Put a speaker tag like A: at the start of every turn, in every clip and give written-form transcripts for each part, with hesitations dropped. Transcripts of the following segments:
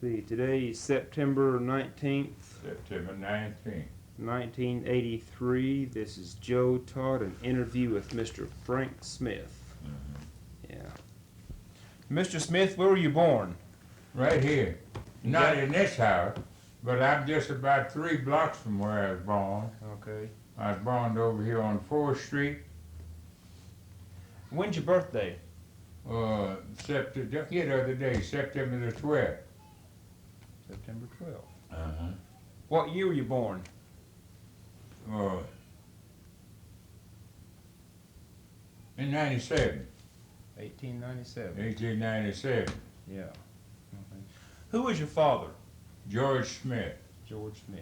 A: See, today is September 19th,
B: September 19th.
A: 1983. This is Joe Todd, an interview with Mr. Frank Smith.
B: Mm-hmm.
A: Yeah. Mr. Smith, where were you born?
B: Right here. Not in this house, but I'm just about 3 blocks from where I was born.
A: Okay.
B: I was born over here on 4th Street.
A: When's your birthday?
B: September, the other day, September the 12th.
A: September 12th.
B: Uh-huh.
A: What year were you born?
B: In 97.
A: 1897.
B: 1897.
A: Yeah. Okay. Who was your father?
B: George Smith.
A: George Smith.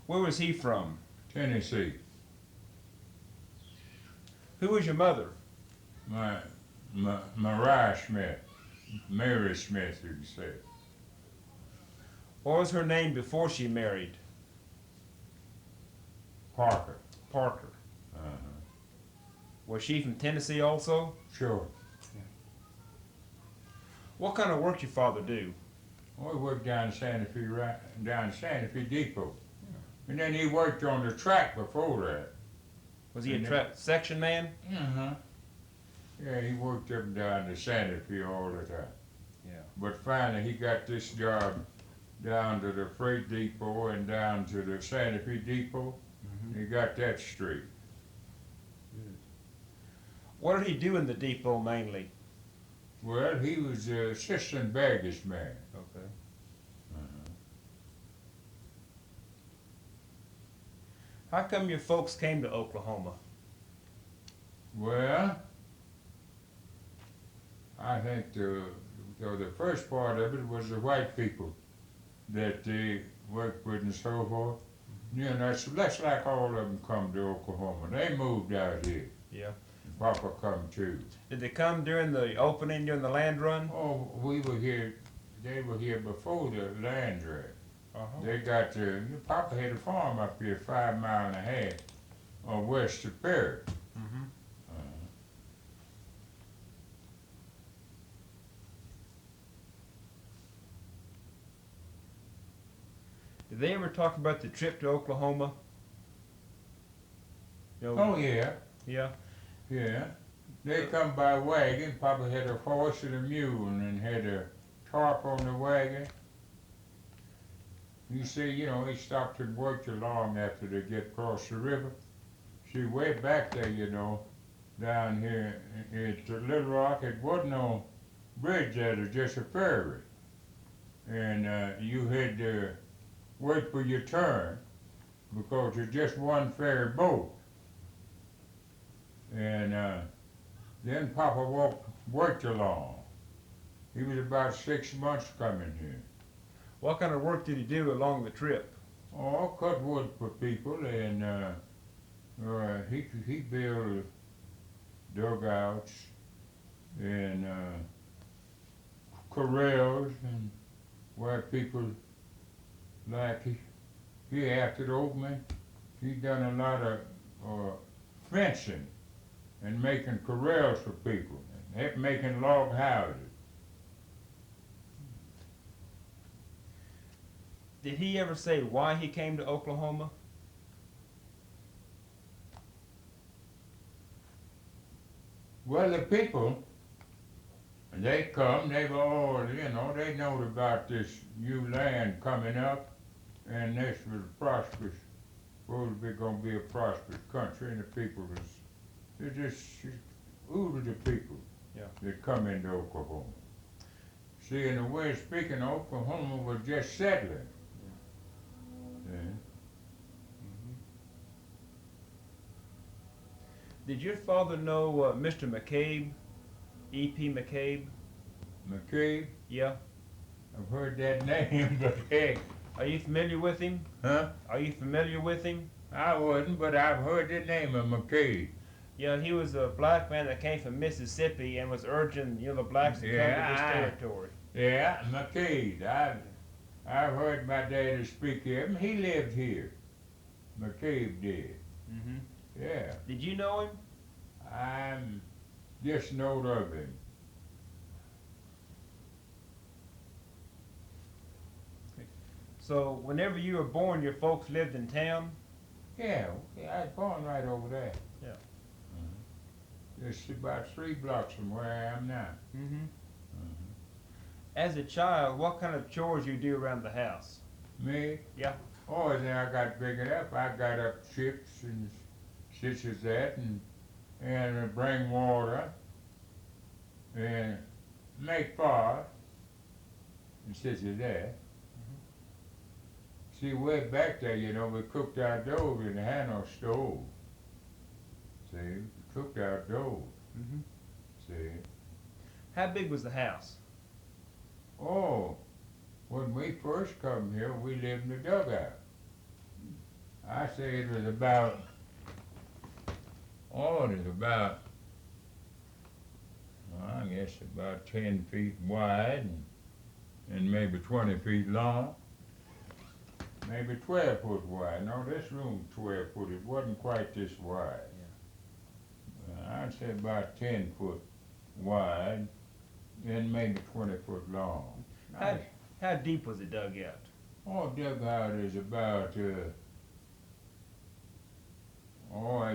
A: Where was he from?
B: Tennessee.
A: Who was your mother?
B: Mariah Smith. Mary Smith, you can say.
A: What was her name before she married?
B: Parker.
A: Parker.
B: Uh-huh.
A: Was she from Tennessee also?
B: Sure.
A: What kind of work your father do?
B: Well, he worked down Santa Fe Depot. And then he worked on the track before that.
A: Was he a section man?
B: Uh-huh. Yeah, he worked up and down to Santa Fe all the time.
A: Yeah.
B: But finally he got this job down to the freight depot and down to the Santa Fe Depot.
A: Mm-hmm.
B: He got that straight.
A: Good. What did he do in the depot mainly?
B: Well, he was the assistant baggage man.
A: Okay.
B: Uh-huh.
A: How come your folks came to Oklahoma?
B: Well, I think the first part of it was the white people that they worked with and so forth. You know, that's like all of them come to Oklahoma. They moved out here.
A: Yeah.
B: And Papa come too.
A: Did they come during the opening, during the land run?
B: Oh, we were here, they were here before the land grab.
A: Uh-huh.
B: They got Papa had a farm up here 5 miles and a half west of Perry.
A: Mm-hmm. Did they ever talk about the trip to Oklahoma? You know,
B: Oh yeah,
A: yeah.
B: yeah. They come by wagon. Papa had a horse and a mule and had a tarp on the wagon. You see, you know, he stopped and worked along after they get across the river. See, way back there, you know, down here at Little Rock, it wasn't no bridge there, it was just a ferry. And you had to wait for your turn because it's just one ferry boat. And then Papa worked along. He was about 6 months coming here.
A: What kind of work did he do along the trip?
B: Oh, cut wood for people, and he built dugouts and corrals, and where people like he after the opening, he done a lot of fencing and making corrals for people, and making log houses.
A: Did he ever say why he came to Oklahoma?
B: Well, the people, they come, they were all, you know, they knowed about this new land coming up, and this was prosperous, supposed to be gonna be a prosperous country, and the people was, they just oodled the people
A: Yeah.
B: that come into Oklahoma. See, in a way of speaking, Oklahoma was just settling. Yeah.
A: Did your father know Mr. McCabe? E.P. McCabe?
B: McCabe,
A: Yeah.
B: I've heard that name, but hey,
A: Are you familiar with him?
B: huh?
A: Are you familiar with him?
B: I wasn't, but I've heard the name of McCabe.
A: Yeah, he was a black man that came from Mississippi and was urging, the blacks to come to this territory.
B: Yeah, McCabe. I've heard my daddy speak here. He lived here. McCabe did.
A: Mm-hmm.
B: Yeah.
A: Did you know him?
B: I'm just know of him.
A: So whenever you were born, your folks lived in town?
B: Yeah, I was born right over there.
A: Yeah.
B: It's about 3 blocks from where I am now.
A: Mm-hmm. As a child, what kind of chores you do around the house?
B: Me?
A: Yeah.
B: Oh, then I got big enough. I got up chips and such as that, and bring water, and make fire, and such as that. See, way back there, you know, we cooked outdoors and had no stove. See, we cooked outdoors.
A: Mm-hmm.
B: See.
A: How big was the house?
B: Oh, when we first come here, we lived in the dugout. I say it was about, well, I guess about 10 feet wide and maybe 20 feet long. Maybe 12 foot wide. No, this room 12 foot. It wasn't quite this wide. I'd say about 10 foot wide and maybe 20 foot long.
A: How deep was the dugout?
B: Oh, dugout is about, as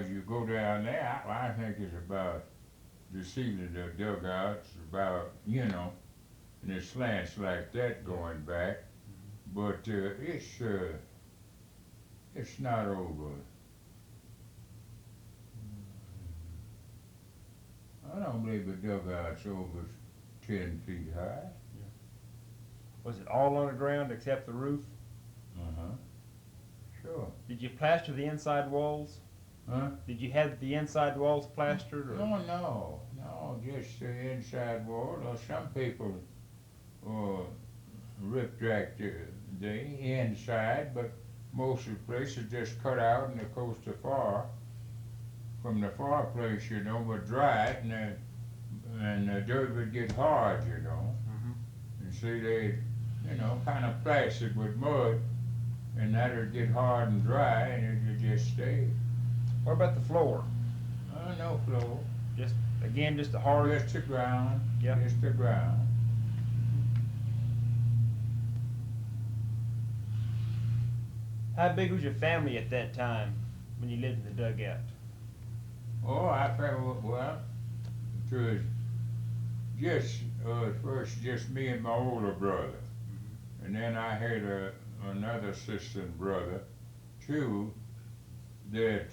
B: you go down there, I think it's about, the ceiling of the dugout's about, you know, and it slants like that going back. But it's not over. I don't believe the dugout's over 10 feet high.
A: Was it all underground except the roof?
B: Sure.
A: Did you plaster the inside walls?
B: Huh?
A: Did you have the inside walls plastered? Or?
B: No, just the inside wall. Or some people rip-track the inside, but most of the places just cut out and of course from the fireplace, you know, would dry it and the dirt would get hard, you know. And see, they, you know, kind of plastered with mud, and that would get hard and dry, and it would just stay.
A: What about the floor?
B: No floor.
A: Just a hard.
B: Just the ground.
A: Yeah.
B: Just the ground.
A: How big was your family at that time when you lived in the dugout?
B: Oh, I felt, well, it was just, first just me and my older brother. And then I had another sister and brother, too, that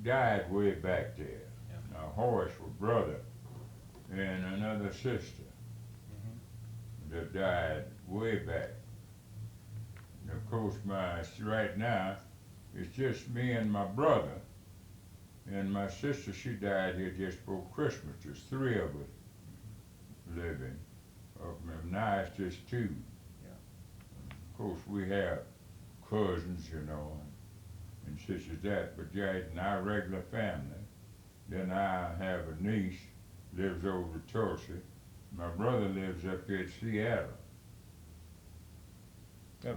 B: died way back there.
A: Yeah.
B: Now, Horace was brother, and another sister that died way back. And of course, right now, it's just me and my brother. And my sister, she died here just before Christmas. There's 3 of us living. Now it's just 2.
A: Yeah.
B: Of course, we have cousins, you know, and such as that, but yeah, in our regular family. Then I have a niece, lives over in Tulsa. My brother lives up here in Seattle,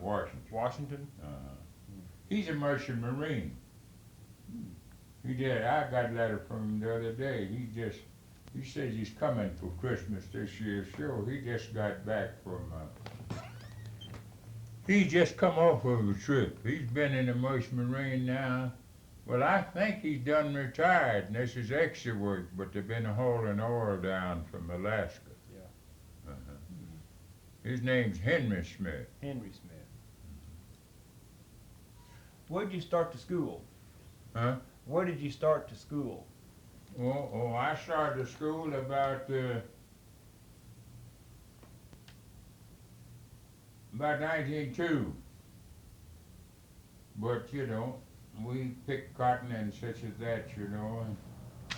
B: Washington.
A: Washington?
B: He's a merchant marine. He did. I got a letter from him the other day. He says he's coming for Christmas this year. Sure, he just got back from, he just come off of a trip. He's been in the merchant marine now. Well, I think he's done retired, and this is extra work, but they've been hauling oil down from Alaska.
A: Yeah.
B: His name's Henry Smith.
A: Henry Smith. Where did you start to school?
B: Huh?
A: Where did you start to school?
B: I started to school about 1902. But, you know, we picked cotton and such as that, you know, and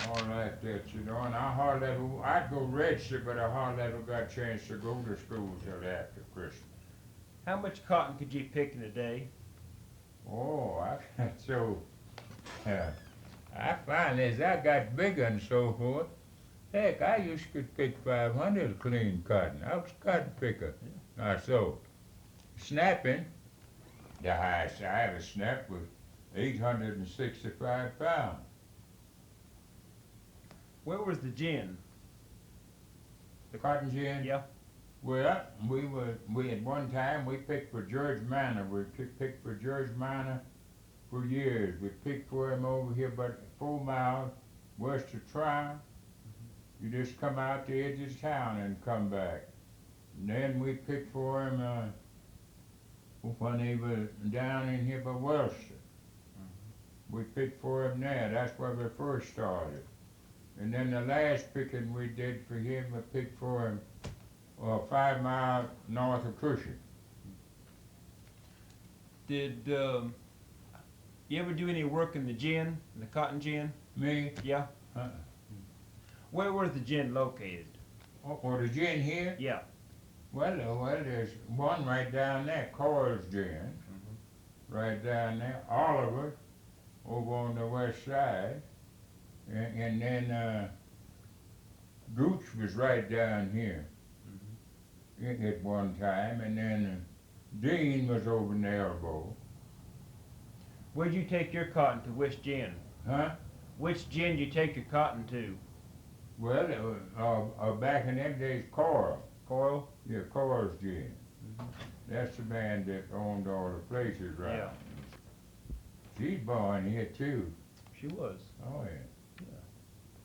B: all like that, you know, and I'd go register, but I hardly ever got a chance to go to school till after Christmas.
A: How much cotton could you pick in a day?
B: I find as I got bigger and so forth, heck, I used to pick 500 clean cotton. I was a cotton picker. So, snapping, the highest I ever snapped was 865 pounds.
A: Where was the gin?
B: The cotton gin?
A: Yeah.
B: Well, we at one time we picked for George Minor. We picked for George Minor for years. We picked for him over here about 4 miles west of Tryon. You just come out the edge of town and come back. And then we picked for him when he was down in here by Wellston. We picked for him there. That's where we first started. And then the last picking we did for him, we picked for him 5 miles north of Cushing.
A: Did you ever do any work in the gin, in the cotton gin?
B: Me?
A: Yeah.
B: Uh-uh.
A: Where was the gin located?
B: Or the gin here?
A: Yeah.
B: Well, there's one right down there, Coyle's Gin, right down there. Oliver, over on the west side. And then Gooch was right down here at one time. And then Dean was over in the elbow.
A: Where'd you take your cotton to? Which gin?
B: Huh?
A: Which gin you take your cotton to?
B: Well, back in them days, Coyle.
A: Coyle?
B: Yeah, Coyle's Gin. That's the man that owned all the places, right?
A: Yeah.
B: She's born here too.
A: She was.
B: Oh yeah.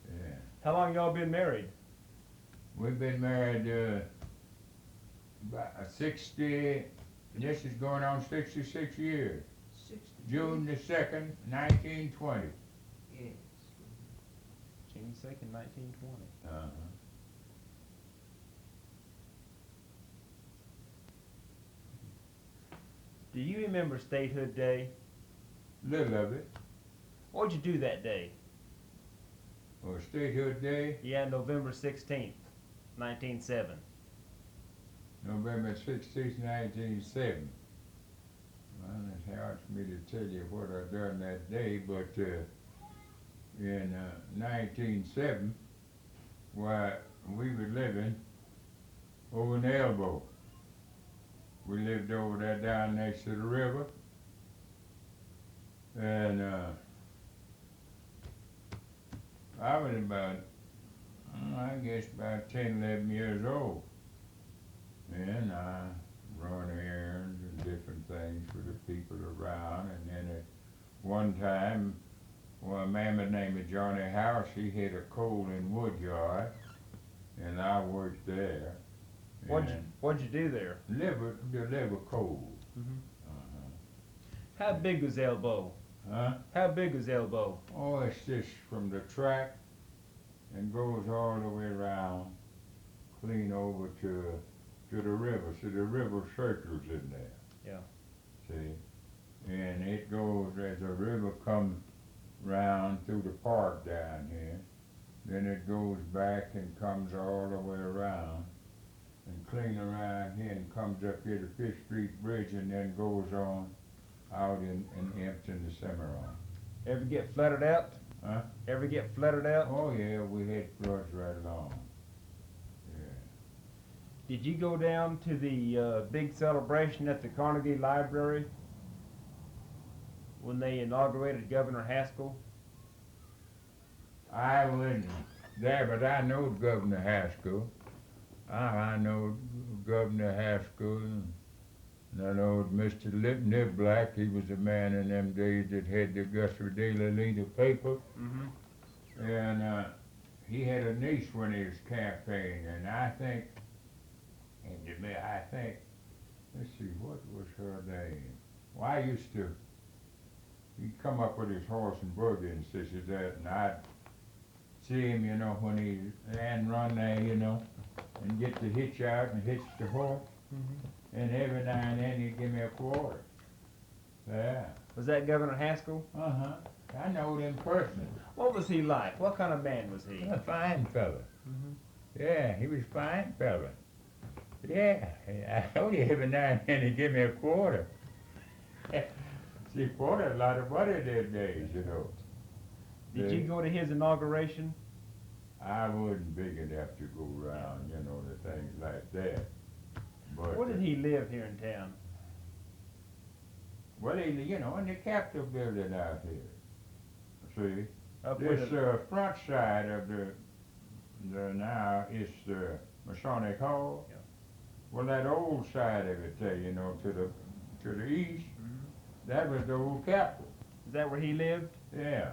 B: Yeah.
A: How long y'all been married?
B: We've been married about 60. This is going on 66 years. June the 2nd, 1920.
C: Yes.
A: June 2nd, 1920.
B: Uh-huh.
A: Do you remember Statehood Day?
B: Little of it.
A: What'd you do that day?
B: Or Statehood Day,
A: Yeah, November 16th, 1907.
B: November 16th, 1907. Well, it's hard for me to tell you what I done that day, but in 1907, why, we were living over in the elbow. We lived over there down next to the river. And I was about, I guess about 10, 11 years old. And I run errands and different things for the people around. And then at one time, well, a man by the name of Johnny House, he had a coal and wood yard, and I worked there.
A: What'd you do there?
B: Deliver coal.
A: How big was Elbow?
B: Huh?
A: How big was Elbow?
B: Oh, it's just from the track and goes all the way around, clean over to the river. So the river circles in there.
A: Yeah.
B: See? And it goes, as the river comes round through the park down here, then it goes back and comes all the way around and clean around here and comes up here to Fifth Street Bridge and then goes on out in Empton to Cimarron.
A: Ever get flooded out?
B: Huh?
A: Ever get flooded out?
B: Oh yeah, we had floods right along. Yeah.
A: Did you go down to the big celebration at the Carnegie Library when they inaugurated Governor Haskell?
B: I wasn't there, but I know Governor Haskell. I know Governor Haskell, and I know Mr. Niblack. He was a man in them days that had the Guthrie Daily Leader paper. And he had a niece when he was campaigning, and I think, let's see, what was her name? Well, I used to, he'd come up with his horse and buggy and such as that, and I'd see him, you know, when he run there, you know, and get the hitch out and hitch the horse. And every now and then he'd give me a quarter. Yeah.
A: Was that Governor Haskell?
B: Uh-huh. I know him personally.
A: What was he like? What kind of man was he?
B: A fine fella. Yeah, he was a fine fella. Yeah, I told you every now and then he'd give me a quarter. See, quarter a lot of money them days, you know.
A: Did you go to his inauguration?
B: I wasn't big enough to go around, you know, the things like that. But,
A: Where did he live here in town?
B: well, he, you know, in the Capitol building out here. See,
A: Up where
B: this
A: the,
B: front side of the now is the Masonic Hall.
A: Yeah.
B: Well, that old side of it there, you know, to the east, that was the old Capitol.
A: Is that where he lived?
B: Yeah.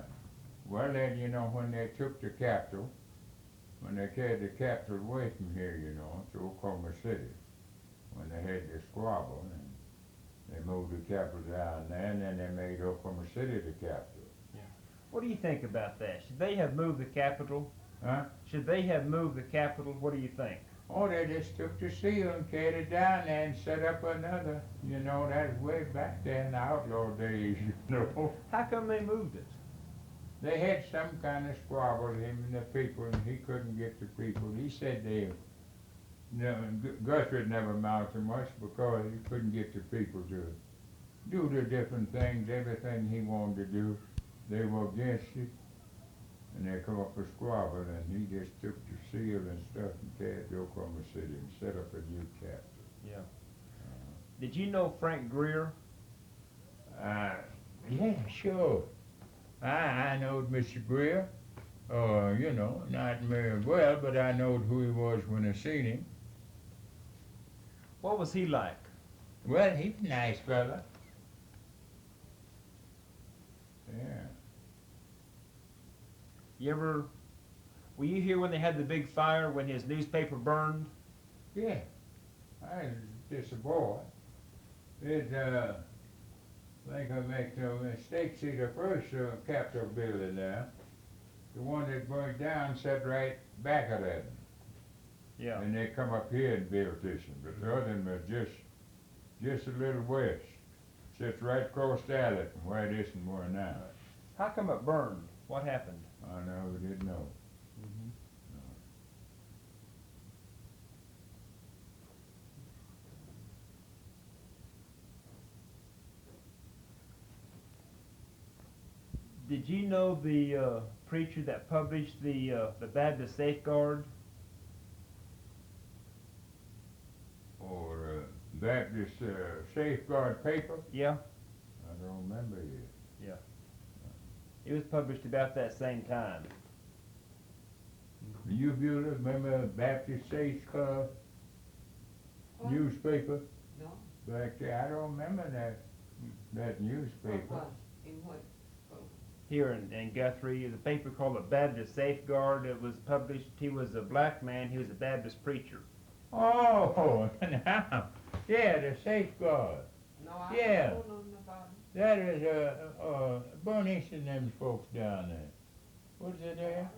B: Well, then, you know, when they took the Capitol, when they carried the Capitol away from here, you know, to Oklahoma City, when they had the squabble, and they moved the Capitol down there, and then they made Oklahoma City the capital.
A: What do you think about that? Should they have moved the capital?
B: Huh?
A: Should they have moved the capital? What do you think?
B: Oh, they just took the seal and carried it down there and set up another. You know, that's way back there in the outlaw days, you know.
A: How come they moved it?
B: They had some kind of squabble, him and the people, and he couldn't get the people. He said Guthrie never mounted much because he couldn't get the people to do the different things, everything he wanted to do. They were against it, and they come up with squabble, and he just took the seal and stuff and carried to Oklahoma City and set up a new capital.
A: Yeah. Did you know Frank Greer?
B: Yeah, sure. I know Mr. Greer. You know, not very well, but I know who he was when I seen him.
A: What was he like?
B: Well, he's a nice fella. Yeah.
A: Were you here when they had the big fire when his newspaper burned?
B: Yeah. I was just a boy. It, I think I make no mistake, see the first Capitol building there, the one that burned down sat right back of that.
A: Yeah.
B: And they come up here and built this one, but the other one was just a little west. Sits right across the alley from where this one were now.
A: How come it burned? What happened?
B: I never did know.
A: Did you know the preacher that published the Baptist Safeguard?
B: Or Baptist Safeguard paper?
A: Yeah.
B: I don't remember yet.
A: It was published about that same time.
B: You Bueller, remember Baptist Safeguard newspaper
C: No.
B: back there? I don't remember that newspaper.
C: What was? In what?
A: Here in Guthrie, the paper called the Baptist Safeguard. It was published. He was a black man. He was a Baptist preacher.
B: Oh, now, yeah, the Safeguard.
C: No, I
B: Yeah.
C: don't know nothing about it.
B: That is Bernice and them folks down there. What's it there?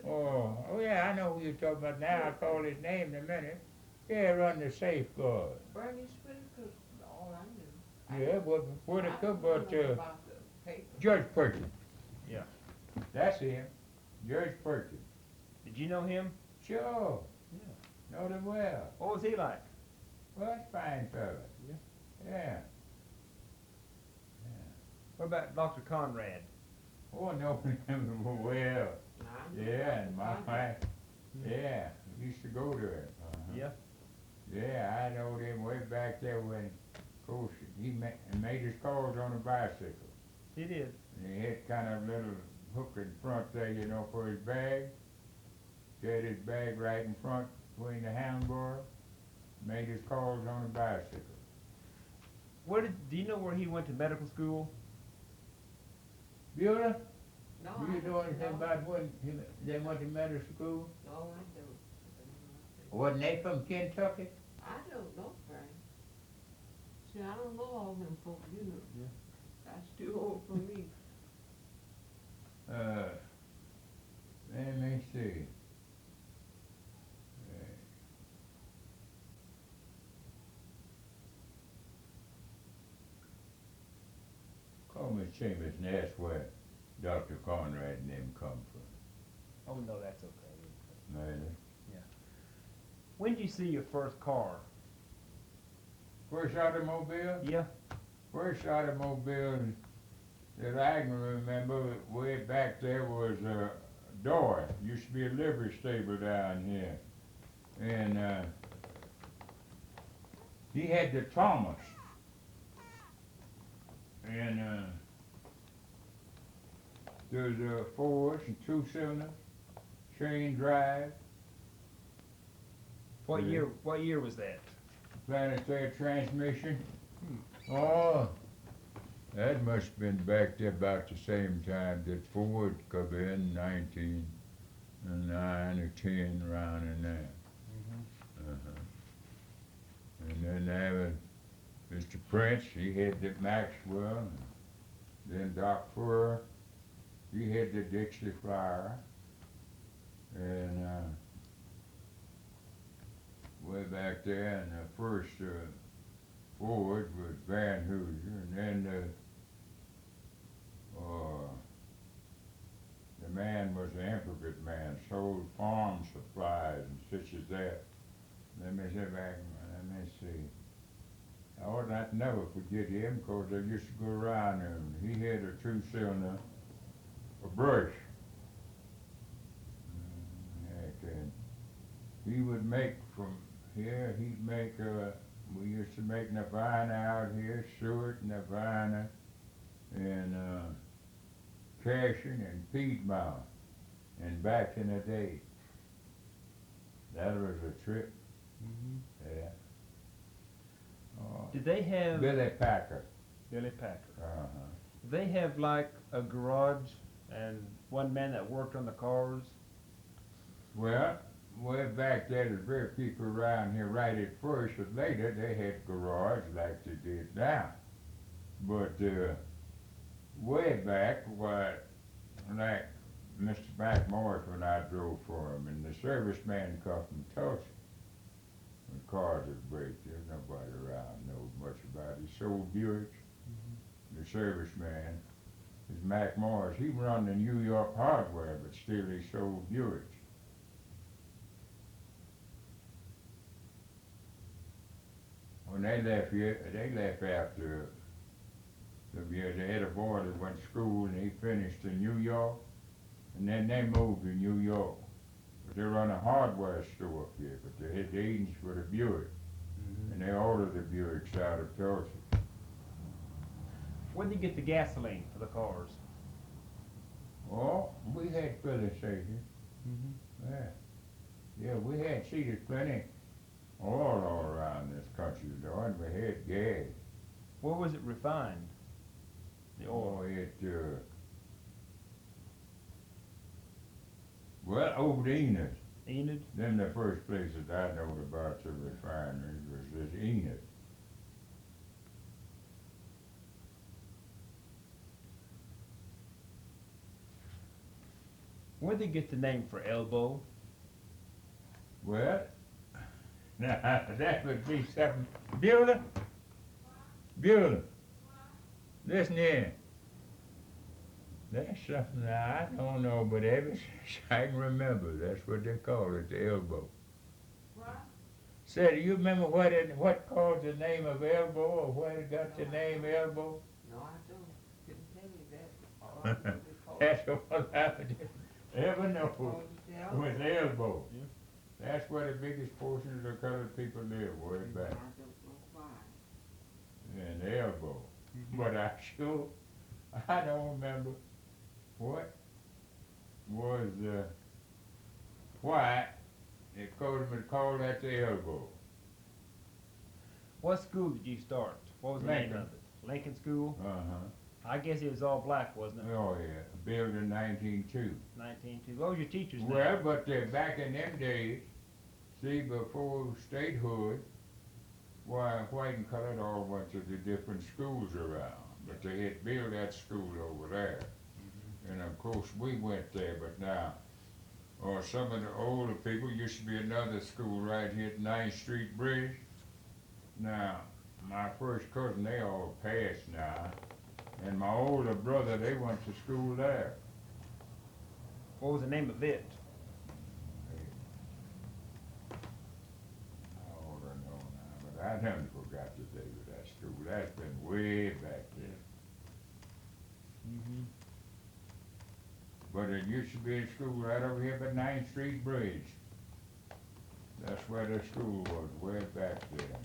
B: Oh, yeah, I know who you're talking about now. I'll call his name in a minute. Yeah, run the Safeguard.
C: Bernie Whitaker, all I knew.
B: Yeah, what it could, but
C: About the paper.
B: Judge Perkins.
A: Yeah.
B: That's him, Judge Perkins.
A: Did you know him?
B: Sure.
A: Yeah.
B: Know him well.
A: What was he like?
B: Well, that's a fine fella.
A: Yeah.
B: Yeah.
A: What about Dr. Conrad?
B: Oh, know him well.
C: Nah,
B: Yeah, and my
C: I
B: wife, yeah, used to go there.
A: Yeah.
B: Yeah, I know him way back there when, of course, he made his calls on a bicycle.
A: He did.
B: And he had kind of a little hook in front there, you know, for his bag. Had his bag right in front between the handlebars. Made his calls on a bicycle.
A: Do you know where he went to medical school?
B: Bueller,
C: No,
B: do you know anything about when they went to medical school?
C: No, I don't.
B: Wasn't they from Kentucky?
C: I don't know, Frank. See, I don't know all them folks, you know.
A: Yeah.
C: That's too old for me.
B: Let me see. Call Miss Chambers and ask where Dr. Conrad and them come from.
A: Oh no, that's okay.
B: Really?
A: When did you see your first car?
B: First automobile?
A: Yeah.
B: First automobile that I can remember way back there was Dory. Used to be a livery stable down here. And he had the Thomas. And there's a 4 and 2 cylinder, chain drive.
A: What
B: Yeah.
A: year? What year was that?
B: Planetary transmission. Oh, that must have been back there about the same time that Ford come in, 1909 or 10, around in there. And then there was Mr. Prince, he had the Maxwell, and then Doc Fuller, he had the Dixie Flyer, and way back there, and the first Ford was Van Hooser, and then the man was an intricate man, sold farm supplies and such as that. Let me see back, let me see. I ought not never forget him, 'cause I used to go around and he had a two-cylinder, a brush. Heck, and he would make from here, he'd make, we used to make Nirvana out here, Stewart, Nirvana, and Cashin and Piedmont, and back in the day. That was a trip, yeah.
A: Did they have
B: Billy Packer.
A: Billy Packer?
B: Uh-huh.
A: Did they have like a garage and one man that worked on the cars?
B: Well, way back there, there's very people around here right at first, but later they had garage like they did now. But way back, what, like Mr. McMorris when I drove for him, and the serviceman come from Tulsa. When cars would break, there's nobody around knows much about it. He sold Buicks. The serviceman is Mac Morris. He run the New York hardware, but still he sold Buicks. When they left here, they left after some years. They had a boy that went to school and he finished in New York, and then they moved to New York. But they run a hardware store up here, but they had the agents for the Buick, and they ordered the Buicks out of Tulsa.
A: Where did you get the gasoline for the cars?
B: Oh, we had filling stations. Yeah. Yeah, we had seated plenty oil all around this country, though, and we had gas.
A: Where was it refined? The oil.
B: Oh, well, over to Enid.
A: Enid?
B: Then the first places I knowed about the refineries was this Enid.
A: Where did they get the name for elbow?
B: Well, now that would be something. Bueller, listen here. That's something that I don't know, but ever since I can remember, that's what they call it, the elbow.
C: What?
B: Say, do you remember what caused the name of elbow, or where it got the name elbow?
C: No, I don't. Couldn't tell you that. All I know is called-
B: That's what I would ever know
C: called it the elbow.
B: was elbow.
A: Yeah.
B: That's where the biggest portion of the colored people live, way
C: I
B: back.
C: don't know why.
B: And elbow. But I don't remember what was why they called that the elbow.
A: What school did you start? What was the name
B: Lincoln.
A: of it? Lincoln School?
B: Uh-huh.
A: I guess it was all black, wasn't it?
B: Oh, yeah. Built in 1902.
A: 1902. What was your teacher's name?
B: Well, but back in them days, see, before statehood, why, white and colored all went to the different schools around. But they had built that school over there. And of course, we went there, but now, some of the older people used to be another school right here at 9th Street Bridge. Now, my first cousin, they all passed now. And my older brother, they went to school there.
A: What was the name of it?
B: I ought to know now, but I done forgot the day of that school. That's been way back there. But it used to be a school right over here by 9th Street Bridge. That's where the school was, way back there.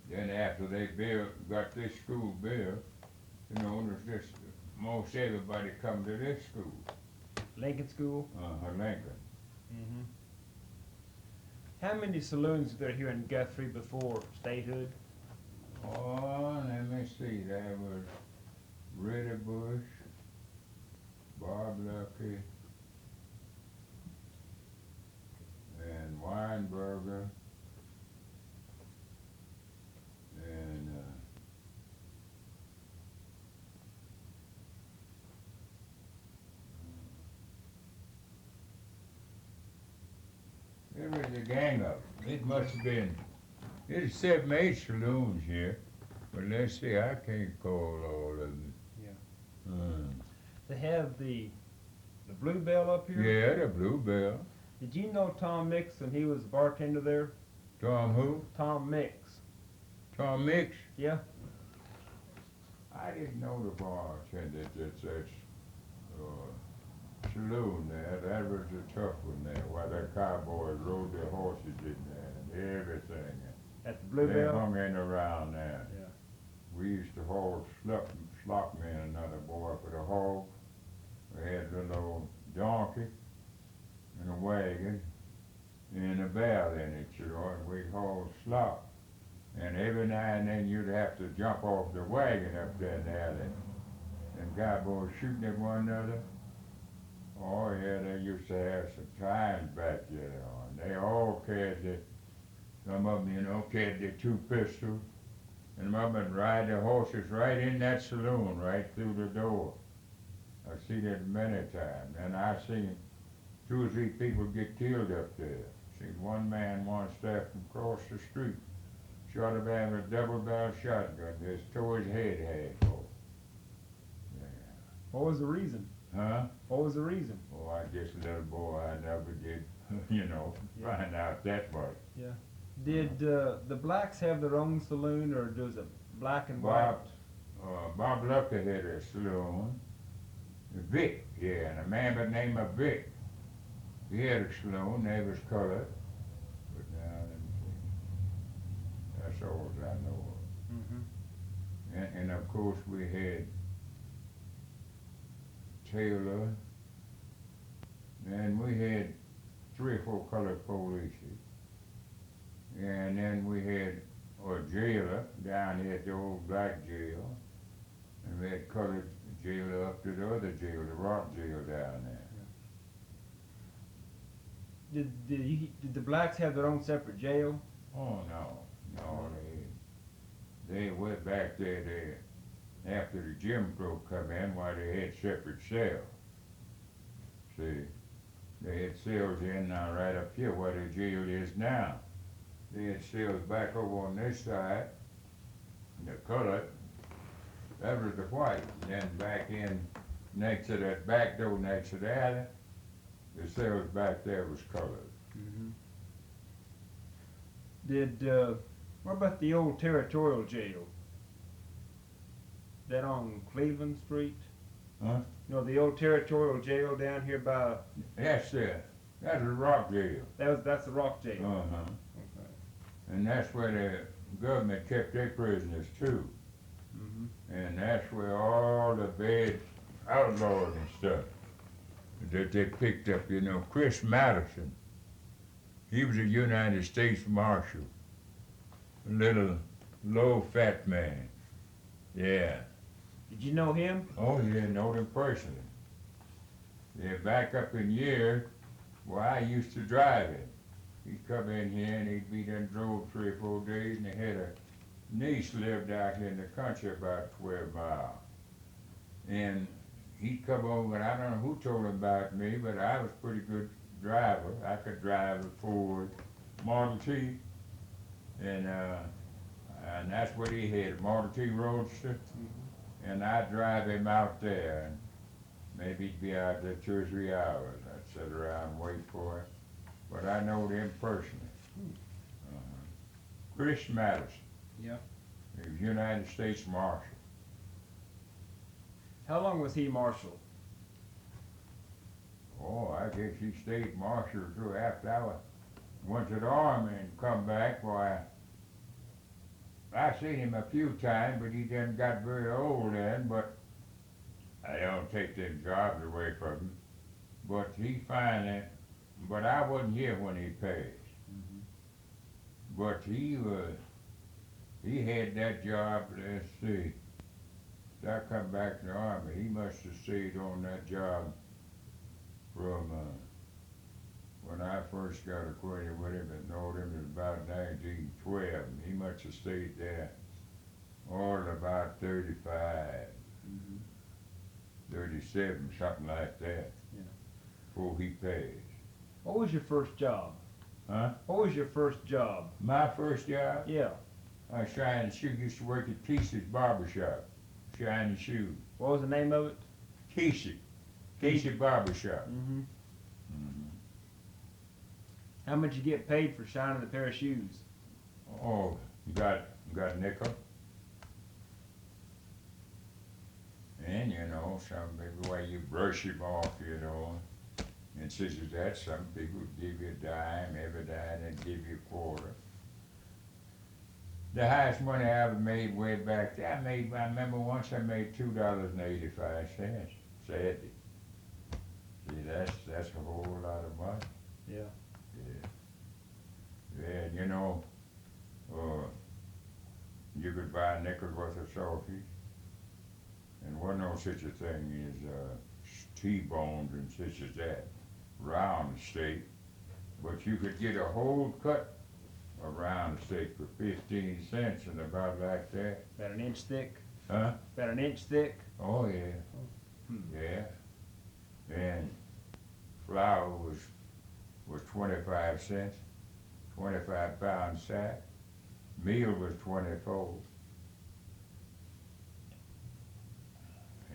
B: Then after they got this school built, there's just, most everybody come to this school.
A: Lincoln School?
B: Lincoln.
A: Mm-hmm. How many saloons were there here in Guthrie before statehood?
B: Oh, let me see, there was Reddy Bush, Bob Lucky, and Weinberger, and there was a gang of them. It must have been, there's 7, 8 saloons here, but let's see, I can't call all of them.
A: Yeah.
B: Hmm.
A: They have the Bluebell up here.
B: Yeah, the Bluebell.
A: Did you know Tom Mix when he was a bartender there?
B: Tom who?
A: Tom Mix.
B: Tom Mix?
A: Yeah.
B: I didn't know the bartender that saloon there. That was a tough one there. Why the cowboys rode their horses in there and everything.
A: At the
B: They
A: Bluebell.
B: hung in around there.
A: Yeah.
B: We used to haul slop me and another boy for the haul. We had a little donkey and a wagon and a bell in it, you know, and we'd haul slop. And every now and then you'd have to jump off the wagon up there in the alley. And cowboys shooting at one another. Oh yeah, they used to have some times back there. And they all carried some of them, you know, carried their 2 pistols. And some of them would ride their horses right in that saloon, right through the door. I've seen it many times. And I've seen 2 or 3 people get killed up there. Seen one man once there from across the street. Shot a man with a double-barrel shotgun. Just tore his head half off. Yeah.
A: What was the reason?
B: Huh?
A: What was the reason?
B: Oh, I guess a little boy, I never did, you know,
A: Yeah.
B: find out that much.
A: Yeah. Did the blacks have their own saloon, or does it black and white?
B: Bob Lucker had a saloon. Vic, yeah, and a man by the name of Vic. He had a saloon, they was colored. But now, let me see. That's all I know of.
A: Mm-hmm.
B: And of course we had Taylor, and we had 3 or 4 colored police. And then we had a jailer down here at the old black jail, and we had colored jailer up to the other jail, the rock jail down there.
A: Did the blacks have their own separate jail?
B: Oh no, they went back there. After the Jim Crow come in, why they had separate cells. See, they had cells in now right up here where the jail is now. They had cells back over on this side, the colored, that was the white. And then back in next to that back door next to the alley, the cells back there was colored.
A: Mm-hmm. What about the old Territorial Jail? That on Cleveland Street?
B: Huh?
A: You know, the old Territorial Jail down here by...
B: That's a rock jail.
A: That's the Rock Jail.
B: Uh-huh.
A: Okay.
B: And that's where the government kept their prisoners too.
A: Mm-hmm.
B: And that's where all the bad outlaws and stuff that they picked up, you know. Chris Madison, he was a United States Marshal, a little low-fat man. Yeah.
A: Did you know him?
B: Oh yeah, know him personally. Yeah, back up in years, well, I used to drive him. He'd come in here and he'd be done drove 3 or 4 days, and he had a niece lived out here in the country about 12 miles. And he'd come over, and I don't know who told him about me, but I was a pretty good driver. I could drive a Ford Model T, and that's what he had, a Model T Roadster.
A: Mm-hmm.
B: And I'd drive him out there, and maybe he'd be out there 2 or 3 hours. I'd sit around and wait for him. But I knowed him personally. Chris Madison.
A: Yeah.
B: He was United States Marshal.
A: How long was he marshal?
B: Oh, I guess he stayed marshal through after I went to the army and come back. Why, I seen him a few times, but he done got very old then, but I don't take them jobs away from him. But he finally but I wasn't here when he passed.
A: Mhm.
B: But he had that job, let's see. I come back to the Army, he must have stayed on that job from when I first got acquainted with him and known him in about 1912. He must have stayed there all about 35,
A: Mhm.
B: 37, something like that,
A: Yeah.
B: before he passed.
A: What was your first job?
B: Huh?
A: What was your first job?
B: My first job,
A: Yeah.
B: I was shining shoes, used to work at Keese's barbershop, shining shoes.
A: What was the name of it?
B: Keese barbershop.
A: Mm-hmm.
B: Mm-hmm.
A: How much you get paid for shining a pair of shoes?
B: Oh, got a nickel. And you know, some people, way you brush him off, you know, and such as that, some people give you a dime, every dime, and give you a quarter. The highest money I ever made way back there, I remember once I made $2.85. Sadly. See, that's a whole lot of money.
A: Yeah.
B: Yeah. Yeah, and you know, you could buy a nickel worth of sausage. And wasn't no such a thing as T-bones and such as that, round steak. But you could get a whole cut of round steak for 15 cents and about like that.
A: About an inch thick?
B: Huh?
A: About an inch thick?
B: Oh yeah.
A: Hmm.
B: Yeah. And flour was 25 cents, 25-pound sack. Meal was 24.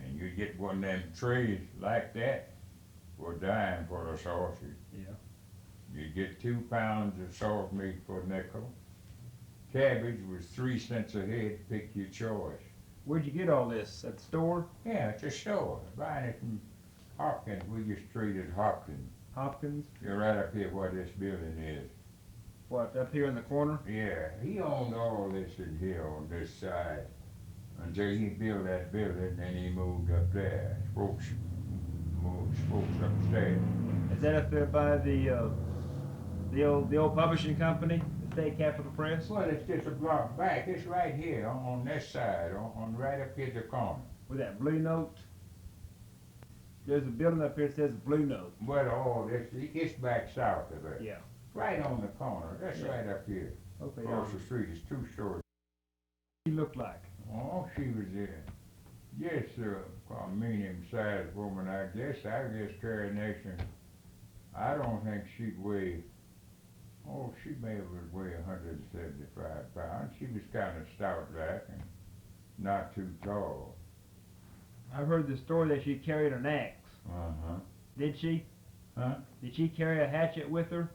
B: And you get one of them trays like that for a dime for a sausage.
A: Yeah.
B: You get 2 pounds of salt meat for a nickel. Cabbage was 3 cents a head, pick your choice.
A: Where'd you get all this? At the store?
B: Yeah, it's a store. Buying it from Hopkins. We just treated Hopkins.
A: Hopkins?
B: You're right up here where this building is.
A: What, up here in the corner?
B: Yeah, he owned all this in here on this side until he built that building, then he moved up there. Folks upstairs.
A: Is that up there by the old publishing company, the State Capitol Press?
B: Well, it's just a block back. It's right here on this side, on right up here at the corner.
A: With that blue note? There's a building up here that says Blue Note.
B: But all this, it's back south of it.
A: Yeah.
B: Right on the corner. That's
A: Yeah.
B: right up here.
A: Okay.
B: Across the street. It's 2 stories.
A: What she looked like?
B: Oh, she was there. Yes, a medium-sized woman, I guess. Carrie Nation. I don't think she'd weigh. Oh, she may have weighed 175 pounds. She was kind of stout-like and not too tall.
A: I've heard the story that she carried an axe.
B: Uh-huh.
A: Did she?
B: Huh?
A: Did she carry a hatchet with her?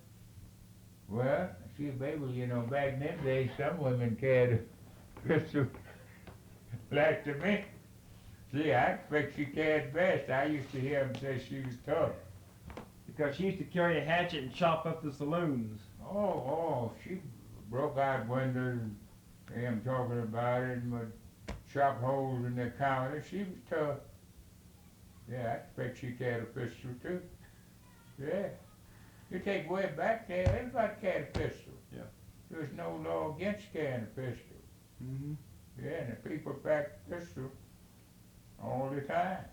B: Well, see, baby, you know, back in them days, some women carried a pistol like to me. See, I expect she carried best. I used to hear them say she was tough.
A: Because she used to carry a hatchet and chop up the saloons.
B: Oh, she broke out windows, and talking about it, and would chop holes in the counter. She was tough. Yeah, I expect she carried a pistol too. Yeah. You take way back there, everybody carried a pistol.
A: Yeah.
B: There was no law against carrying a pistol.
A: Mm-hmm.
B: Yeah, and the people packed pistol all the time.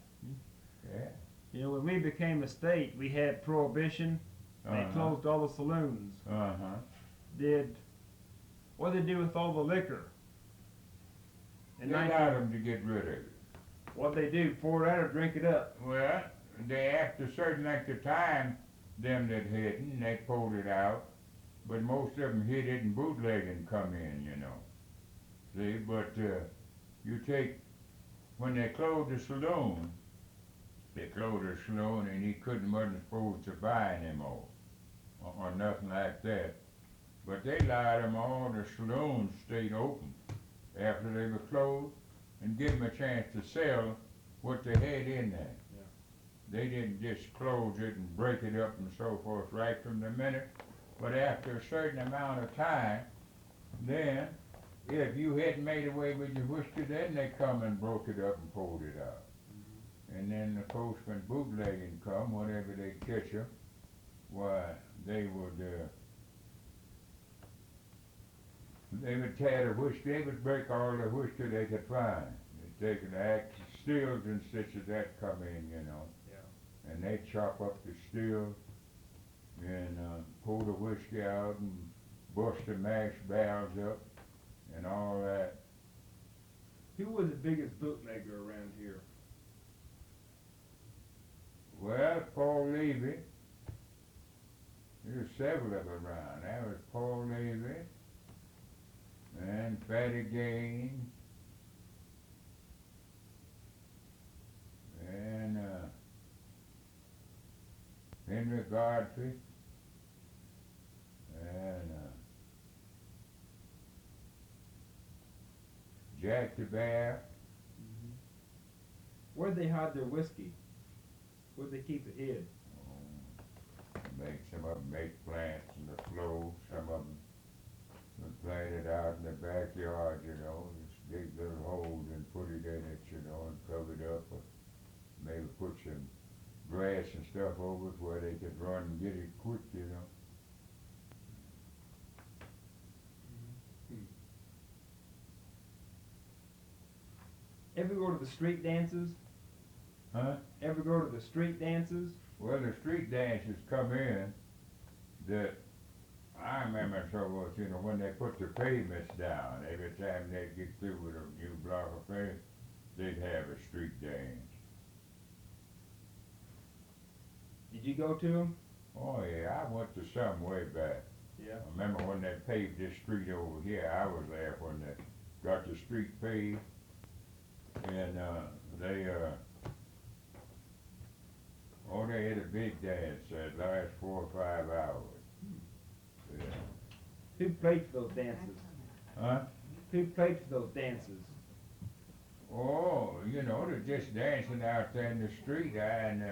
B: Yeah.
A: You know, when we became a state, we had prohibition. They closed all the saloons.
B: Uh-huh.
A: What did they do with all the liquor?
B: They allowed them to get rid of it.
A: What'd they do? Pour it out or drink it up?
B: Well, they, after a certain length of time, them that hadn't, they pulled it out. But most of them hid it and bootlegging come in, you know. See, but you take, when they closed the saloon, and he wasn't supposed to buy anymore, or nothing like that. But they allowed them all the saloons stayed open after they were closed and give them a chance to sell what they had in there.
A: Yeah.
B: They didn't just close it and break it up and so forth right from the minute, but after a certain amount of time, then if you hadn't made away with your whiskey, then they come and broke it up and pulled it out. And then, of course, when bootlegging come, whenever they catch you, why, they would tear the whiskey, they would break all the whiskey they could find. They could axe stills and such as that come in, you know.
A: Yeah.
B: And they chop up the still and pull the whiskey out and bust the mash barrels up and all that.
A: Who was the biggest bootlegger around here?
B: Well, Paul Levy, there's several of them around. That was Paul Levy and Fatty Gaines and Henry Godfrey and Jack the Bear.
A: Where'd they hide their whiskey? Where'd they keep it hid?
B: Some of them make plants in the floor, some of them plant it out in the backyard, you know, just dig little holes and put it in it, you know, and cover it up, or maybe put some grass and stuff over it where they could run and get it quick, you know.
A: Ever go to the street dances?
B: Huh?
A: Ever go to the street dances?
B: Well, the street dances come in that I remember so much, you know, when they put the pavements down, every time they'd get through with a new block of pavement, they'd have a street dance.
A: Did you go to them?
B: Oh yeah, I went to some way back.
A: Yeah.
B: I remember when they paved this street over here, I was there when they got the street paved. And they had a big dance that last 4 or 5 hours. Yeah.
A: Who played for those dances?
B: Huh?
A: Who played for those dances?
B: Oh, you know, they're just dancing out there in the street, and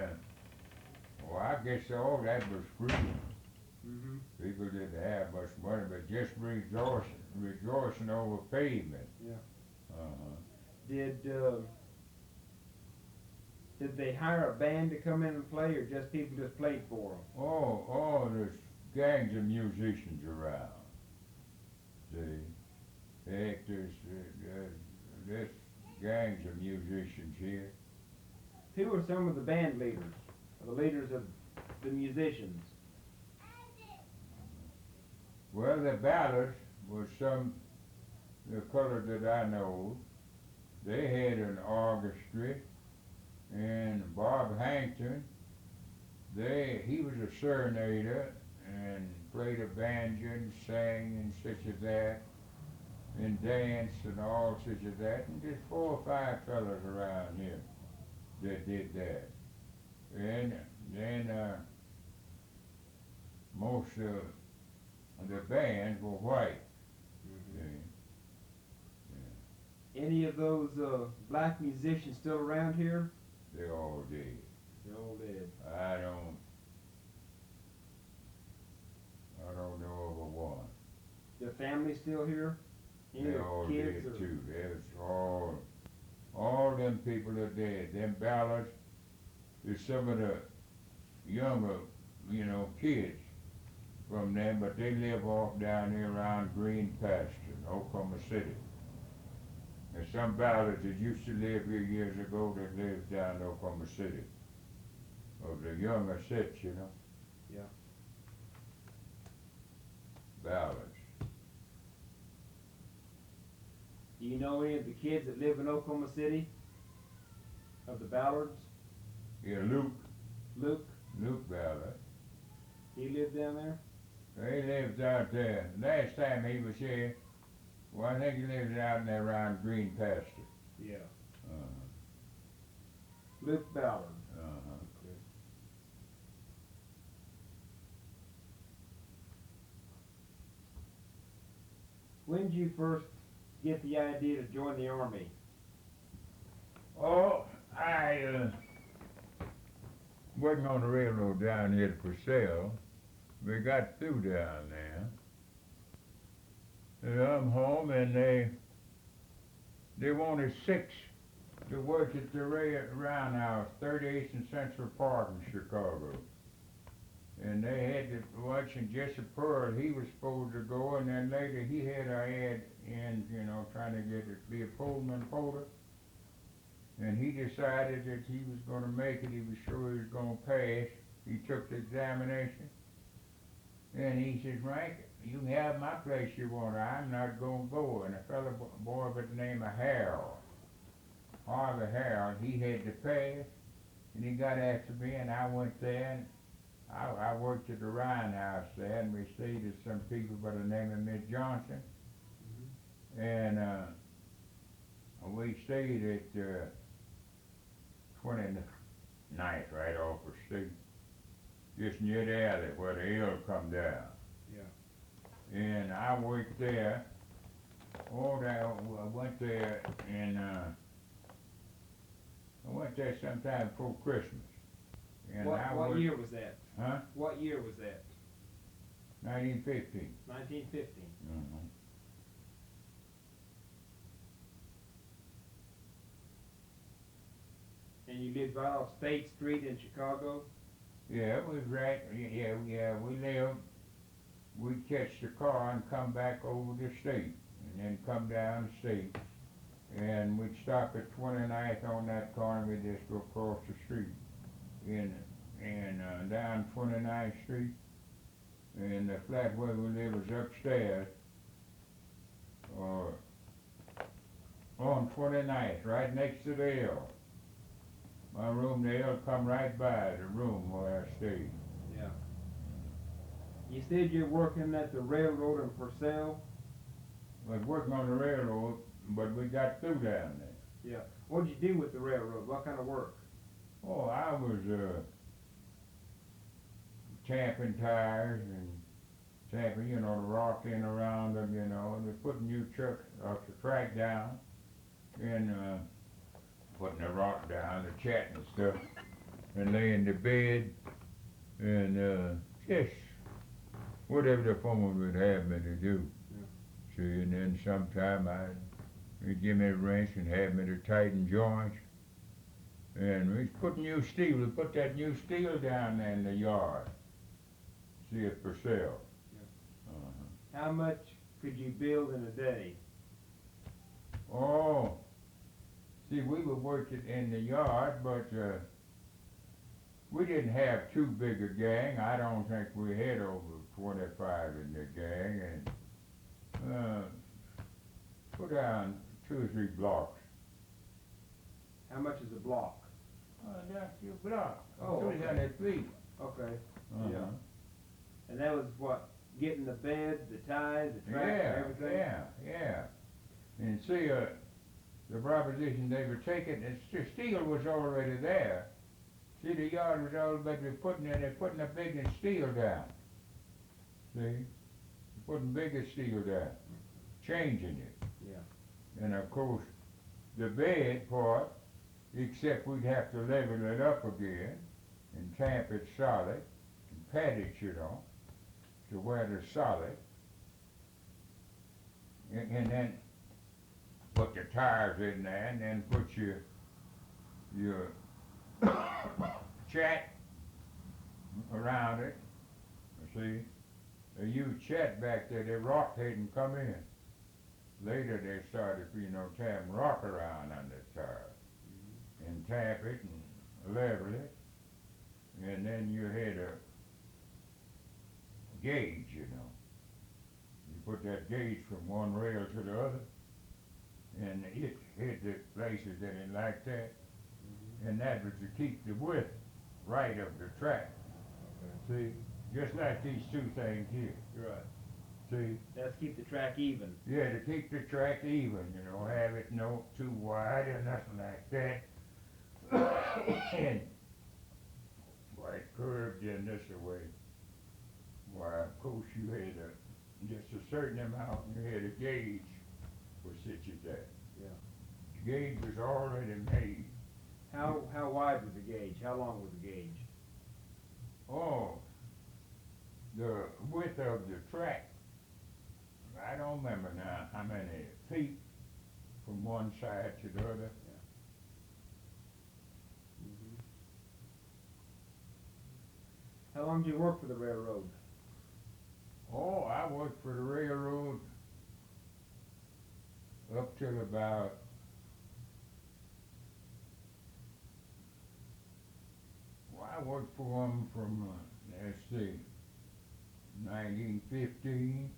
B: well, I guess all that was free.
A: Mm-hmm.
B: People didn't have much money, but just rejoicing over pavement.
A: Yeah.
B: Uh-huh.
A: Did they hire a band to come in and play, or just people just played for them?
B: Oh, there's gangs of musicians around. See, heck, there's gangs of musicians here.
A: Who are some of the band leaders, or the leaders of the musicians?
B: Well, the Ballards was the color that I know. They had an orchestra, and Bob Hankton, he was a serenader and played a banjo and sang and such as that, and danced and all such as that, and just 4 or 5 fellas around here that did that. And then most of the bands were white.
A: Any of those black musicians still around here?
B: They're all dead.
A: They're all dead.
B: I don't know of a one.
A: Their family still here? Any
B: They're all
A: kids
B: dead
A: or?
B: too. There's all them people are dead. Them Ballards, there's some of the younger, you know, kids from them, but they live off down here around Green Pasture in Oklahoma City. There's some Ballards that used to live here years ago that live down in Oklahoma City. Of the younger sets, you know.
A: Yeah.
B: Ballards.
A: Do you know any of the kids that live in Oklahoma City? Of the Ballards?
B: Yeah,
A: Luke?
B: Luke Ballard.
A: He lived down there?
B: He lives out there. Last time he was here, well, I think he lives out in there around Green Pasture.
A: Yeah.
B: Uh-huh.
A: Luke Ballard.
B: Uh-huh.
A: Okay. When did you first get the idea to join the Army?
B: Oh, I wasn't on the railroad down here to Purcell. We got through down there. And I'm home, and they wanted 6 to work at the roundhouse, 38th and Central Park in Chicago. And they had to watch, and Jesse Pearl, he was supposed to go, and then later he had a ad in, you know, trying to get to be a Pullman porter. And he decided that he was gonna make it, he was sure he was gonna pass. He took the examination. And he says, Frank, you can have my place you want, I'm not gonna go. And a fellow boy by the name of Harold, Harvey Harold, he had to pass. And he got after me, and I went there, and I worked at the Ryan House there, and we stayed at some people by the name of Miss Johnson. And we stayed at 29th, right off the street, just near the alley where the hill come down.
A: Yeah.
B: And I worked there. I went there, and I went there sometime before Christmas. And I
A: What
B: worked,
A: year was that?
B: Huh?
A: What year was that?
B: 1915.
A: 1915.
B: Mm-hmm.
A: And you lived right off State Street in Chicago?
B: Yeah, it was right. Yeah. We lived. We'd catch the car and come back over the state, and then come down the state, and we'd stop at 29th on that corner. We'd just go across the street, and down 29th Street, and the flat where we lived was upstairs, or on 29th, right next to the L. My room, the L come right by the room where I stayed.
A: Yeah. You said you're working at the railroad in Purcell?
B: Was working on the railroad, but we got through down there.
A: Yeah. What'd you do with the railroad? What kind of work?
B: Oh, I was tamping tires and tamping, you know, the rock in around them, you know, and we putting new trucks off the track down, and putting the rock down, the chat and stuff, and laying the bed, and just whatever the foreman would have me to do.
A: Yeah.
B: See, and then sometime he'd give me a wrench and have me to tighten joints. And we put new steel, we put that new steel down there in the yard. See it for sale.
A: Yeah. How much could you build in a day?
B: Oh, see, we would work it in the yard, but we didn't have too big a gang. I don't think we had over 25 in the gang, and put down 2 or 3 blocks.
A: How much is a block?
B: That's your block.
A: Oh, okay.
B: 300 feet.
A: Okay.
B: Uh-huh.
A: Yeah. And that was what? Getting the bed, the ties, the track, everything?
B: Yeah. And see, the proposition they were taking, the steel was already there. See, the yard was already they're putting a bigger steel down. See? Putting bigger steel down. Changing it.
A: Yeah.
B: And of course, the bed part, except we'd have to level it up again and tamp it solid and pad it, you know, to where it's solid. And then put the tires in there, and then put your chat around it. See, they used chat back there. The rock hadn't come in. Later they started, you know, tapping rock around on the tire, and tap it and level it, and then you had a gauge, you know. You put that gauge from one rail to the other, and it hit the places that it like that, and that was to keep the width right of the track. See, just like these 2 things here.
A: Right.
B: See?
A: That's keep the track even.
B: Yeah, to keep the track even, you know, have it no too wide or nothing like that. And why it curved in this way. Why, of course, you had just a certain amount, and you had a gauge would sit you there.
A: Yeah.
B: The gauge was already made.
A: How wide was the gauge? How long was the gauge?
B: Oh, the width of the track. I don't remember now how many feet from one side to the other.
A: How How long did you work for the railroad?
B: Oh, I worked for the railroad up till about I worked for them from, let's see, 1915.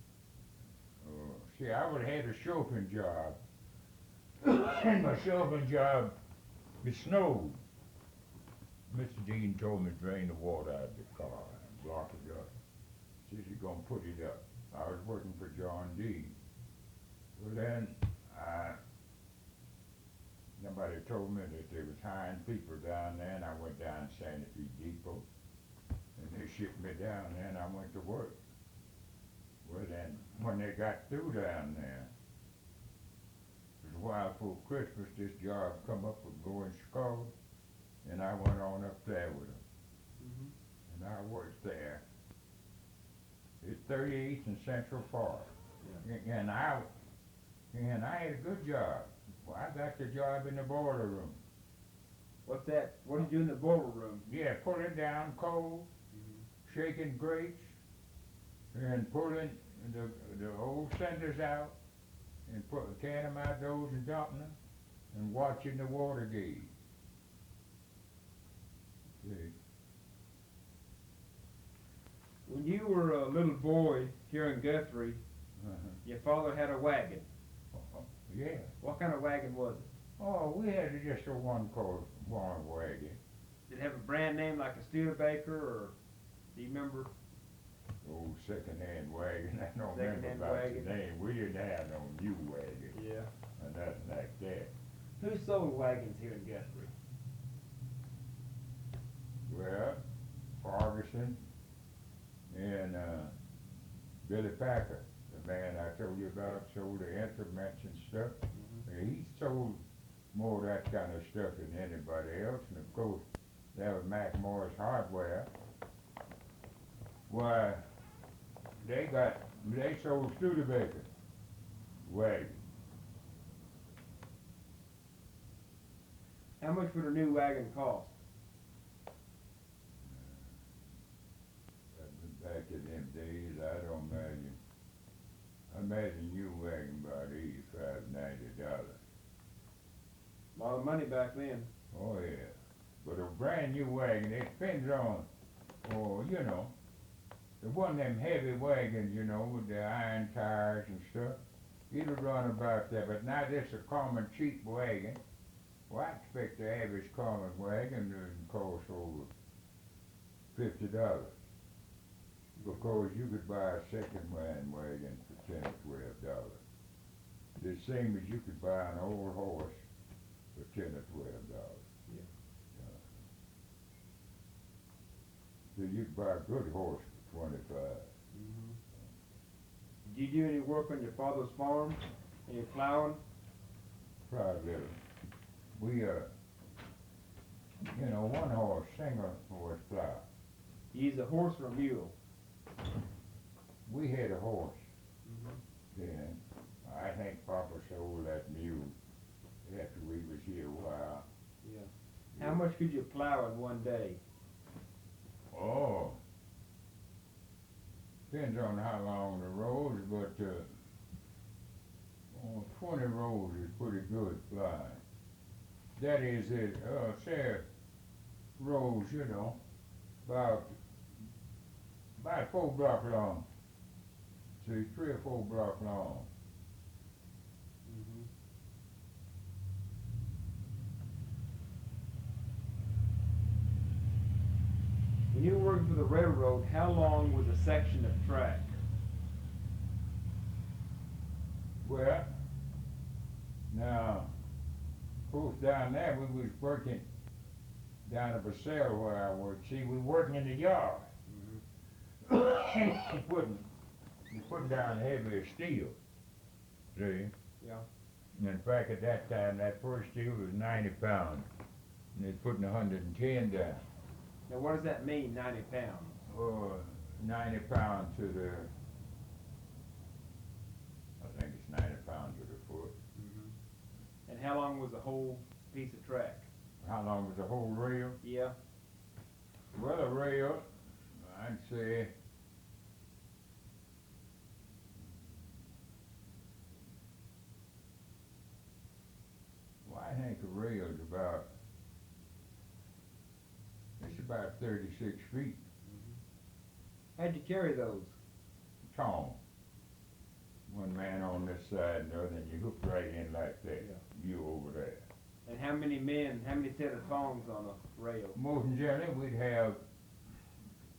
B: See, I would have had a chauffeuring job. And my chauffeuring job, it snowed. Mr. Dean told me to drain the water out of the car and block it up. Says he's gonna put it up. I was working for John Dean. Well then, somebody told me that they was hiring people down there, and I went down to Santa Fe Depot, and they shipped me down there, and I went to work. Well then, when they got through down there, it was a while before Christmas, this job come up with going Chicago, and I went on up there with them. And I worked there. It's 38th and Central Park.
A: Yeah.
B: And I had a good job. Well, I got the job in the boiler room.
A: What's that? What did you do in the boiler room?
B: Yeah, pulling down coal, shaking grates, and pulling the old cinders out, and carrying them outdoors and dumping them, and watching the water gauge. See?
A: When you were a little boy here in Guthrie, your father had a wagon.
B: Yeah.
A: What kind of wagon was it?
B: Oh, we had just a one-car wagon.
A: Did it have a brand name like a Studebaker, or do you remember?
B: Old second-hand wagon. I don't remember
A: Second-hand
B: about
A: wagon.
B: the name. We didn't have no new wagon
A: Yeah.
B: or nothing like that.
A: Who sold wagons here in Guthrie?
B: Well, Ferguson and Billy Packer, the man I told you about, sold the instruments and stuff. He sold more of that kind of stuff than anybody else, and of course, that was Mac Morris Hardware. Why, they sold Studebaker wagons.
A: How much would a new wagon cost?
B: Back in them days, I don't imagine. I imagine you wagon about $85–90.
A: A lot of money back then.
B: Oh yeah, but a brand new wagon, it depends on, you know, the one of them heavy wagons, you know, with the iron tires and stuff. It'll run about that, but now this a common cheap wagon. Well, I expect the average common wagon to cost over $50. Because you could buy a second-hand wagon for $10 or $12. The same as you could buy an old horse for $10 or $12.
A: Yeah.
B: So you could buy a good horse for $25.
A: Did you do any work on your father's farm? Any plowing?
B: Probably little. We, you know, one horse, single horse plow.
A: You use a horse or a mule?
B: We had a horse then. I think Papa sold that mule after we was here a while.
A: Yeah. How much could you plow in one day?
B: Oh, depends on how long the roads, but 20 rows is pretty good flying. That is it, say rows, you know, about 4 blocks long. See, 3 or 4 blocks long.
A: When you were working for the railroad, how long was a section of track?
B: Well, now, of course, down there we was working down at Basel where I worked. See, we working in the yard. We putting down heavy steel. See?
A: Yeah.
B: And in fact, at that time, that first steel was 90 pounds. And they're putting 110 down.
A: Now what does that mean, 90 pounds?
B: 90 pounds to the, I think it's 90 pounds to the foot.
A: And how long was the whole piece of track?
B: How long was the whole rail?
A: Yeah.
B: Well, the rail, I'd say well, I think a rail's about, it's about 36 feet
A: How'd you carry those?
B: tall. One man on this side and the other, and you hook right in like that.
A: Yeah.
B: You over there.
A: And how many set of tongs on a rail?
B: Most generally, we'd have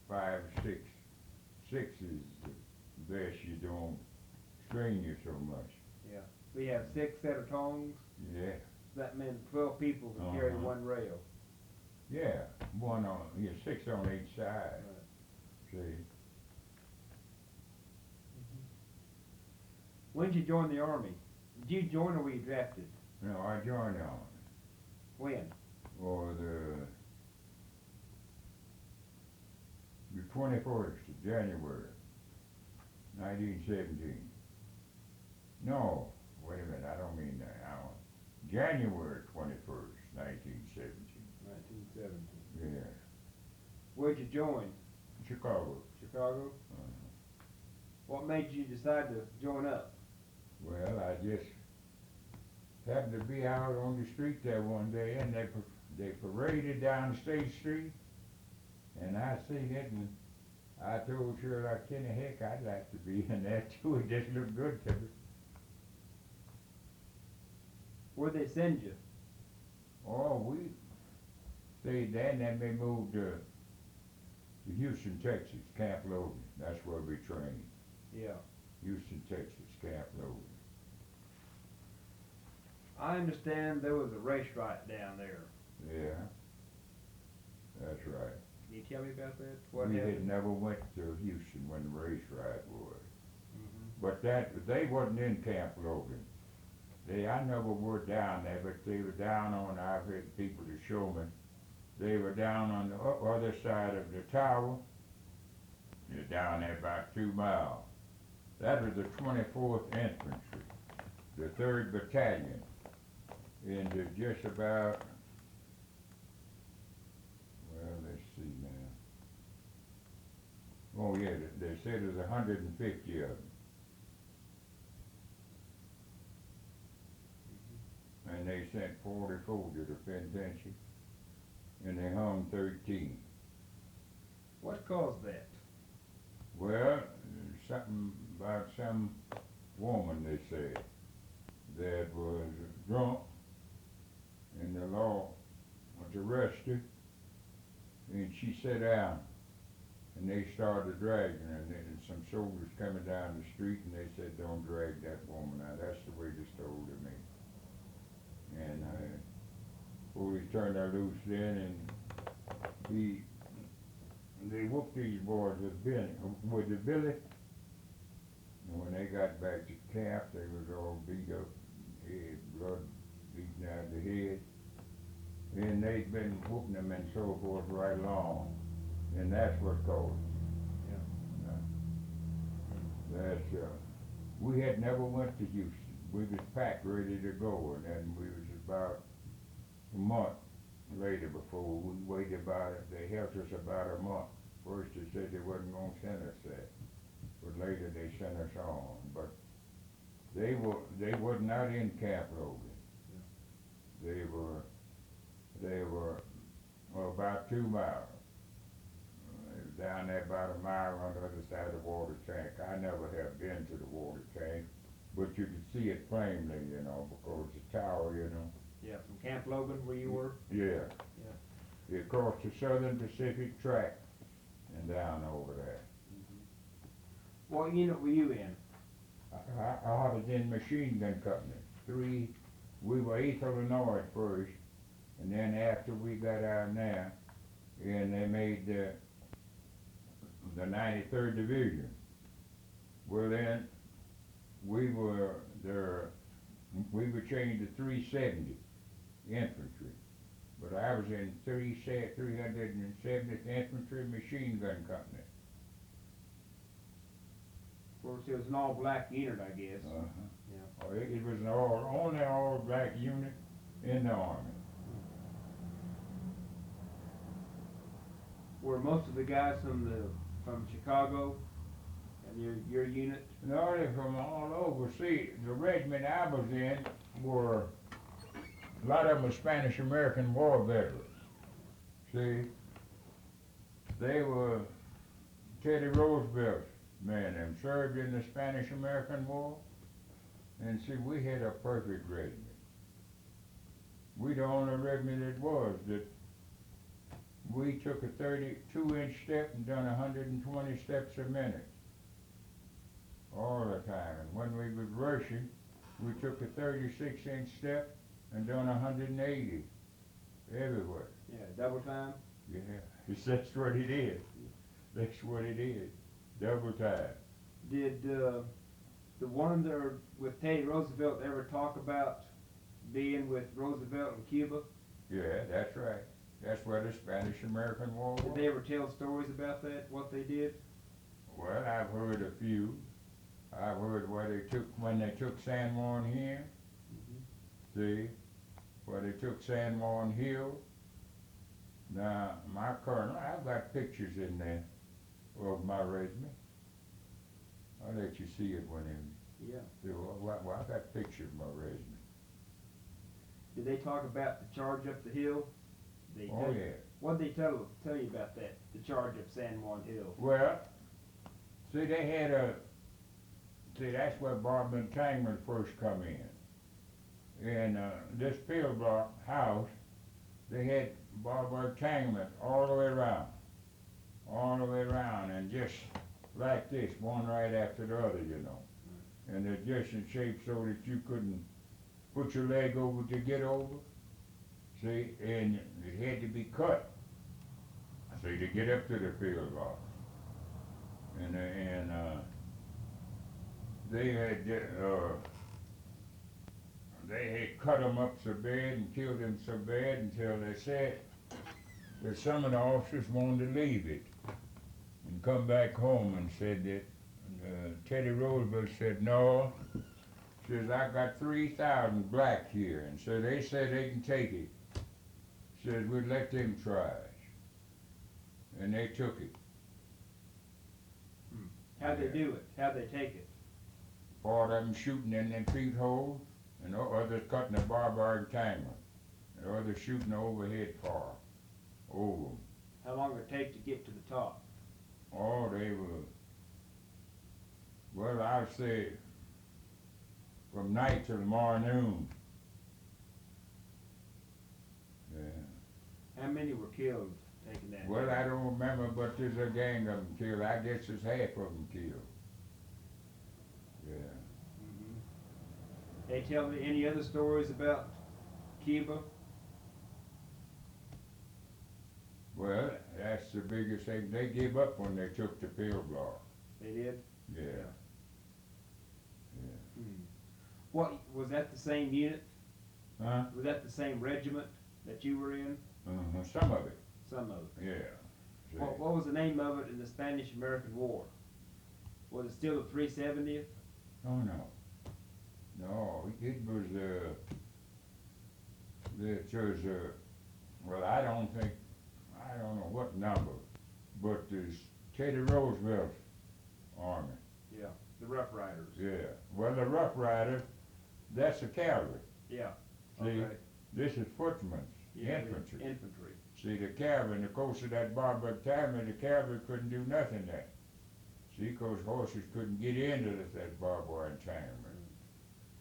B: 5 or 6. 6 is the best. You don't strain you so much.
A: Yeah. We have 6 set of tongs.
B: Yeah.
A: That meant 12 people could carry
B: Uh-huh.
A: one rail.
B: Yeah. 6 on each side. See.
A: When did you join the Army? Did you join or were you drafted?
B: No, I joined on
A: When?
B: for the 21st of January, 1917. No, wait a minute, I don't mean that. January 21st, 1917.
A: 1917.
B: Yeah,
A: Where'd you join?
B: Chicago.
A: Chicago?
B: Uh,
A: What made you decide to join up?
B: well, I just happened to be out on the street there one day, and they paraded down State Street, and I seen it, and I told Sherlock Kenny, heck, I'd like to be in that too. It just looked good to me.
A: Where'd they send you?
B: Oh, we stayed there, and then we moved to Houston, Texas, Camp Logan. That's where we trained.
A: Yeah.
B: Houston, Texas, Camp Logan.
A: I understand there was a race riot down there.
B: Yeah, that's right.
A: Can you tell me about that? What
B: We
A: happened?
B: had never went to Houston when the race riot was.
A: Mhm.
B: But they wasn't in Camp Logan. I never were down there, but they were down on, I've had people to show me, they were down on the other side of the tower. They're down there about 2 miles. That was the 24th Infantry, the 3rd Battalion, into just about, well, let's see now. Oh yeah, they said there's 150 of them. And they sent 44 to the penitentiary, and they hung 13.
A: What caused that?
B: Well, something about some woman, they said, that was drunk, and the law was arrested, and she sat down, and they started dragging her, and then some soldiers coming down the street, and they said, don't drag that woman out. That's the way they told to me. And police turned her loose then, and they whooped these boys with the billy. And when they got back to camp, they was all beat up, head, blood beaten out of the head. And they'd been whooping them and so forth right along. And that's what caused it. Yeah. We had never went to Houston. We was packed ready to go, and then we was about a month later before we waited about it. They held us about a month. First they said they wasn't going to send us there, but later they sent us on. But they were not in Camp Logan. Yeah. They were about 2 miles. Down there about a mile on the other side of the water tank. I never have been to the water tank, but you could see it plainly, because the tower,
A: Yeah, from Camp Logan where you were?
B: Yeah.
A: Yeah.
B: It crossed the Southern Pacific track and down over there.
A: What unit were you in?
B: I was in machine gun company. We were 8th Illinois first, and then after we got out there, and they made the 93rd Division. Well then, we were changed to 370 infantry, but I was in 370th Infantry Machine Gun Company.
A: Of course, it was an all-black unit, I guess.
B: Yeah. It was an only all-black unit in the Army.
A: Were most of the guys from the from Chicago, and your unit?
B: No, they're from all over. See, the regiment I was in were, a lot of them were Spanish-American War veterans. See, they were Teddy Roosevelt's men, them served in the Spanish-American War. And see, we had a perfect regiment. We the only regiment that was, that we took a 32-inch step and done 120 steps a minute. All the time. And when we was rushing, we took a 36-inch step and done 180 everywhere.
A: Yeah, double time?
B: Yeah, that's what it is. That's what it is. Double time.
A: Did the one there with Teddy Roosevelt ever talk about being with Roosevelt in Cuba?
B: Yeah, that's right. That's where the Spanish-American War was.
A: Did they ever tell stories about that, what they did?
B: Well, I've heard a few. I've heard when they took San Juan here. See, where they took San Juan Hill. Now, my colonel, I've got pictures in there of my regiment. I'll let you see it when
A: Yeah.
B: well, I've got pictures of my regiment.
A: Did they talk about the charge up the hill?
B: Oh, yeah.
A: What did they tell you about that, the charge up San Juan Hill?
B: Well, see, they had that's where Bob Entanglement first come in. In this pill block house, they had Bob Entanglement all the way around. All the way around, and just like this, one right after the other, you know. And they're just in shape so that you couldn't put your leg over to get over. See, and it had to be cut. See, to get up to the field box. And they had cut them up so bad and killed them so bad until they said that some of the officers wanted to leave it and come back home, and said that Teddy Roosevelt said, no, says, I got 3,000 blacks here, and so they said they can take it. Says, we'd let them try it. And they took it.
A: How'd they do it? How'd they take it?
B: Part of them shooting in them feet holes, and the others cutting the barbed entanglement, and the others shooting the overhead far over them.
A: How long did it take to get to the top?
B: Oh, they were, well, I'd say from night till morning. Yeah.
A: How many were killed taking that?
B: Well, I don't remember, but there's a gang of them killed. I guess there's half of them killed. Yeah.
A: They tell me any other stories about Cuba?
B: Well, that's the biggest thing. They gave up when they took the pill block.
A: They did?
B: Yeah.
A: What, was that the same unit?
B: Huh?
A: Was that the same regiment that you were in?
B: Some of it.
A: Some of it.
B: Yeah. See.
A: What was the name of it in the Spanish-American War? Was it still the 370th?
B: Oh, no. No, it was, well, I don't know what number, but it's Teddy Roosevelt's army.
A: Yeah, the Rough Riders.
B: Yeah, well, the Rough Riders, that's the cavalry.
A: Yeah,
B: See,
A: okay.
B: this is footmen's,
A: Yeah,
B: infantry.
A: Infantry.
B: See, the cavalry, in the course of that barbed time, the cavalry couldn't do nothing there. See, 'cause horses couldn't get into that barbed wire entanglement.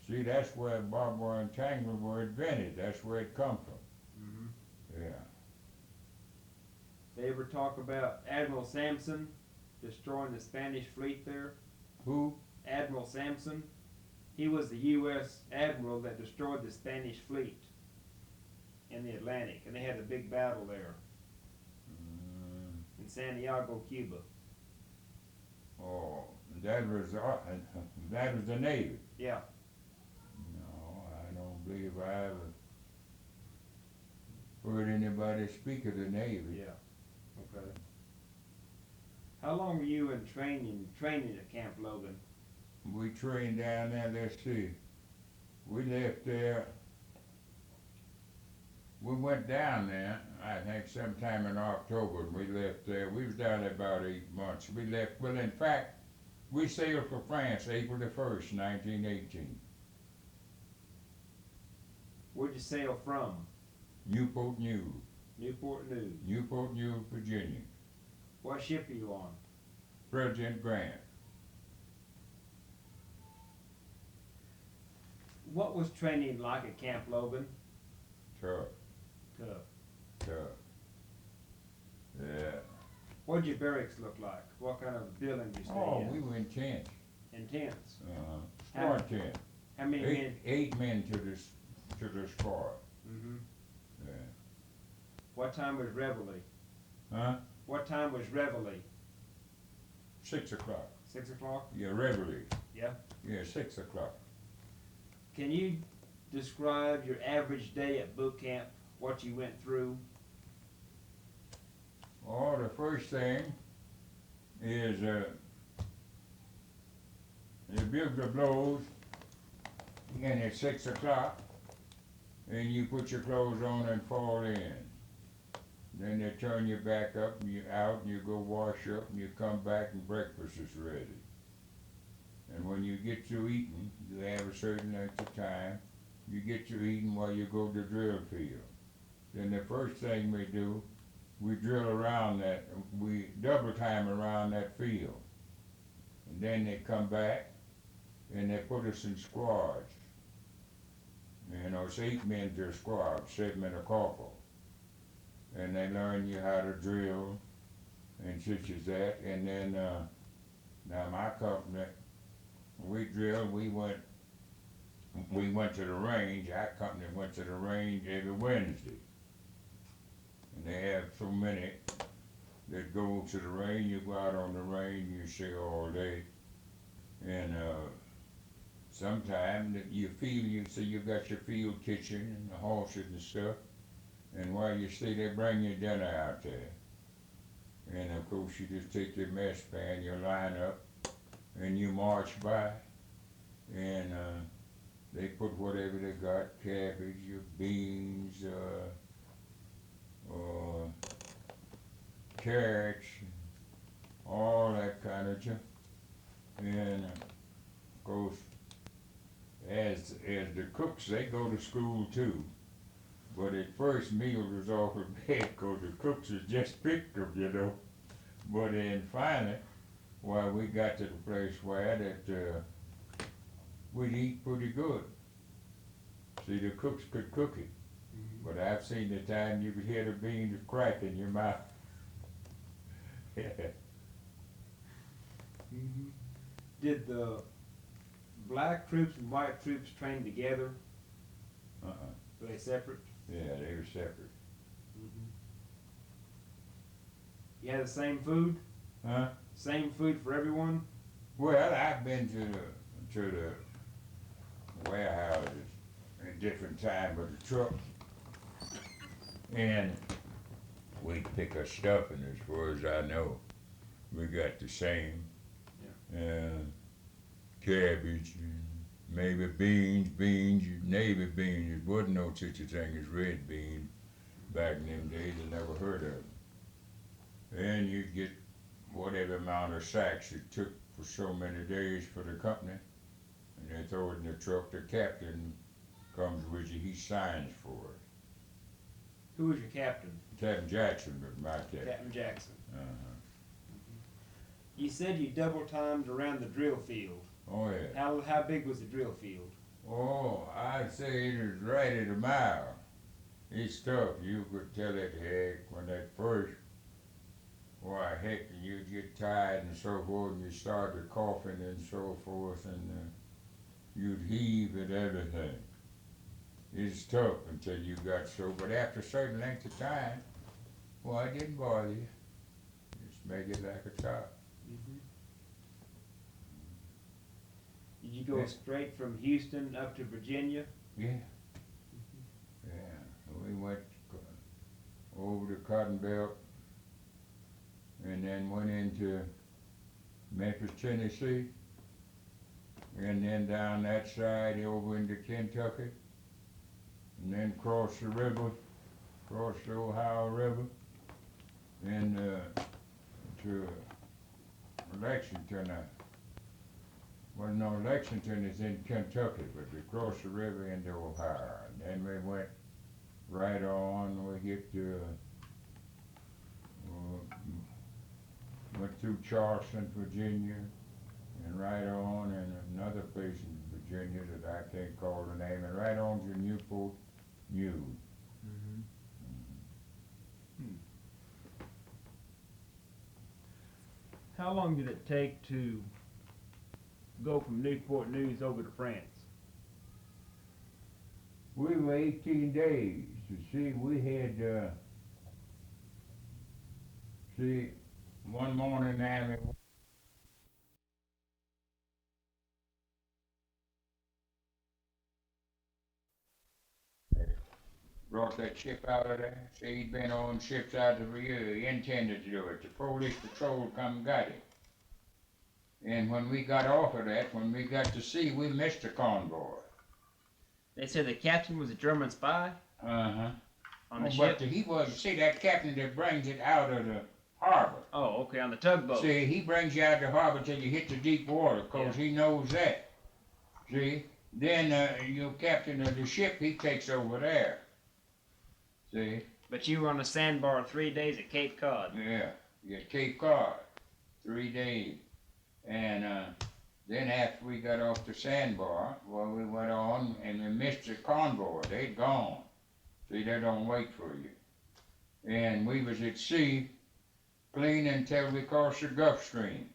B: See, that's where barbed wire entanglement were invented. That's where it come from. Yeah.
A: They ever talk about Admiral Sampson destroying the Spanish fleet there?
B: Who?
A: Admiral Sampson. He was the U.S. admiral that destroyed the Spanish fleet in the Atlantic, and they had a big battle there in Santiago, Cuba.
B: Oh, that was the Navy.
A: Yeah.
B: No, I don't believe I ever heard anybody speak of the Navy.
A: Yeah. Okay. How long were you in training at Camp Logan?
B: We trained down there, let's see. We left there we went down there, I think sometime in October, and we left there. We was down there about 8 months. We left, well, in fact, we sailed for France April the 1st, 1918.
A: Where'd you sail from?
B: Newport News,
A: Newport News.
B: Newport News, Virginia.
A: What ship are you on?
B: President Grant.
A: What was training like at Camp Logan?
B: Tough,
A: Tough.
B: tough. Yeah.
A: What did your barracks look like? What kind of building did you stay
B: Oh,
A: in?
B: we were in tents.
A: In tents.
B: Squad tent.
A: How many men?
B: Eight men to the squad.
A: Mm-hmm.
B: Yeah.
A: What time was reveille?
B: Huh?
A: What time was reveille?
B: 6 o'clock.
A: 6 o'clock?
B: Yeah, reveille.
A: Yeah.
B: Yeah, 6 o'clock.
A: Can you describe your average day at boot camp? What you went through?
B: Oh, the first thing is the bugle blows, and it's 6 o'clock, and you put your clothes on and fall in. Then they turn you back up, and you out, and you go wash up, and you come back, and breakfast is ready. And when you get through eating, you have a certain length of time. You get through eating while you go to the drill field. Then the first thing we do, we drill around that, we double time around that field. And then they come back and they put us in squads. You know, it's 8 men to a squad, 7 in a corporal. And they learn you how to drill and such as that. And then, now my company, we drilled, we went to the range. Our company went to the range every Wednesday. And they have so many that go to the range. You go out on the range, you stay all day. And sometimes you see you got your field kitchen and the horses and stuff. And while you stay there, bring your dinner out there. And of course you just take your mess pan, you line up, and you march by. And they put whatever they got, cabbage, your beans, carrots, all that kind of junk. And of course, as the cooks, they go to school too. But at first meals was offered bad because the cooks was just picked them, you know. But then finally, well, we got to the place where that we'd eat pretty good. See, the cooks could cook it.
A: Mm-hmm.
B: But I've seen the time you could hear the beans crack in your mouth.
A: Mm-hmm. Did the black troops and white troops train together? Were they separate?
B: Yeah, they were separate.
A: Mm-hmm. You had the same food?
B: Huh?
A: Same food for everyone?
B: Well, I've been to the warehouses at different times with the truck, and we pick our stuff, and as far as I know, we got the same.
A: Yeah.
B: Cabbage, and maybe beans, navy beans. There wasn't no such a thing as red beans back in them days. I never heard of them. And you'd get whatever amount of sacks it took for so many days for the company, and they throw it in the truck. The captain comes with you, he signs for it.
A: Who was your captain?
B: Captain Jackson was my captain.
A: Captain Jackson.
B: Uh-huh.
A: You said you double timed around the drill field.
B: Oh yeah.
A: How big was the drill field?
B: Oh, I'd say it was right at a mile. It's tough. You could tell it, heck, when that first, why, heck, you'd get tired and so forth, and you started coughing and so forth, and you'd heave and everything. It's tough until you got so, but after a certain length of time, well, it didn't bother you. Just make it like a top.
A: Mm-hmm. Did you go
B: Yeah.
A: straight from Houston up to Virginia?
B: Yeah. Yeah. We went over the Cotton Belt and then went into Memphis, Tennessee, and then down that side over into Kentucky, and then crossed the river across the Ohio River, and to Lexington. Well, no, Lexington is in Kentucky, but we crossed the river into Ohio. And then we went right on, we hit went through Charleston, Virginia, and right on, and another place in Virginia that I can't call the name, and right on to Newport News.
A: Mm-hmm. How long did it take to go from Newport News over to France?
B: We were 18 days. You see, we had, one morning now, brought that ship out of there. See, he'd been on ships out of the year. He intended to do it. The police patrol come and got him. And when we got off of that, when we got to sea, we missed the convoy.
A: They said the captain was a German spy
B: Uh-huh.
A: on the
B: But
A: ship.
B: he was, see, that captain that brings it out of the harbor.
A: Oh, okay, on the tugboat.
B: See, he brings you out the harbor till you hit the deep water, 'cause he knows that. See? Then, your captain of the ship, he takes over there. See?
A: But you were on the sandbar 3 days at Cape Cod.
B: Yeah, at Cape Cod, 3 days. And then after we got off the sandbar, well, we went on and we missed the convoy. They'd gone. See, they don't wait for you. And we was at sea clean until we crossed the Gulf Stream.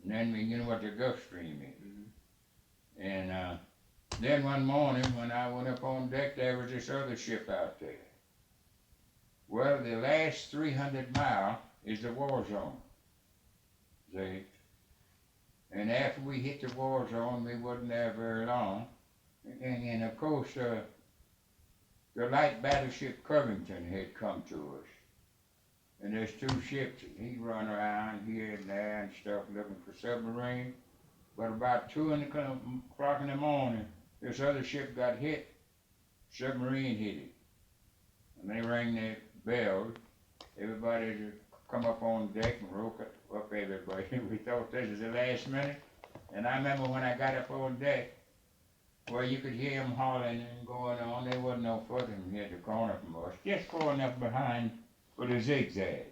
B: And then you know what the Gulf Stream is.
A: Mm-hmm.
B: And then one morning when I went up on deck, there was this other ship out there. Well, the last 300 miles is the war zone. See? And after we hit the war zone, we wasn't there very long. And of course, the light battleship Covington had come to us. And there's 2 ships. He'd run around here and there and stuff looking for submarines. But about 2 o'clock in the morning, this other ship got hit. Submarine hit it. And they rang their bells. Everybody come up on deck and woke up everybody. We thought this was the last minute. And I remember when I got up on deck, well, you could hear them hollering and going on. They wasn't no further than here at the corner from us. Just going up behind with a zigzag.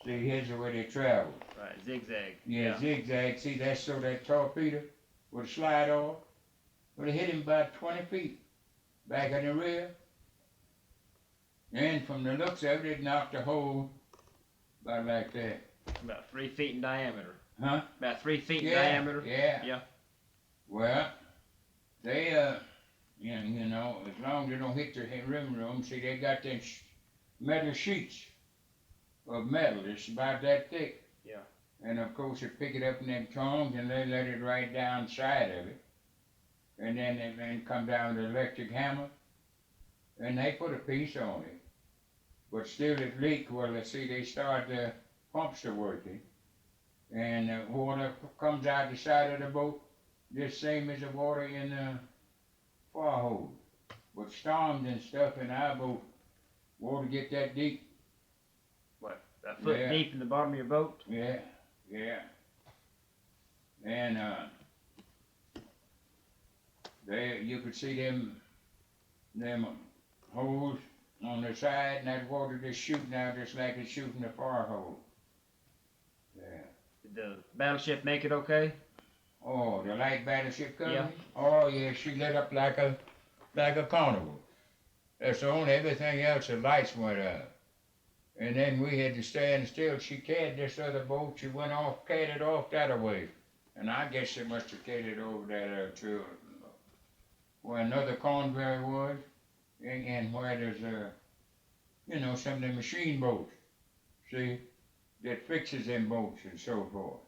B: See, here's the way they travel.
A: Right, zigzag.
B: Yeah, zigzag. See, that's so that torpedo would slide off. Would have hit him about 20 feet back in the rear. And from the looks of it, it knocked a hole about like that.
A: About 3 feet in diameter.
B: Huh?
A: About 3 feet in
B: Yeah,
A: diameter.
B: yeah.
A: Yeah.
B: Well, they, you know, as long as they don't hit the rim room, see, they got them metal sheets of metal. It's about that thick.
A: Yeah.
B: And of course, they pick it up in them tongs and they let it right down side of it. And then they come down with the electric hammer and they put a piece on it. But still it leaked. Well, let's see, they start the pumps to working. And water comes out the side of the boat, just same as the water in the fire hose. With storms and stuff in our boat, water get that deep.
A: What, a foot
B: Yeah.
A: deep in the bottom of your boat?
B: Yeah, yeah. And you could see them holes on the side, and that water just shooting out just like it's shooting the fire hose. Yeah.
A: Did the battleship make it okay?
B: Oh, the light battleship coming?
A: Yeah.
B: Oh yeah, she lit up like a carnival. That's the only everything else, the lights went out. And then we had to stand still. She carried this other boat, she went off, carried it off that way. And I guess she must have carried it over there to where another convoy was, and where there's you know, some of the machine boats, see, that fixes them boats and so forth.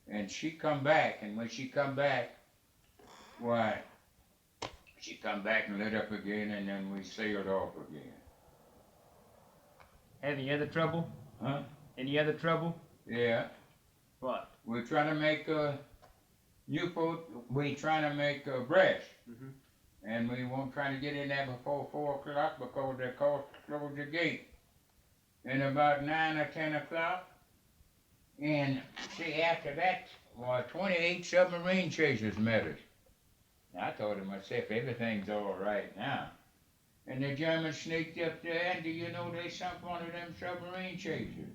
B: And she come back, and when she come back, why, she come back and lit up again, and then we sailed off again.
A: Any other trouble?
B: Huh?
A: Any other trouble?
B: Yeah.
A: What?
B: We're trying to make Newport, we're trying to make Brest.
A: Mm-hmm.
B: and we weren't trying to get in there before 4 o'clock because they closed the gate. And about 9 or 10 o'clock, and see, after that, 28 submarine chasers met us. I thought to myself, everything's all right now. And the Germans sneaked up there, and do you know they sunk one of them submarine chasers?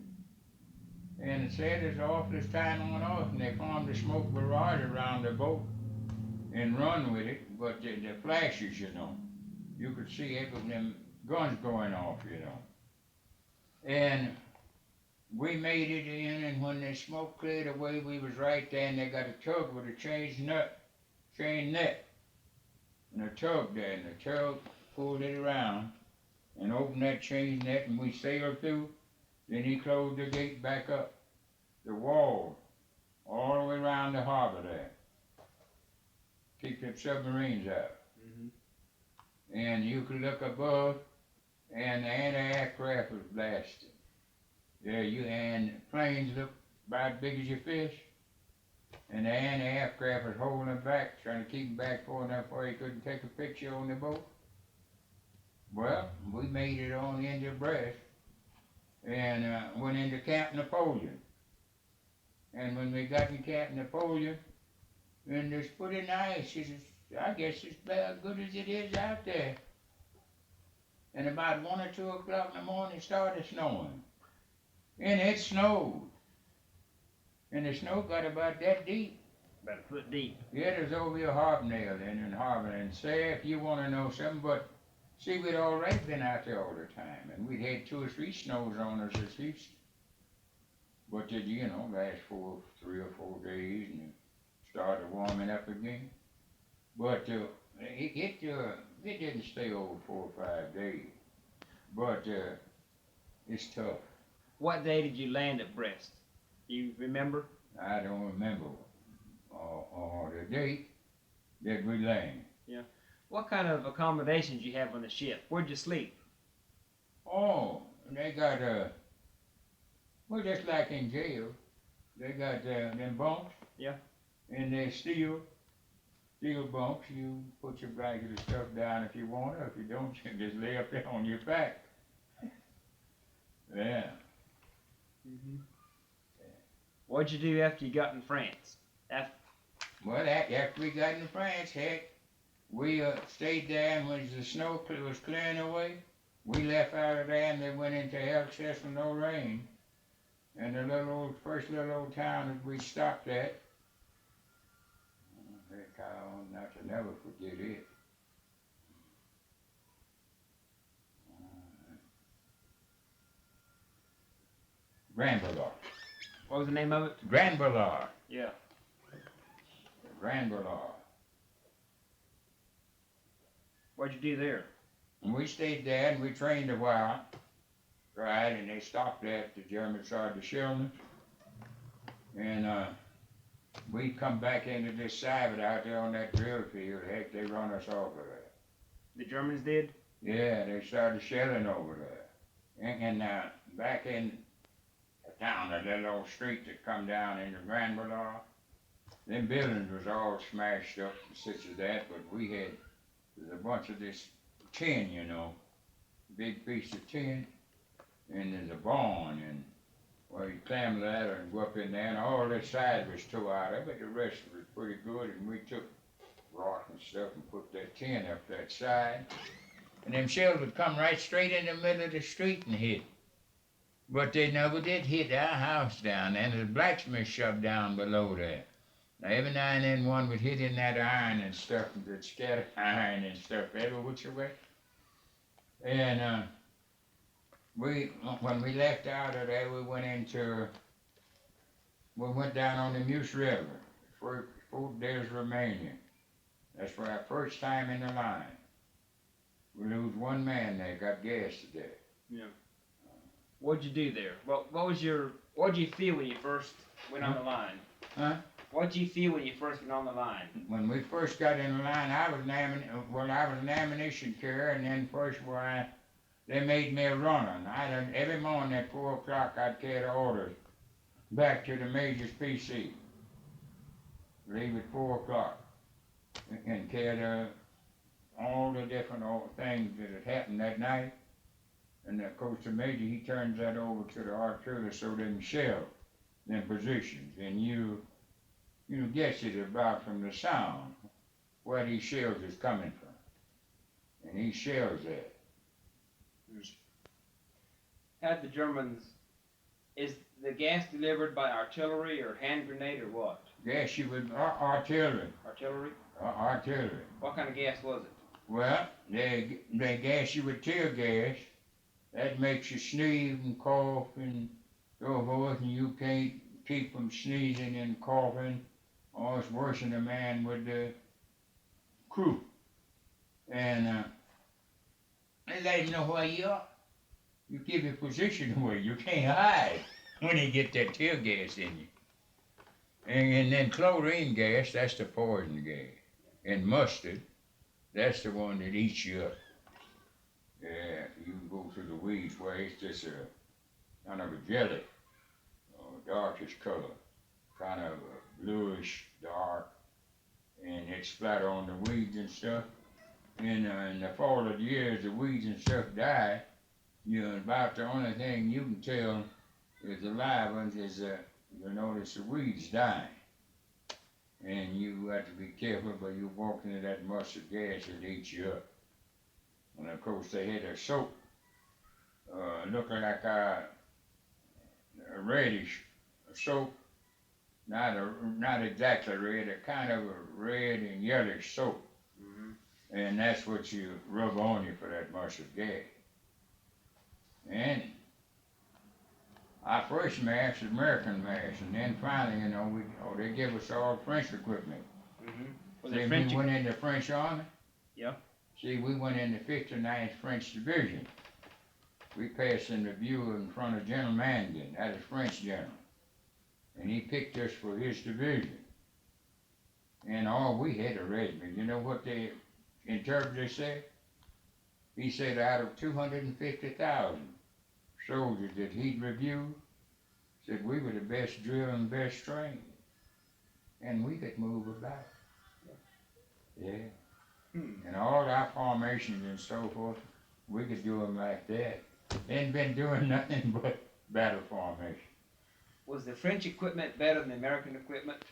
B: And it said it's the awfulest time on earth, and they formed a smoke barrage around the boat and run with it, but the flashes, you know, you could see it with them guns going off, you know. And we made it in, and when the smoke cleared away, we was right there, and they got a tug with a chain net, and a tug there, and the tug pulled it around and opened that chain net, and we sailed through. Then he closed the gate back up, the wall, all the way around the harbor there. Keep them submarines out. Mm-hmm. And you could look above, and the anti-aircraft was blasted. There and planes looked about big as your fist, and the anti-aircraft was holding them back, trying to keep them back far enough where he couldn't take a picture on the boat. Well, we made it on into Brest, and went into Camp Napoleon. And when we got in Camp Napoleon, and it's pretty nice, I guess it's about good as it is out there. And about 1 or 2 o'clock in the morning, it started snowing. And it snowed. And the snow got about that deep.
A: About a foot deep.
B: Yeah, it was over your hobnail in Harvard. And say, if you want to know something, but see, we'd already been out there all the time. And we'd had 2 or 3 snows on us as heaps. But did you know, last 3 or 4 days, and it started warming up again. But it didn't stay over 4 or 5 days. But it's tough.
A: What day did you land at Brest? You remember?
B: I don't remember the date that we landed.
A: Yeah. What kind of accommodations you have on the ship? Where'd you sleep?
B: Oh, they got well, just like in jail, they got them bunks.
A: Yeah.
B: And they're steel bunks. You put your blanket and stuff down if you want, or if you don't, you just lay up there on your back. Yeah.
A: Mm-hmm. What'd you do after you got in France?
B: Well, after we got in France, heck, we stayed there, and when the snow was clearing away, we left out of there, and they went into Alsace-Lorraine, and the first little old town that we stopped at. Heck, I'll not to never forget it. Grand-Ballard.
A: What was the name of it?
B: Grand-Ballard.
A: Yeah.
B: Grand-Ballard.
A: What'd you do there?
B: And we stayed there, and we trained a while. Right, and they stopped there at the German side of Saloons. And we come back into this side out there on that drill field. Heck, they run us off of there.
A: The Germans did?
B: Yeah, they started shelling over there. And back in the town, that little old street that come down into Grand Ballard, them buildings was all smashed up and such as that, but there's a bunch of this tin, you know, big piece of tin, and there's a barn, and well, you climb the ladder and go up in there, and all this side was tore out of it, the rest was pretty good, and we took rock and stuff and put that tin up that side, and them shells would come right straight in the middle of the street and hit. But they never did hit our house down there, and the blacksmith shop down below there. Now, every now and then one would hit in that iron and stuff, and would scatter iron and stuff every which way. And when we left out of there, we went down on the Meuse River, Fort Des Romania. That's for our first time in the line. We lose one man there, got gassed to death.
A: Yeah. What'd you do there? What'd you feel when you first went on the line?
B: Huh?
A: What'd you feel when you first went on the line?
B: When we first got in the line, I was an ammunition carrier, and then first they made me a runner. And every morning at 4 o'clock, I'd carry the orders back to the Major's PC. Leave at 4 o'clock and carry all the different old things that had happened that night. And of course the major, he turns that over to the artillery so they can shell them positions. And you guess it about from the sound where these shells is coming from. And he shells that.
A: Had the Germans, is the gas delivered by artillery or hand grenade or what?
B: Gas you would, artillery.
A: Artillery?
B: Artillery.
A: What kind of gas was it?
B: Well, they gas you with tear gas. That makes you sneeze and cough and so forth, and you can't keep from sneezing and coughing. Oh, it's worse than a man with the crew. And they let him know where you are. You give your position away. You can't hide when you get that tear gas in you. And then chlorine gas, that's the poison gas. And mustard, that's the one that eats you up. Yeah, you can go through the weeds where it's just a kind of a jelly, darkish color, kind of a bluish dark, and it's flat on the weeds and stuff. And in the fall of the years, the weeds and stuff die. About the only thing you can tell is the live ones is you notice the weeds dying. And you have to be careful, but you walk into that mustard gas, it eats you up. And of course they had a soap looking like a reddish soap, not exactly red, a kind of a red and yellowish soap. Mm-hmm. And that's what you rub on you for that mustard gas. And our first mass was American mass, and then finally, they give us all French equipment.
A: Mm-hmm.
B: See, we went in the French Army.
A: Yeah.
B: See, we went in the 59th French Division. We passed in review in front of General Mangan, that is French general. And he picked us for his division. And we had a regiment. You know what the interpreter said? He said out of 250,000 soldiers that he'd reviewed, said we were the best drilled and best trained. And we could move about. Yeah. And all our formations and so forth, we could do them like that. Ain't been doing nothing but battle formation.
A: Was the French equipment better than the American equipment?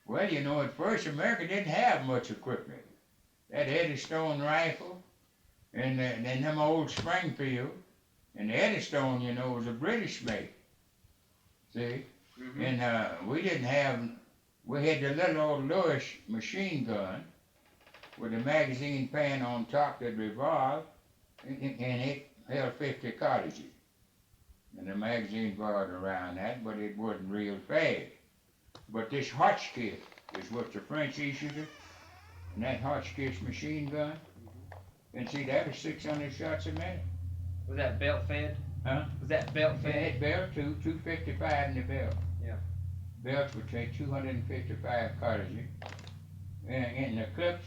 B: Well, at first America didn't have much equipment. That Eddystone rifle, and then them old Springfield, and the Eddystone, was a British make. See? Mm-hmm. And we had the little old Lewis machine gun with a magazine pan on top that revolved, and it held 50 cartridges. And the magazine barred around that, but it wasn't real fast. But this Hotchkiss is what the French issued it, and that Hotchkiss machine gun, and see, that was 600 shots a minute.
A: Was that belt fed?
B: Huh?
A: Was that belt fed?
B: Yeah, it belt too, 255 in the belt.
A: Yeah.
B: Belts would take 255 cartridges, and the clips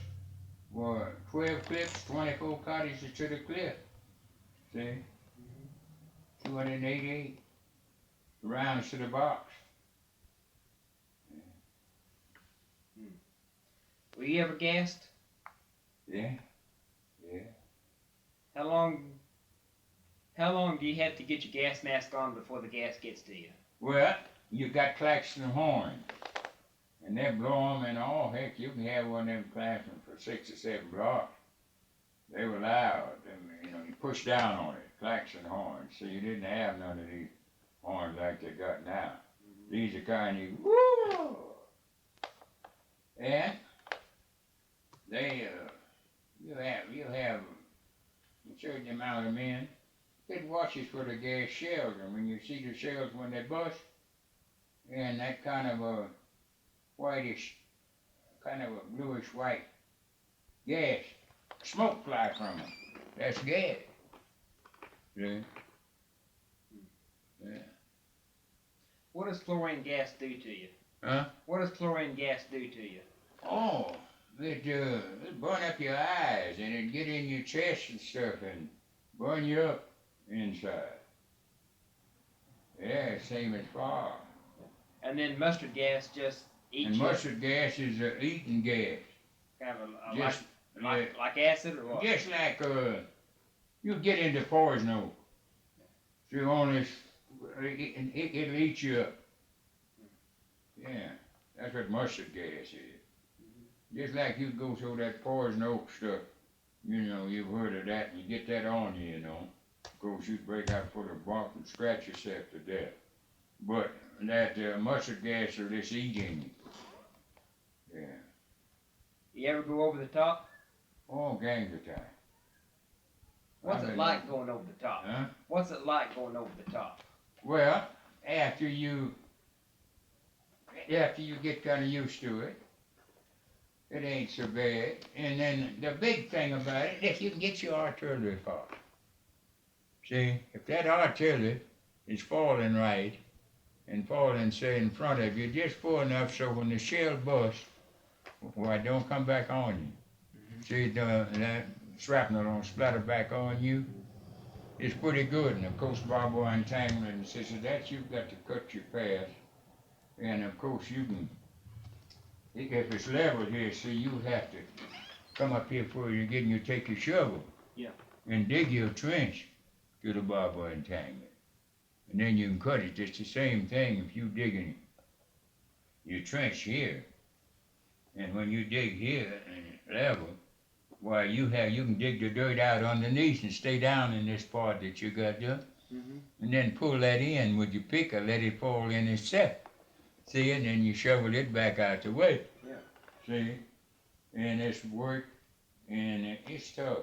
B: were 12 clips, 24 cartridges to the clip. See? Mm-hmm. 288 rounds to the box.
A: Yeah. Were you ever gassed?
B: Yeah. Yeah.
A: How long do you have to get your gas mask on before the gas gets to you?
B: Well, you got klaxon horns, and they blow them, and heck, you can have one of them klaxons for 6 or 7 blocks. They were loud, and you push down on it, klaxon horns. So you didn't have none of these horns like they got now. Mm-hmm. These are kind of woo, and they you have a certain amount of men that watches for the gas shells, and when you see the shells when they bust, and that kind of a whitish, kind of a bluish white gas, smoke fly from them. That's gas. See? Yeah.
A: What does chlorine gas do to you?
B: Huh?
A: What does chlorine gas do to you?
B: Oh, it burn up your eyes, and it get in your chest and stuff, and burn you up inside. Yeah, same as fire.
A: And then mustard gas just eats
B: And
A: you.
B: mustard gas is a eating gas.
A: Kind of
B: Just
A: Like acid or what?
B: Just like, you get into poison oak. You only, it'll eat you up. Yeah, that's what mustard gas is. Just like you go through that poison oak stuff, you know, you've heard of that, and you get that on you, you know. Of course, you break out full of bump and scratch yourself to death. But that mustard gas will just eat in you. Yeah.
A: You ever go over the top?
B: All gangs of time.
A: What's it like going over the top?
B: Huh?
A: What's it like going over the top?
B: Well, after you get kind of used to it, it ain't so bad. And then the big thing about it, if you can get your artillery apart. See, if that artillery is falling right and falling, say, in front of you, just full enough so when the shell busts, why, it don't come back on you. See, that shrapnel don't splatter back on you. It's pretty good. And of course, barbed wire entanglement and such as that, you've got to cut your path. And of course, you can, if it's level here, see, you have to come up here before you get and you take your shovel.
A: Yeah.
B: And dig your trench to the barbed wire entanglement. And then you can cut it. It's the same thing if you digging your trench here. And when you dig here and level, why, you can dig the dirt out underneath and stay down in this part that you got done. And then pull that in with your picker, let it fall in itself. See, and then you shovel it back out the way.
A: Yeah.
B: See, and it's work, and it's tough.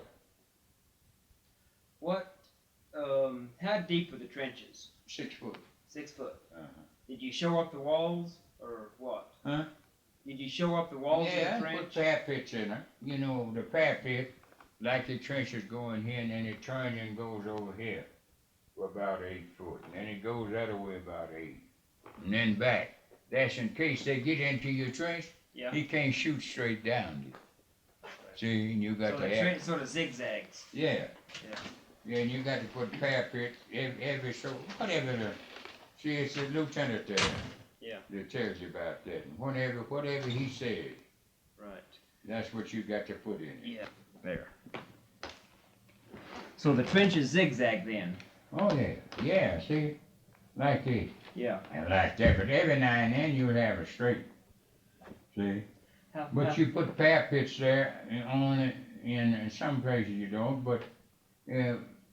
A: How deep were the trenches?
B: 6 foot.
A: 6 foot.
B: Uh-huh.
A: Did you show up the walls, or what?
B: Huh?
A: Did you show up the walls of the
B: Yeah,
A: trench?
B: put parapets in it. You know, the parapet, like the trenches go in here, and then it turns and goes over here for about 8 foot. And then it goes that way about 8. And then back. That's in case they get into your trench,
A: Yeah.
B: he can't shoot straight down you. See, and you got
A: So
B: to
A: the
B: have...
A: trench sort of zigzags.
B: Yeah.
A: Yeah.
B: Yeah, and you got to put parapet every so, whatever the... See, it's the lieutenant there.
A: Yeah.
B: That tells you about that. And whatever he said,
A: Right.
B: that's what you got to put in it.
A: Yeah. There. So the trench is zigzag then?
B: Oh, yeah. Yeah, see? Like this.
A: Yeah.
B: And like that, but every now and then you'll have a straight. See? But you put parapets there on it, in some places you don't, but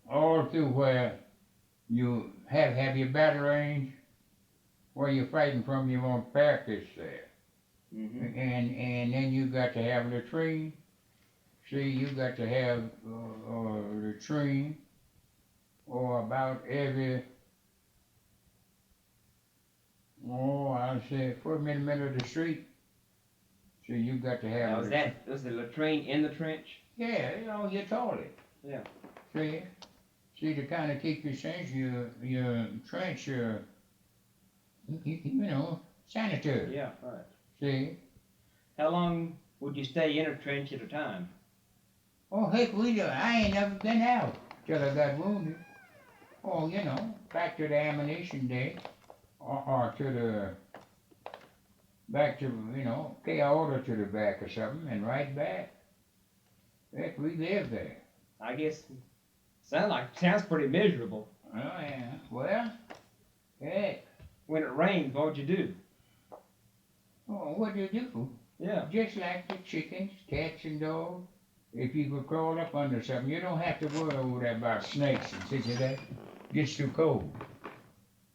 B: all through where you have your battle range, where you're fighting from, you want parapets there. And then you got to have a latrine. See, you got to have a latrine, or about every, I'll say, 4 middle of the street. So you got to have.
A: Now, was the latrine in the trench?
B: Yeah, you know, your toilet.
A: Yeah.
B: See, to kind of keep your trench, you know, sanitary.
A: Yeah, right.
B: See?
A: How long would you stay in a trench at a time?
B: Oh, heck, I ain't never been out till I got wounded. Oh, you know, back to the ammunition day, or back to, you know, pay an order to the back or something, and right back. Heck, we lived there.
A: I guess, sounds pretty miserable.
B: Oh, yeah. Well, heck.
A: When it rained, what'd you do?
B: Oh, what do you do?
A: Yeah.
B: Just like the chickens, cats, and dogs. If you could crawl up under something, you don't have to worry over that about snakes and things like that. Gets too cold.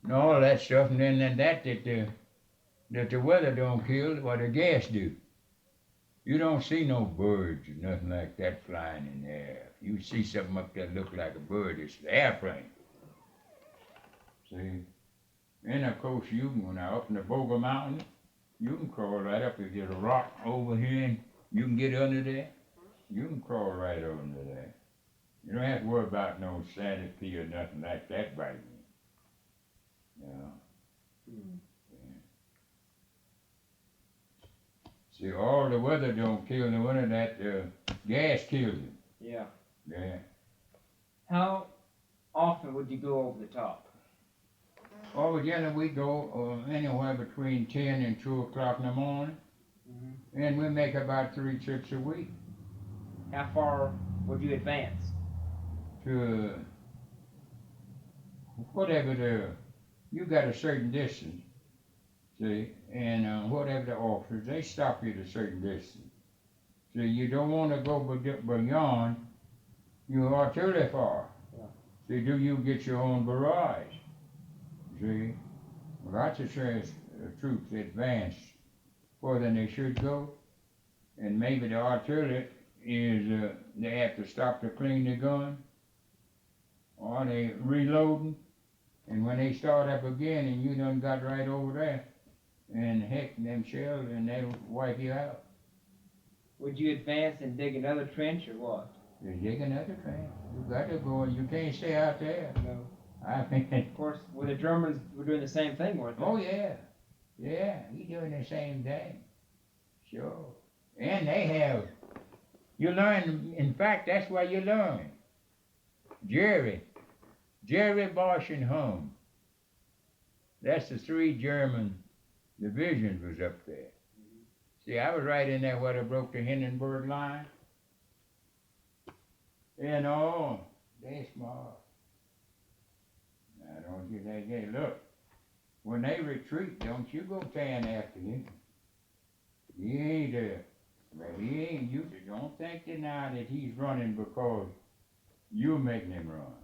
B: And all that stuff, and then that the weather don't kill, what the gas do. You don't see no birds or nothing like that flying in the air. If you see something up there look like a bird, it's the airplane. See? And of course you can, when I'm up in the Boga Mountain, you can crawl right up. If there's a rock over here and you can get under there, you can crawl right under there. You don't have to worry about no sanity or nothing like that biting you. You know? Yeah. See, all the weather don't kill in the winter, that gas kills you.
A: Yeah.
B: Yeah.
A: How often would you go over the top?
B: Well, generally we go anywhere between 10 and 2 o'clock in the morning, and we make about 3 trips a week.
A: How far would you advance?
B: To whatever you got a certain distance, see, and whatever the officers, they stop you at a certain distance. See, you don't want to go beyond your artillery fire.
A: Yeah.
B: See, do you get your own barrage? See, lots of troops advance further than they should go, and maybe the artillery is they have to stop to clean the gun, or they reloading, and when they start up again and you done got right over there, and heck, them shells, and they'll wipe you out.
A: Would you advance and dig another trench or what?
B: You dig another trench. You got to go, and you can't stay out there.
A: No.
B: I mean,
A: Of course, well, the Germans were doing the same thing, weren't they?
B: oh yeah, yeah, he doing the same thing. Sure. And they have, you learn, in fact, that's why you learn. Jerry Bosch and Hum. That's the 3 German divisions was up there. See, I was right in there where they broke the Hindenburg line. You know, they smart. Now, don't you think, hey, look, when they retreat, don't you go tearing after him. He ain't you don't think now that he's running because you're making him run.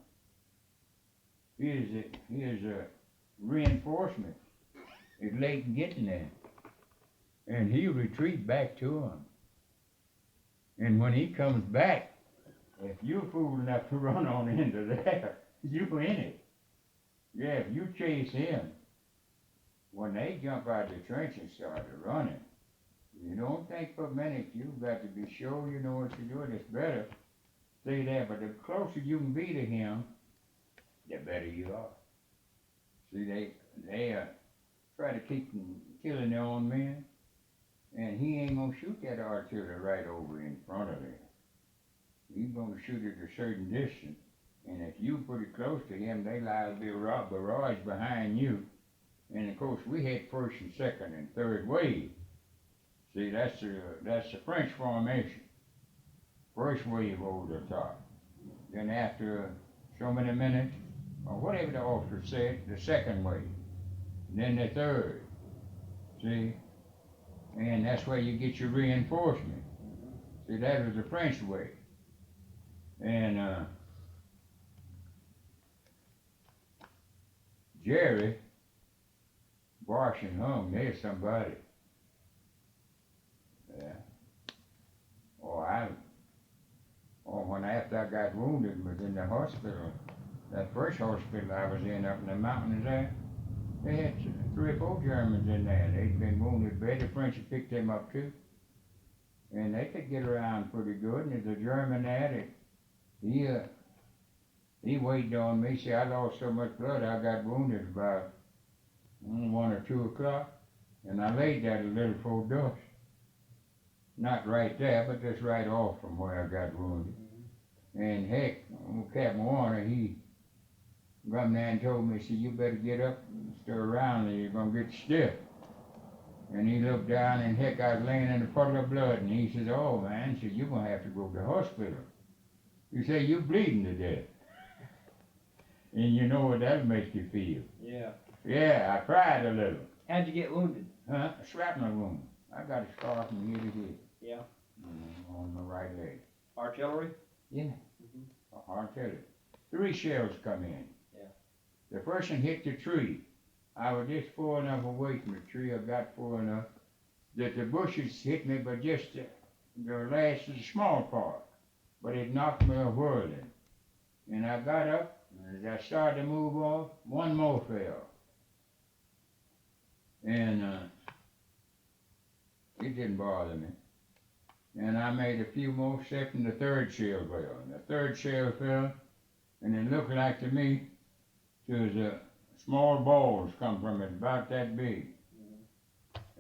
B: Here's a reinforcement. It's late in getting there. And he'll retreat back to him. And when he comes back, if you're fool enough to run on into there, you're in it. Yeah, if you chase him, when they jump out the trench and start running, you don't think for a minute you've got to be sure you know what you're doing. It's better stay there, but the closer you can be to him, the better you are. See, they try to keep killing their own men, and he ain't gonna shoot that artillery right over in front of him. He's gonna shoot at a certain distance, and if you pretty close to him, they liable to be a barrage behind you. And of course, we had first and second and third wave. See, that's the French formation. First wave over the top. Then after so many minutes, or whatever the officer said, the second wave. Then the third. See? And that's where you get your reinforcement. See, that was the French way. And Jerry, Bosch and Hum, there's somebody. Yeah. When after I got wounded, was in the hospital, that first hospital I was in up in the mountains there, they had 3 or 4 Germans in there. They'd been wounded bad. The French had picked them up too. And they could get around pretty good. And there's a German there that he waited on me. See, I lost so much blood, I got wounded about 1 or 2 o'clock. And I laid there a little before dusk. Not right there, but just right off from where I got wounded. And heck, Captain Warner, he come there and told me, he said, you better get up and stir around or you're going to get stiff. And he looked down and heck, I was laying in a puddle of blood. And he said, oh man, he said, you're going to have to go to the hospital. He said, you're bleeding to death. And you know what that'll make you feel.
A: Yeah.
B: Yeah, I cried a little.
A: How'd you get wounded?
B: A shrapnel wound. I got a scar from here to here.
A: Yeah.
B: On my right leg.
A: Artillery?
B: Yeah. Artillery. 3 shells come in.
A: Yeah.
B: The first one hit the tree. I was just far enough away from the tree, I got far enough that the bushes hit me, but just the last, the small part. But it knocked me a whirling. And I got up, and as I started to move off, 1 more fell. And it didn't bother me. And I made a few more steps, and the 3rd shell fell. And the 3rd shell fell, and it looked like to me there was small balls come from it, about that big.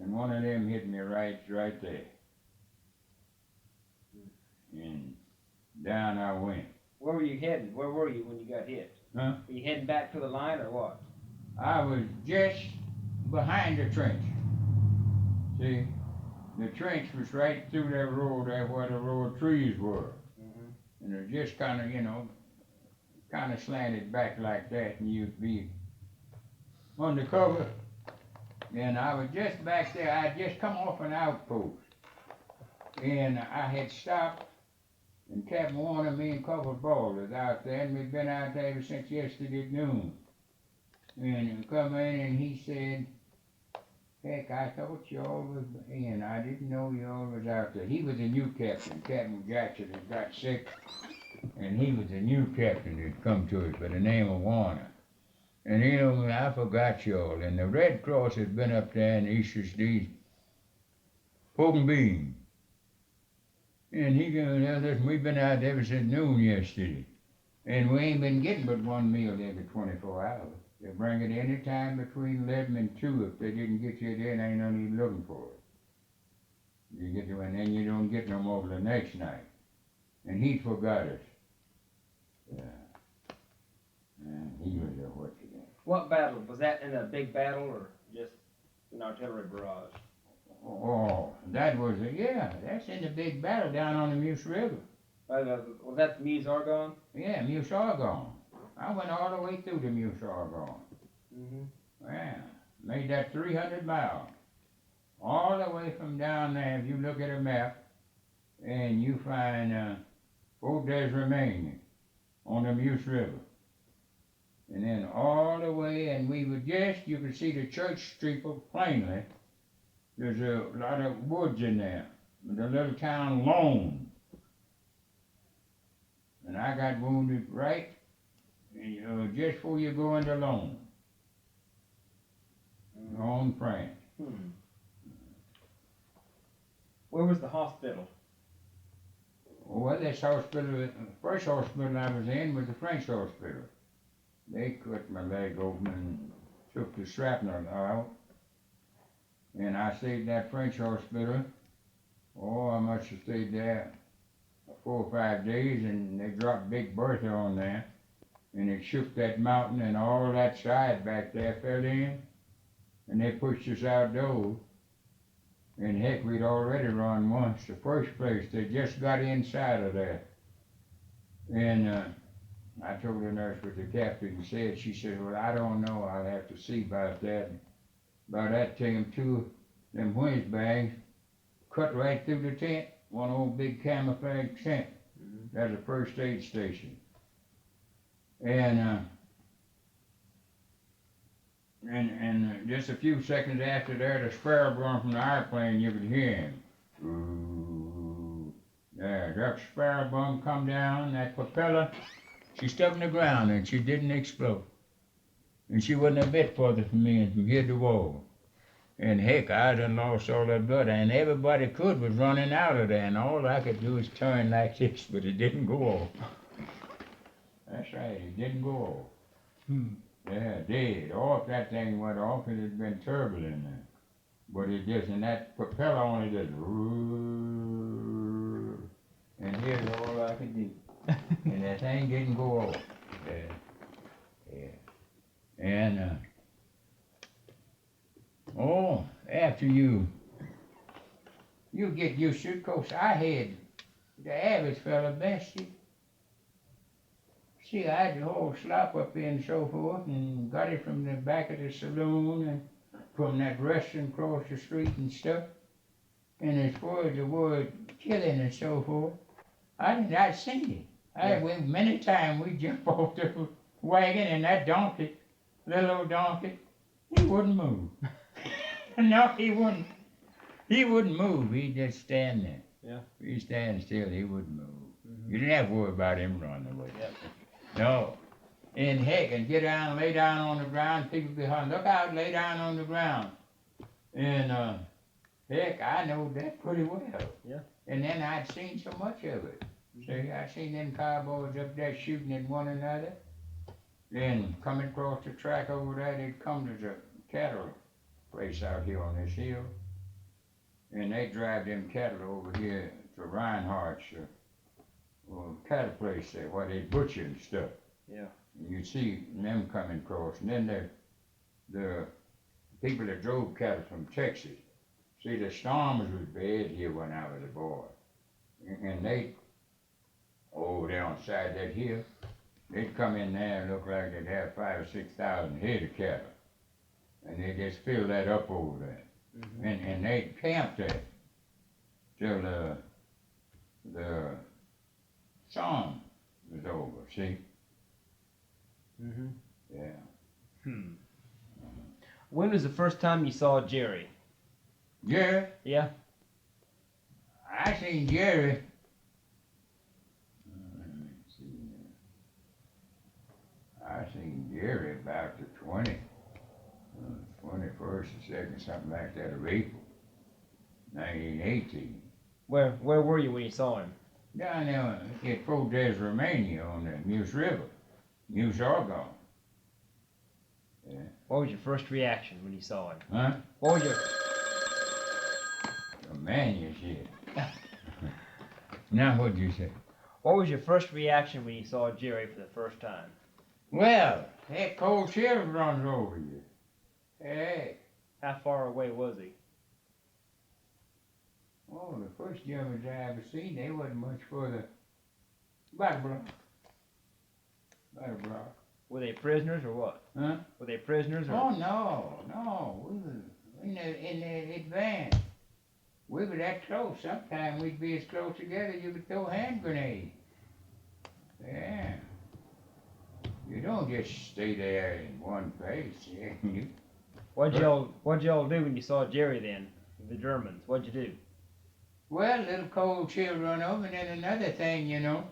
B: And one of them hit me right there. And down I went.
A: Where were you heading? Where were you when you got hit?
B: Huh?
A: Were you heading back for the line or what?
B: I was just behind the trench. See? the trench was right through that row there where the row of trees were.
A: Mm-hmm.
B: And it just kind of, you know, kind of slanted back like that, and you'd be under cover. And I was just back there. I'd just come off an outpost, and I had stopped. And Captain Warner, me and Corporal Ball was out there, and we'd been out there ever since yesterday noon. And he come in and he said, heck, I thought y'all was in. I didn't know y'all was out there. He was a new captain. Captain Jackson had got sick, and he was a new captain that come to us by the name of Warner. And you know, I forgot y'all. And the Red Cross had been up there in Easter's D, poking beans. And he goes, now listen, we've been out there ever since noon yesterday. And we ain't been getting but one meal every 24 hours. They bring it any time between 11 and 2. If they didn't get you there, they ain't no need looking for it. You get to, and then you don't get no more the next night. And he forgot us. Yeah. And he was a what you got.
A: What battle? Was that in a big battle or just an artillery barrage?
B: Oh, that was yeah, that's in the big battle down on the Muse River.
A: Was that Meuse Argonne?
B: Yeah, Muse Argonne. I went all the way through the Muse Argonne.
A: Mm-hmm.
B: Yeah, made that 300 miles. All the way from down there, if you look at a map, and you find Fort Des remaining on the Muse River. And then all the way, and we were just, you could see the church steeple plainly. There's a lot of woods in there. The little town Lone. And I got wounded right, just before you go into Lone. Lone, France.
A: Hmm. Where was the hospital?
B: Well, this hospital, the first hospital I was in was the French hospital. They cut my leg open and took the shrapnel out. And I stayed in that French hospital. Oh, I must have stayed there 4 or 5 days, and they dropped Big Bertha on there. And it shook that mountain, and all that side back there fell in. And they pushed us outdoors. And heck, we'd already run once. The first place, they just got inside of there. And I told the nurse what the captain said. She said, well, I don't know. I'll have to see about that. By that time, 2 of them whiz bags cut right through the tent. One old big camouflage tent.
A: Mm-hmm.
B: That's a first aid station. And just a few seconds after that, the sparrow blowing from the airplane, you could hear him. Ooh. There, that sparrow bomb come down, that propeller, she stuck in the ground and she didn't explode. And she wasn't a bit further from me and from here to the wall. And heck, I done lost all that blood, and everybody could was running out of there, and all I could do was turn like this, but it didn't go off. That's right, it didn't go off. Yeah, it did. Or if that thing went off, it had been turbulent there. But it just, and that propeller only did, and here's all I could do. And that thing didn't go off. Yeah. And, after you get used to it, 'cause I had the average fella bested. See, I had the whole slop up there and so forth, and got it from the back of the saloon and from that restaurant across the street and stuff. And as far as the word killing and so forth, I'd seen it. Many times we jump off the wagon and that donkey, little old donkey, he wouldn't move. No, he wouldn't. He wouldn't move. He'd just stand there.
A: Yeah.
B: He'd stand still. He wouldn't move.
A: Mm-hmm.
B: You didn't have to worry about him running away.
A: Yep.
B: No. And heck, and get down, lay down on the ground. People behind, look out, lay down on the ground. And heck, I know that pretty well.
A: Yeah.
B: And then I'd seen so much of it. See, I seen them cowboys up there shooting at one another. Then coming across the track over there, they'd come to the cattle place out here on this hill. And they drive them cattle over here to Reinhardt's cattle place there where they butcher and stuff.
A: Yeah.
B: And you'd see them coming across. And then the people that drove cattle from Texas, See, the storms was bad here when I was a boy. And they, over there on the side of that hill, they'd come in there and look like they'd have 5,000 or 6,000 head of cattle. And they just filled that up over there.
A: Mm-hmm.
B: And they camped there till the storm was over, see?
A: Mm-hmm.
B: Yeah.
A: When was the first time you saw Jerry?
B: Jerry?
A: Yeah.
B: I seen Jerry. Let me see. I seen Jerry about the 21st or 2nd, something like that, of April, 1918.
A: Where were you when you saw him?
B: Down there at Fort Des Romania on the Muse River, Muse Argonne. Yeah.
A: What was your first reaction when you saw him?
B: Huh?
A: What was your
B: Oh, man, you shit. Now, what'd you say?
A: What was your first reaction when you saw Jerry for the first time?
B: Well, that cold chill runs over you. Hey.
A: How far away was he?
B: Oh, the first Germans I ever seen, they wasn't much further. About a block. About a block.
A: Were they prisoners or what?
B: Huh?
A: Were they prisoners or?
B: Oh, no. We was in the advance. We were that close. Sometime we'd be as close together you could throw a hand grenade. Yeah. You don't just stay there in one place. Yeah.
A: What'd y'all do when you saw Jerry then? The Germans. What'd you do?
B: Well, a little cold chill run over, and then another thing, you know.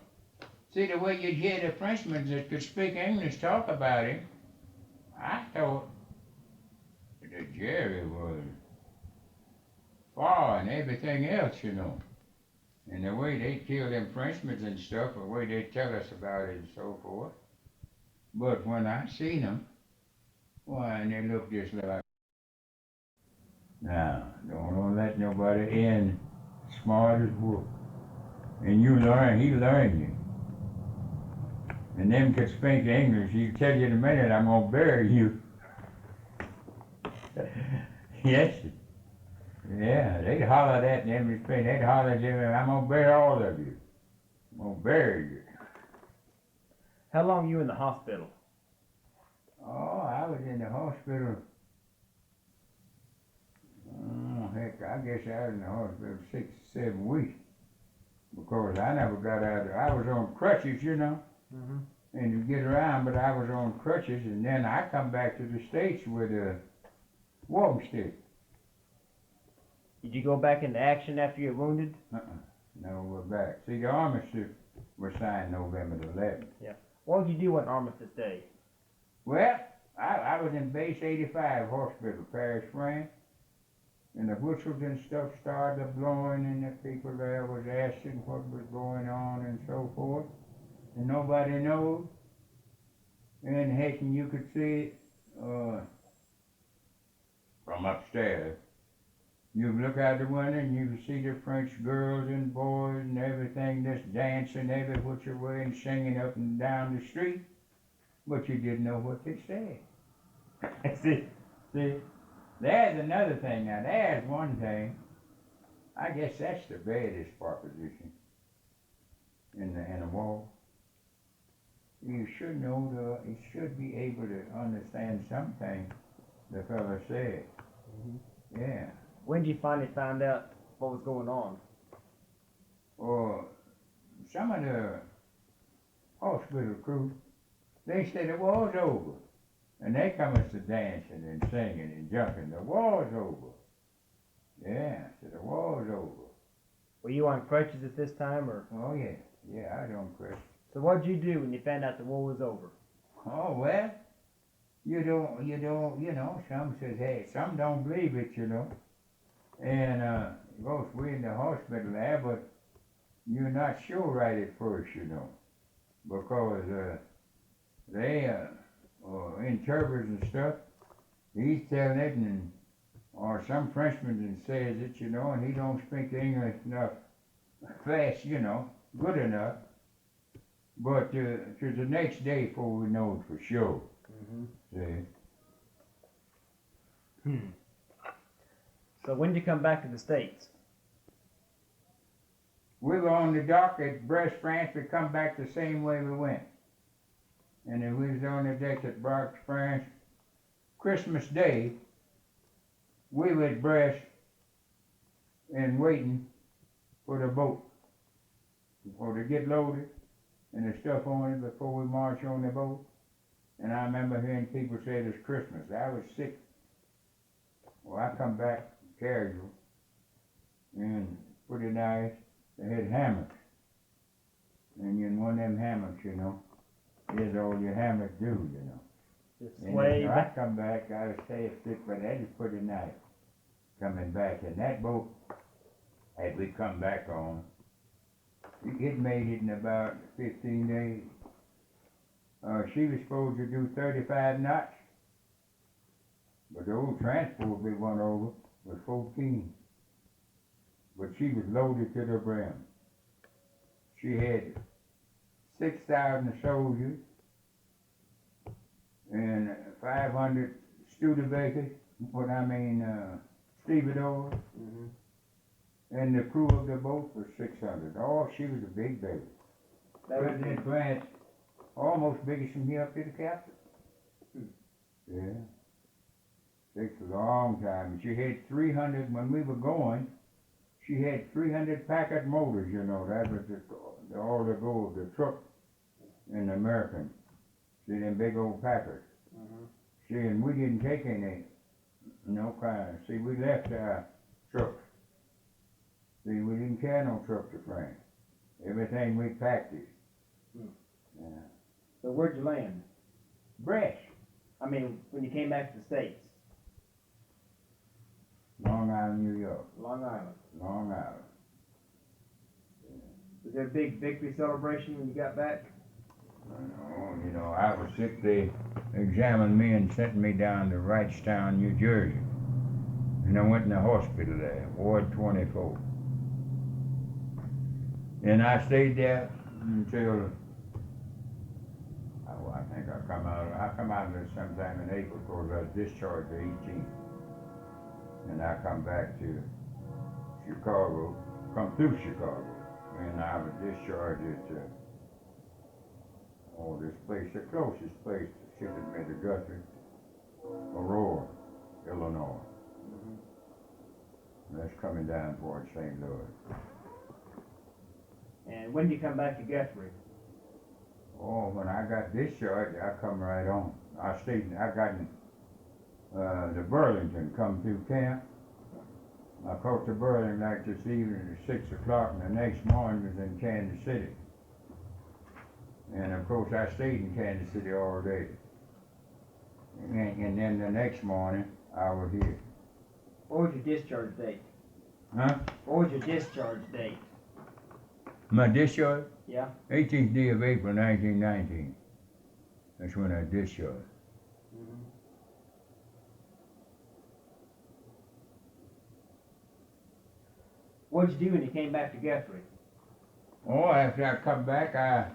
B: See, the way you'd hear the Frenchmen that could speak English talk about him, I thought that Jerry was far and everything else, you know. And the way they kill them Frenchmen and stuff, the way they tell us about it and so forth. But when I seen them, why, and they look just like. Now, don't let nobody in smart as wolf. And you learn, he learned you. And them could speak English, he'd tell you in a minute, I'm gonna bury you. Yes. Yeah, they'd holler that in every thing. They'd holler at you, I'm gonna bury all of you. I'm gonna bury you.
A: How long you in the hospital?
B: Oh, I was in the hospital. Oh, heck, I guess I was in the hospital 6 or 7 weeks. Because I never got out of there. I was on crutches, you know.
A: Mm-hmm.
B: And to get around, but I was on crutches, and then I come back to the States with a walking stick.
A: Did you go back into action after you were wounded?
B: No, we're back. See, the armistice was signed November the 11th.
A: Yeah. What did you do on Armistice Day?
B: Well, I was in Base 85 Hospital, Paris, France, and the whistles and stuff started blowing, and the people there was asking what was going on and so forth, and nobody knows. And heck, and you could see it from upstairs. You look out the window and you see the French girls and boys and everything just dancing every which way and singing up and down the street, but you didn't know what they said. see, there's another thing. Now, there's one thing. I guess that's the baddest proposition in the war. You should know you should be able to understand something the fellow said. Mm-hmm. Yeah.
A: When did you finally find out what was going on?
B: Or some of the hospital crew, they said the war's over. And they come us to dancing and singing and jumping. The war's over. Yeah, so the war's over.
A: Were you on crutches at this time, or?
B: Oh yeah, yeah, I don't question.
A: So what'd you do when you found out the war was over?
B: Oh well, you don't, you know, some says, hey, some don't believe it, you know. And of course we're in the hospital there, but you're not sure right at first, you know, because they interpreters and stuff, he's telling it, and or some Frenchman says it, you know, and he don't speak English enough fast, you know, good enough. But to the next day before we know it for sure. Mm-hmm. See?
A: So when did you come back to the States?
B: We were on the dock at Brest, France. We come back the same way we went. And then we was on the deck at Brest, France. Christmas Day, we were at Brest and waiting for the boat to get loaded and the stuff on it before we march on the boat. And I remember hearing people say it was Christmas. I was sick. Well, I come back casual and pretty nice. They had hammocks. And in one of them hammocks, you know, is all your hammock do, you know.
A: Just
B: And
A: sway
B: so I
A: back.
B: come back, I was staying sick, but that is pretty nice coming back. And that boat, as we come back on, it made it in about 15 days. She was supposed to do 35 knots, but the old transport we went over was 14. But she was loaded to the brim. She had 6,000 soldiers and 500 Studebakers, stevedores, and the crew of the boat was 600. Oh, she was a big baby. President Grant, almost biggest from here up to the captain. Yeah. Takes a long time. She had 300, when we were going, she had 300 Packard motors, you know. That was all the go of the truck in the American. See them big old Packards. See, and we didn't take any, no kind. See, we left our trucks. See, we didn't carry no truck to France. Everything we packed it. Yeah.
A: So where'd you land?
B: Brest,
A: I mean, when you came back to the States?
B: Long Island, New York.
A: Long Island.
B: Long Island.
A: Was there a big victory celebration when you got back?
B: You know, I was sick. They examined me and sent me down to Wrightstown, New Jersey. And I went in the hospital there, Ward 24. And I stayed there until, I think I come out of there sometime in April because I was discharged the 18th. And I come back to Chicago, come through Chicago. And I was discharged at this place, the closest place to shipping me to Guthrie, Aurora, Illinois. And that's coming down towards St. Louis.
A: And when did you come back to Guthrie?
B: Oh, when I got discharged, I come right on. I got in the Burlington, come through camp. I caught the Burlington like this evening at 6 o'clock, and the next morning was in Kansas City. And of course, I stayed in Kansas City all day. And then the next morning, I was here.
A: What was your discharge date?
B: Huh?
A: What was your discharge date?
B: My discharge?
A: Yeah.
B: 18th day of April, 1919. That's when I discharged.
A: What'd you do when you came back to Guthrie?
B: Oh, after I come back, I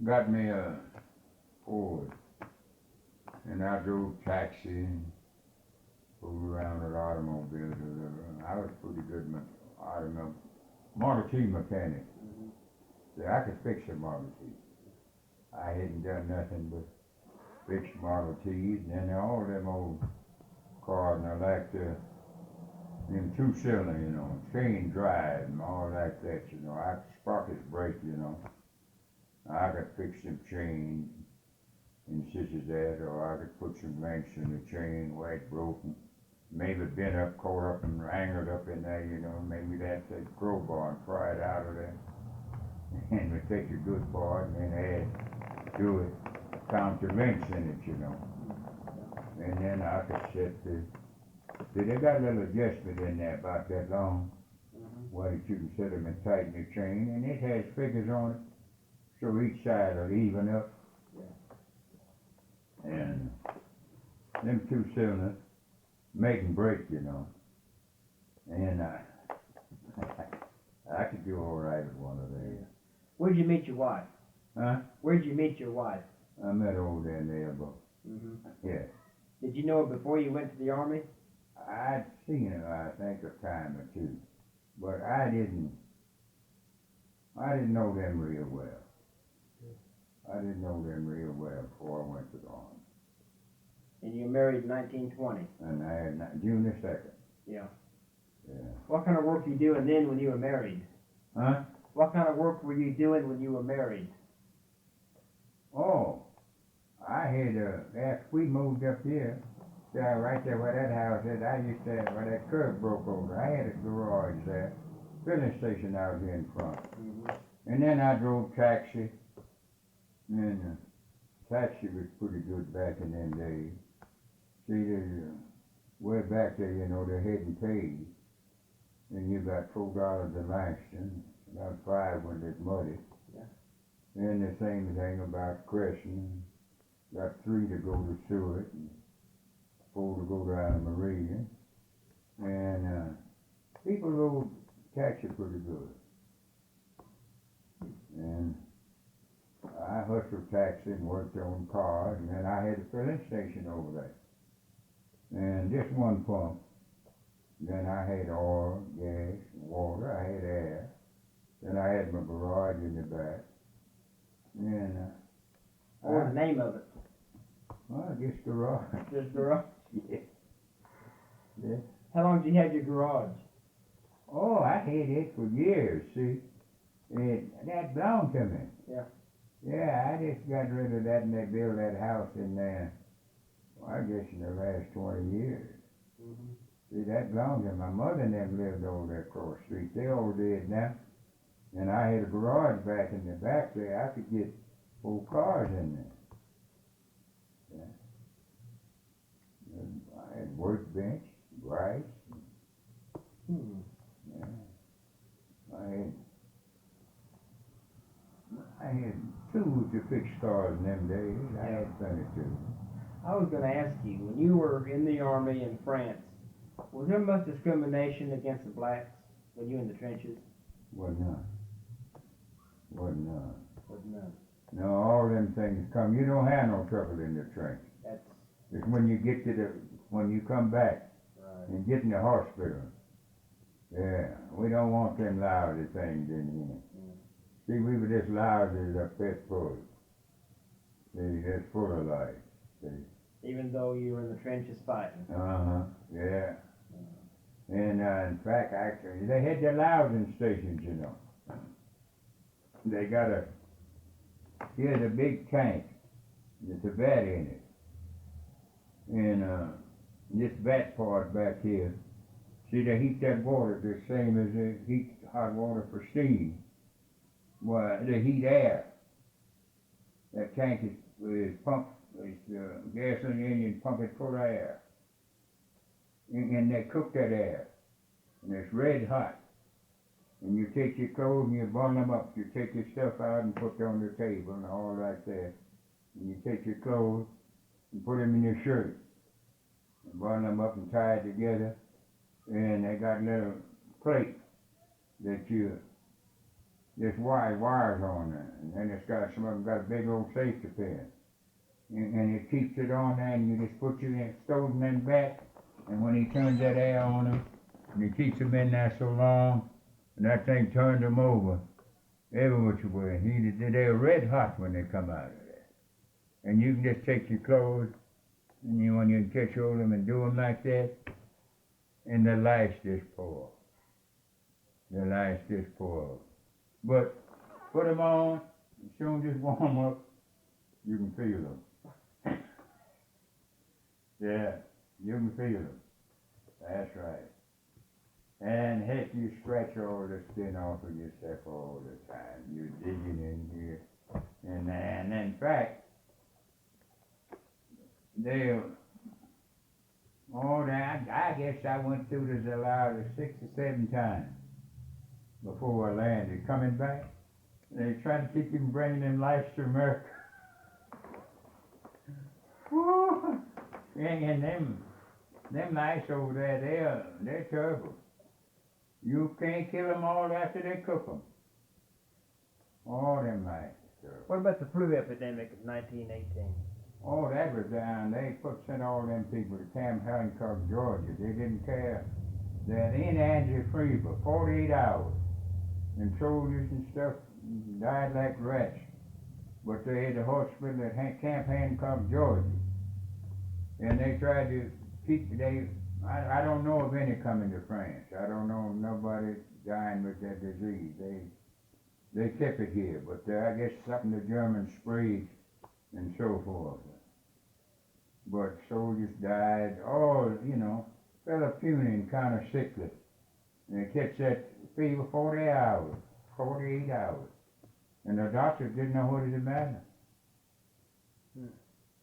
B: got me a Ford. And I drove taxi and rode around with automobiles. I was pretty good Model T mechanic. See, I could fix a Model T. I hadn't done nothing but fix Model Ts, and then all them old cars, and I liked them two-cylinder, you know, chain drive and all like that, you know. I could sprocket brake, you know. I could fix some chain and such as that, or I could put some links in the chain where it broken. Maybe bent up, caught up and angled up in there, you know. Maybe that's a crowbar and pry it out of there. And we take a good part and then add to it, count the links in it, you know. And then I could set see, they got a little adjustment in there about that long, where you can set them and tighten the chain, and it has figures on it, so each side will even up. And them two cylinders make and break, you know. And I could do all right with one of these.
A: Where'd you meet your wife?
B: Huh?
A: Where'd you meet your wife?
B: I met over there in the elbow. Yeah.
A: Did you know her before you went to the Army?
B: I'd seen it, I think, a time or two, but I didn't know them real well. I didn't know them real well before I went to the army.
A: And you were married in 1920.
B: And I had June the 2nd.
A: Yeah.
B: Yeah.
A: What kind of work were you doing then when you were married?
B: Huh?
A: What kind of work were you doing when you were married?
B: Oh, I had, after we moved up here, right there where that house is, I used to have, where that curb broke over, I had a garage there, filling station out here in front.
A: Mm-hmm.
B: And then I drove taxi, and taxi was pretty good back in them days. See, way back there, you know, they hadn't paid, and you got $4 a Langston, about 5 when it's muddy.
A: Yeah.
B: And the same thing about Crescent, got 3 to go to Stewart, and 4 to go down to Meridian, and people rode taxi pretty good. And I hustled taxi and worked on cars, and then I had a filling station over there. And just one pump. Then I had oil, gas, water, I had air. Then I had my garage in the back. And
A: What was the name of it?
B: well, just garage.
A: Just garage.
B: Yeah. Yeah.
A: How long did you have your garage?
B: Oh, I had it for years, see. That belonged to me.
A: Yeah.
B: Yeah, I just got rid of that and they built that house in there, well, I guess in the last 20 years.
A: Mm-hmm.
B: See, that belonged to my mother and them lived over there across the street. They all dead now. And I had a garage back in the back there. I could get 4 cars in there. Yeah. And I had workbench, rice.
A: Hmm.
B: Yeah. I had tools to fix cars in them days. I had plenty of tools.
A: I was going to ask you, when you were in the army in France, was there much discrimination against the blacks when you were in the trenches?
B: Wasn't none. Wasn't none.
A: Was none.
B: No, all them things come. You don't have no trouble in the trench.
A: That's
B: It's when you get to when you come back
A: right.
B: and get in the hospital. Yeah, we don't want them lousy things in here. See, we were just lousy as a pet full. See, that's full of life. See.
A: Even though you were in the trenches fighting.
B: Yeah. And in fact, actually, they had their lousing stations, you know. They got here's a big tank. There's a vat in it. And this vat part back here, see, they heat that water the same as they heat hot water for steam. Well, they heat air. That tank is pumped, gasoline engine pump it full of air. And they cook that air. And it's red hot. And you take your clothes and you burn them up. You take your stuff out and put them on the table and all like that. And you take your clothes and put them in your shirt. And burn them up and tie it together. And they got little plate that you just wires on there. And then it's got, some of them got a big old safety pin. And it keeps it on there and you just put your stove in that back. And when he turns that air on them, and he keeps them in there so long, and that thing turns them over every which way. They're red hot when they come out of there. And you can just take your clothes, and when you catch hold of them and do them like that, and the lights just pour. The lights just pour. But put them on, as soon as it's warm up, you can feel them. Yeah, you can feel them. That's right. And heck, you scratch all the skin off of yourself all the time. You're digging in here. And in fact, I guess I went through this allowed 6 or 7 times before I landed. Coming back, they try to keep you from bringing them lights to America. Woo! And them lights over there, they're terrible. You can't kill them all after they cook them. All them lights are terrible.
A: What about the flu epidemic of 1918?
B: Oh, that was down. They sent all them people to Camp Hancock, Georgia. They didn't care. They had Indians free for 48 hours. And soldiers and stuff died like rats. But they had a hospital at Camp Hancock, Georgia. And they tried to keep, I don't know of any coming to France. I don't know of nobody dying with that disease. They kept it here, but I guess something the Germans sprayed and so forth. But soldiers died, all, fell a puny, kind of sickly. And they catch that fever 48 hours. And the doctors didn't know what was the matter.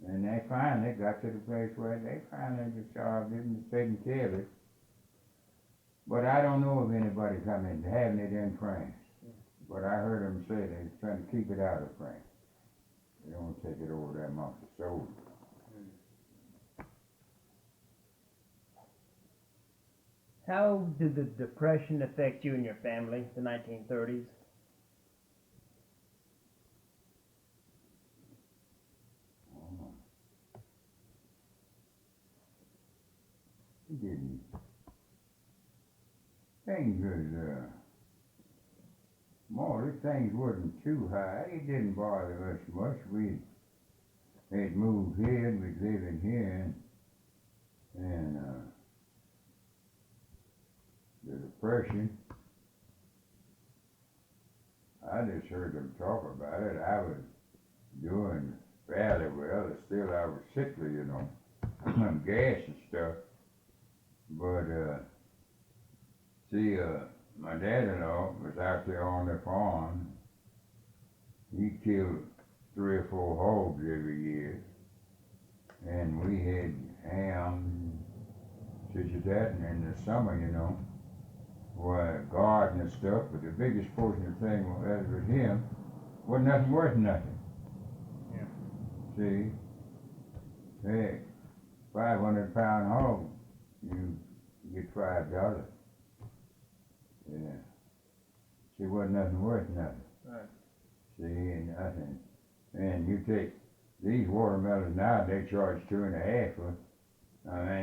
B: And they finally got to the place where they finally just solved it and taken care of it. But I don't know of anybody coming having it in France. But I heard them say they're trying to keep it out of France. They don't take it over there amongst the soldiers.
D: How did the Depression affect you and your family, the 1930s?
B: It didn't. Things was, things wasn't too high. It didn't bother us much. We had moved here, and was living here, and the Depression, I just heard them talk about it. I was doing fairly well. Still, I was sickly, gas and stuff. But, my dad-in-law was out there on the farm. He killed 3 or 4 hogs every year. And we had ham, such as that, and in the summer, garden and stuff, but the biggest portion of the thing was him, wasn't nothing worth nothing.
D: Yeah.
B: See? Hey, 500-pound hog, you get $5. Yeah. See, wasn't nothing worth nothing.
D: Right.
B: See, and nothing. And you take these watermelons now, they charge 2.5 for,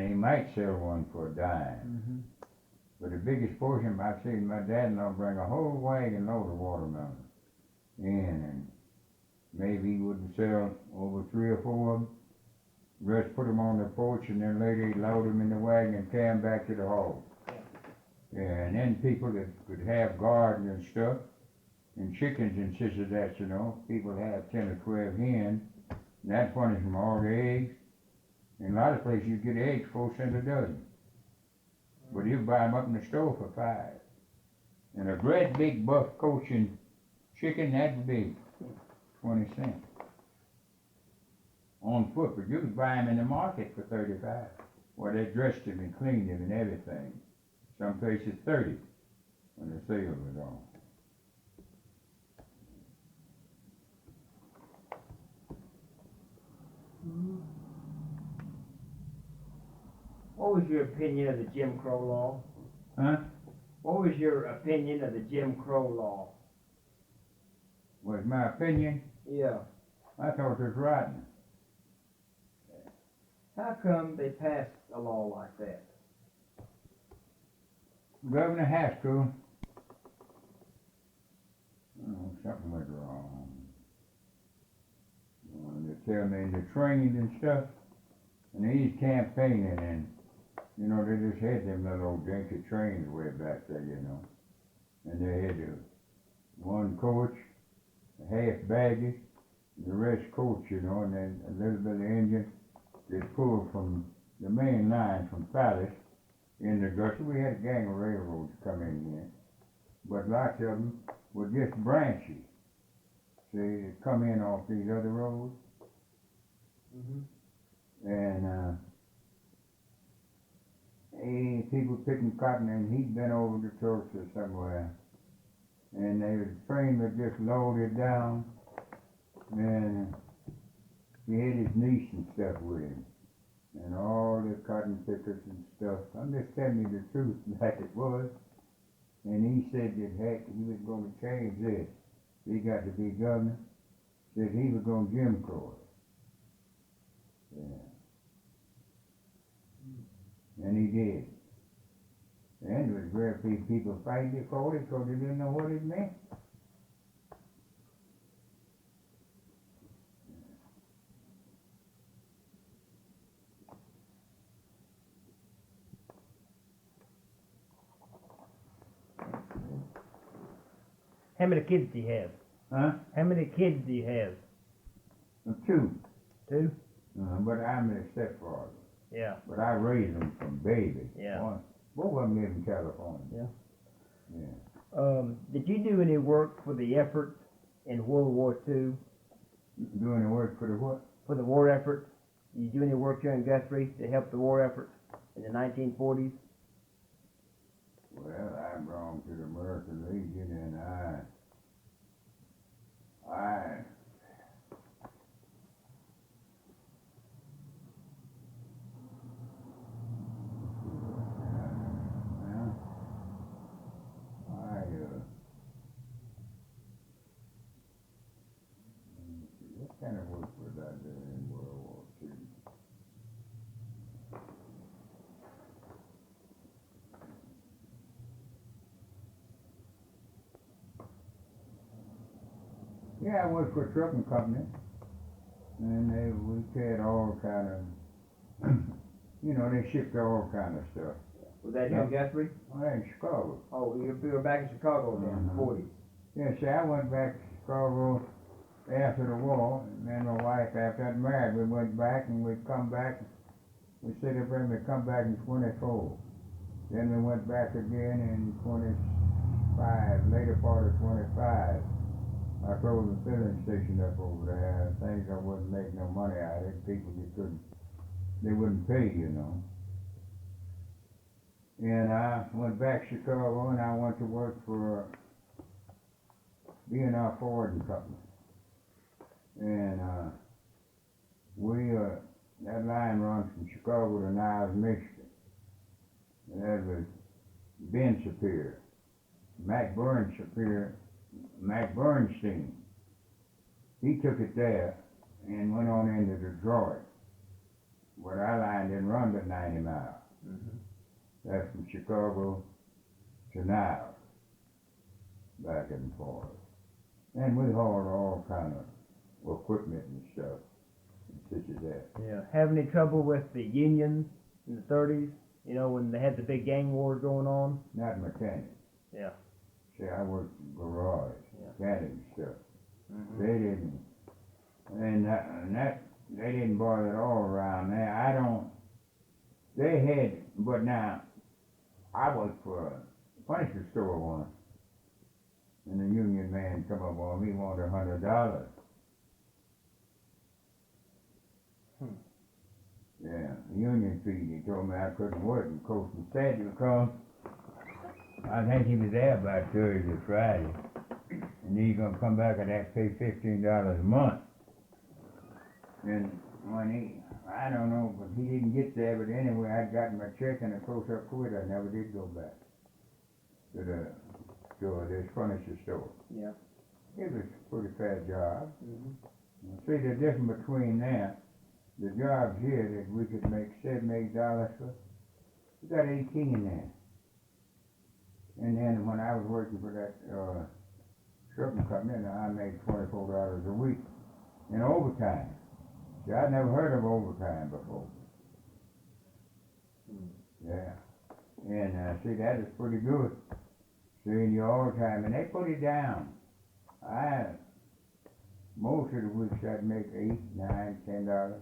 B: he might sell one for a dime.
D: Mm-hmm.
B: But the biggest portion, I've seen my dad-in-law bring a whole wagon load of watermelons in, and maybe he wouldn't sell over 3 or 4 of them. Just put them on the porch, and then later he'd load them in the wagon and carry them back to the hall. Yeah, and then people that could have gardens and stuff, and chickens and such as that, people have 10 or 12 hens, and that furnished them all the eggs. In a lot of places you get eggs 4 cents a dozen. But you buy them up in the store for 5. And a great big buff Cochin chicken, that big, 20 cents. On foot, but you could buy them in the market for 35. Well, they dressed them and cleaned them and everything. Some places 30 when the sale was on.
D: What was your opinion of the Jim Crow law?
B: Huh?
D: What was your opinion of the Jim Crow law?
B: Was my opinion?
D: Yeah.
B: I thought it was rotten.
D: How come they passed a law like that?
B: Governor Haskell, something went wrong. They tell me the training and stuff, and he's campaigning, and they just had them little old dinky trains way back there, and they had one coach, a half baggage, and the rest coach, and then a little bit of engine that pulled from the main line from Palace in the Gusher. We had a gang of railroads come in here, but lots of them were just branches. See, they come in off these other roads. Mm-hmm. And people picking cotton, and he'd been over to Tulsa somewhere, and the train was just loaded down, and he had his niece and stuff with him, and all the cotton pickers and stuff. I'm just telling you the truth like it was. And he said that heck, he was going to change this. He got to be governor. Said he was going to Jim Crow it.
E: Yeah. And he did. And it was very few people fighting it for it because they didn't know what it meant.
D: How many kids do you have?
E: Huh?
D: How many kids do you have?
E: Two.
D: Two?
E: But I'm a stepfather.
D: Yeah.
E: But I raised them from baby.
D: Yeah.
E: Both of them live in California.
D: Yeah.
E: Yeah.
D: Did you do any work for the effort in World War II?
E: Doing the work for the what?
D: For the war effort? Did you do any work here in Guthrie to help the war effort in the 1940s?
E: Well, I belonged to the American Legion, and I what kind of work was I doing in World War II? Yeah, I worked for a trucking company, and we had all kind of, they shipped all kind of stuff.
D: Was that here in Guthrie?
E: Well, in Chicago.
D: Oh, you were back in Chicago then, in the 40s.
E: Yeah, see, I went back to Chicago after the war, and then my wife, after I got married, we went back, and we'd come back, we stayed up there, and we'd come back in 24. Then we went back again in 25, later part of 25. I closed the filling station up over there. Things I wouldn't make no money out of it. People they wouldn't pay, And I went back to Chicago, and I went to work for B&R Forwarding Company. And that line runs from Chicago to Niles, Michigan. And that was Ben Superior, Mac Bernstein. He took it there and went on into Detroit. But our line didn't run but 90 miles.
D: Mm-hmm.
E: That's from Chicago to Niles, back and forth. And we hauled all kind of equipment and stuff, and such as that.
D: Yeah. Have any trouble with the unions in the 30s? When they had the big gang wars going on?
E: Not mechanic.
D: Yeah.
E: See, I worked in garage, mechanic and stuff.
D: Mm-hmm.
E: They didn't, they didn't bother at all around there. They had, but now, I worked for a furniture store once, and the union man come up on me, wanted $100. Yeah, union fee. He told me I couldn't work, and Coach and Sandy would come. I think he was there about Thursday, Friday, and he's gonna come back and have to pay $15 a month. And when I don't know, but he didn't get there. But anyway, I'd gotten my check, and of course I quit. I never did go back to this furniture store.
D: Yeah.
E: It was a pretty fair job.
D: Mm-hmm.
E: See, the difference between that, the jobs here that we could make $7, $8 for, we got 18 in there. And then when I was working for that trucking company, I made $24 a week in overtime. See, I'd never heard of overtime before. Yeah. And see, that is pretty good. See, in your overtime, and they put it down. Most of the weeks I'd make $8, $9, $10.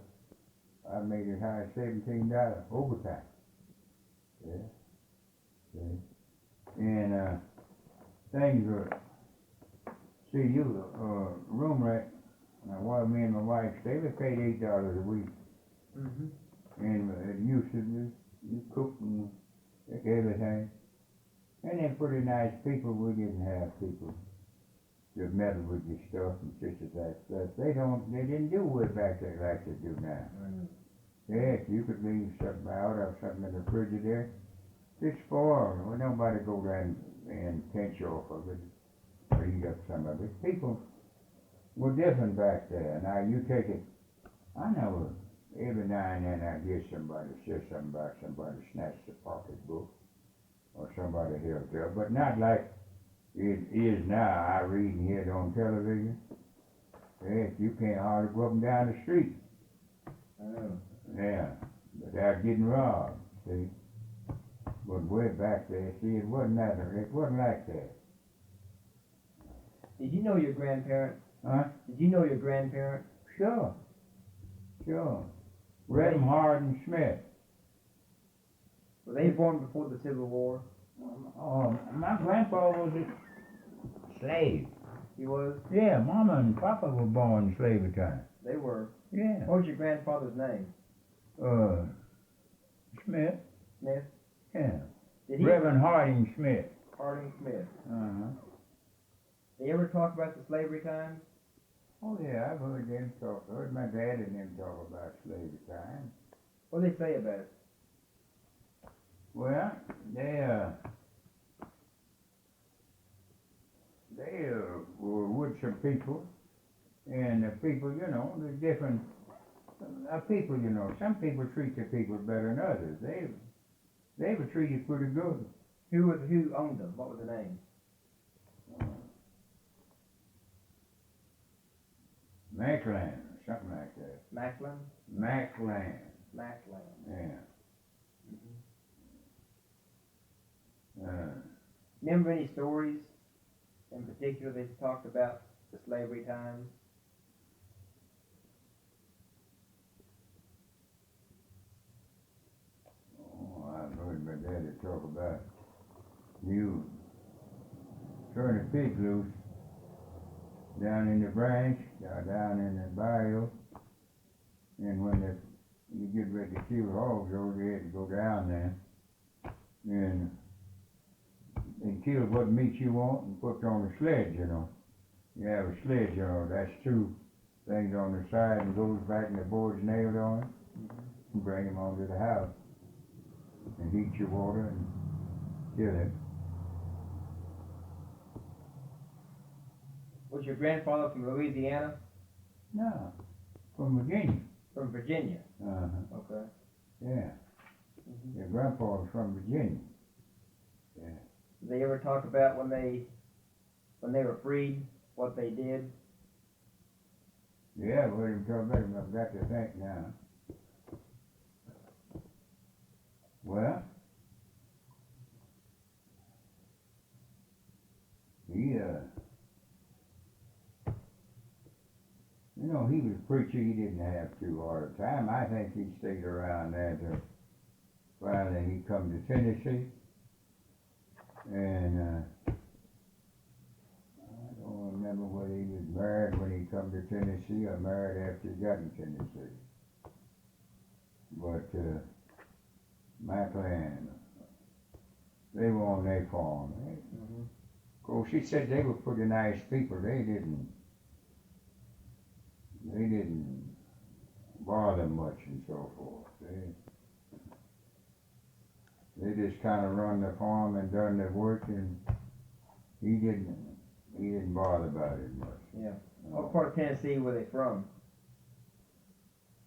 E: I made as high as $17 overtime. Yeah. See. And things were, see, you room rent, while me and my wife stayed, we paid $8 a week.
D: Mm-hmm.
E: And it used to be, you cook and everything. And they're pretty nice people. We didn't have people that meddle with your stuff and such as that stuff. They didn't do it back there like they do now.
D: Mm-hmm.
E: Yeah, if you could leave something out or something in the refrigerator, it's spoiled. Well, nobody go down and pinch off of it or eat up some of it. People were different back there. Now you take it, I never every now and then I hear somebody say something about somebody snatched the pocketbook or somebody held up, but not like it is now. I read and hear it on television. Heck, you can't hardly go up and down the street.
D: Oh.
E: Yeah, but they're getting robbed, see. But way back there, see, it wasn't like that.
D: Did you know your grandparents?
E: Huh?
D: Did you know your grandparents?
E: Sure. Read 'em hard and Smith.
D: Were they born before the Civil War?
E: My grandpa was a slave.
D: He was?
E: Yeah, Mama and Papa were born in slavery time.
D: They were.
E: Yeah.
D: What was your grandfather's name?
E: Smith.
D: Smith?
E: Yeah.
D: Did he?
E: Reverend Harding Smith.
D: Harding Smith.
E: Uh-huh.
D: Did they ever talk about the slavery times?
E: Oh yeah, I've heard them talk. I heard my dad and them talk about slavery time.
D: What did they say about it?
E: Well, they were with some people, and the people, you know, the different people, you know. Some people treat the people better than others. They were treated pretty good.
D: Who owned them? What was the name?
E: Macland, or something like that.
D: Macklin?
E: Macland,
D: Macklin.
E: yeah.
D: Remember any stories in particular they talked about the slavery times?
E: Oh, I've heard my daddy talk about you turn a pig loose down in the branch, down in the bayou, and when you get ready to kill hogs, you had to go down there and kill what meat you want and put it on a sledge, you know. You have a sledge, you know, that's two things on the side and goes back and the board's nailed on it. And bring them onto the house and heat your water and kill it.
D: Was your grandfather from Louisiana?
E: No, from Virginia.
D: From Virginia?
E: Uh-huh.
D: Okay.
E: Yeah.
D: Mm-hmm.
E: Your grandpa was from Virginia. Yeah.
D: Did they ever talk about when they were freed, what they did?
E: Yeah, we him talk about him. I've got to think now. Well, you know, he was a preacher. He didn't have too hard a time. I think he stayed around there till finally he come to Tennessee. And I don't remember whether he was married when he come to Tennessee or married after he got in Tennessee. But Macland, they were on their farm.
D: Mm-hmm.
E: Of course, he said they were pretty nice people. They didn't bother much and so forth. They just kind of run the farm and done their work, and he didn't bother about it much.
D: Yeah. What part of Tennessee were they from?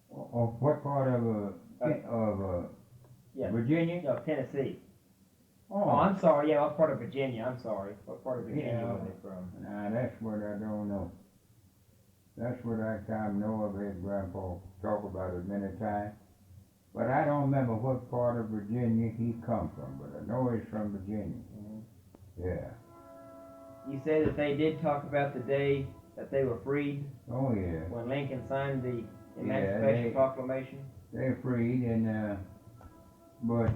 E: What part of
D: Yeah.
E: Virginia?
D: No, Tennessee. Oh, I'm sorry. Yeah, what part of Virginia? I'm sorry. What part of Virginia were they from?
E: Nah, that's what I don't know. That's what I kind of know. I've had Grandpa talk about it many times. But I don't remember what part of Virginia he come from, but I know he's from Virginia.
D: Mm-hmm.
E: Yeah.
D: You say that they did talk about the day that they were freed?
E: Oh, yeah.
D: When Lincoln signed the Emancipation Proclamation?
E: They're freed, and, but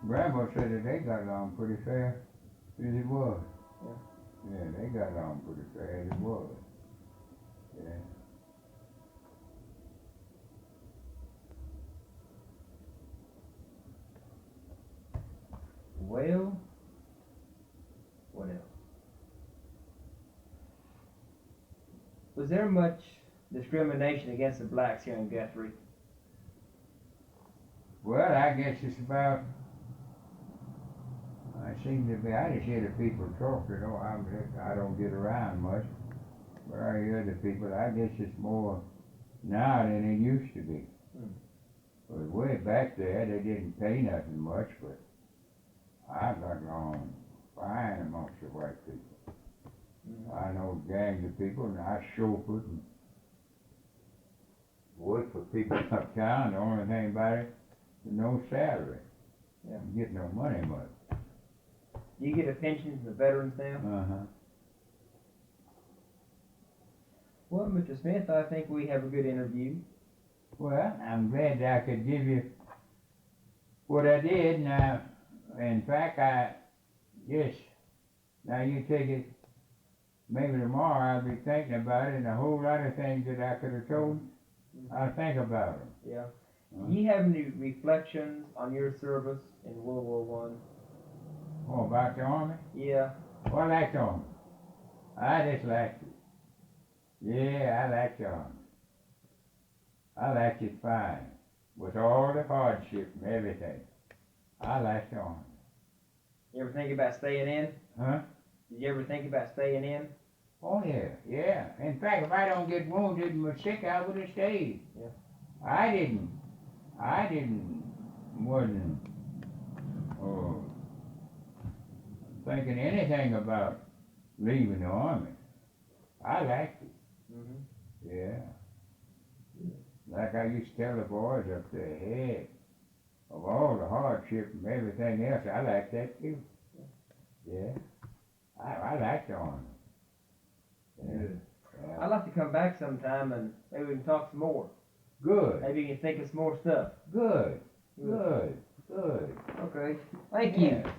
E: Grandpa said that they got along pretty fair as it was.
D: Yeah.
E: Yeah, they got along pretty fair as it was. Yeah.
D: Well, what else? Was there much discrimination against the blacks here in Guthrie?
E: Well, I guess it's about, I seem to be, I just hear the people talk, you know, I don't get around much, but I hear the people, I guess it's more now than it used to be.
A: Hmm.
E: But way back there, they didn't pay nothing much, but I got along fine amongst the white people. I know gangs of people, and I chauffeured and worked for people uptown. The only thing about it, no salary.
A: Yeah.
E: You get no money much.
A: Do you get a pension from the veterans now?
E: Uh-huh.
A: Well, Mr. Smith, I think we have a good interview.
E: Well, I'm glad that I could give you what I did. Now, in fact, now you take it, maybe tomorrow I'll be thinking about it, and a whole lot of things that I could have told, I'll think about them.
A: Yeah. Do you have any reflections on your service in World War One?
E: Oh, about the Army?
A: Yeah.
E: Well, I liked the Army. I just liked it. Yeah, I liked the Army. I liked it fine, with all the hardship and everything. I liked the Army.
A: You ever think about staying in?
E: Huh?
A: Did you ever think about staying in?
E: Oh, yeah, yeah. In fact, if I don't get wounded and was sick, I would have stayed.
A: Yeah.
E: Wasn't thinking anything about leaving the Army. I liked it,
A: Mm-hmm.
E: yeah. Like I used to tell the boys up there, hey, of all the hardship and everything else, I like that too. Yeah, I like the Army. Yeah. Yeah.
A: I'd like to come back sometime and maybe we can talk some more.
E: Good,
A: Maybe you can think of some more stuff.
E: good, good, good.
A: Okay. Thank you.
E: Yeah.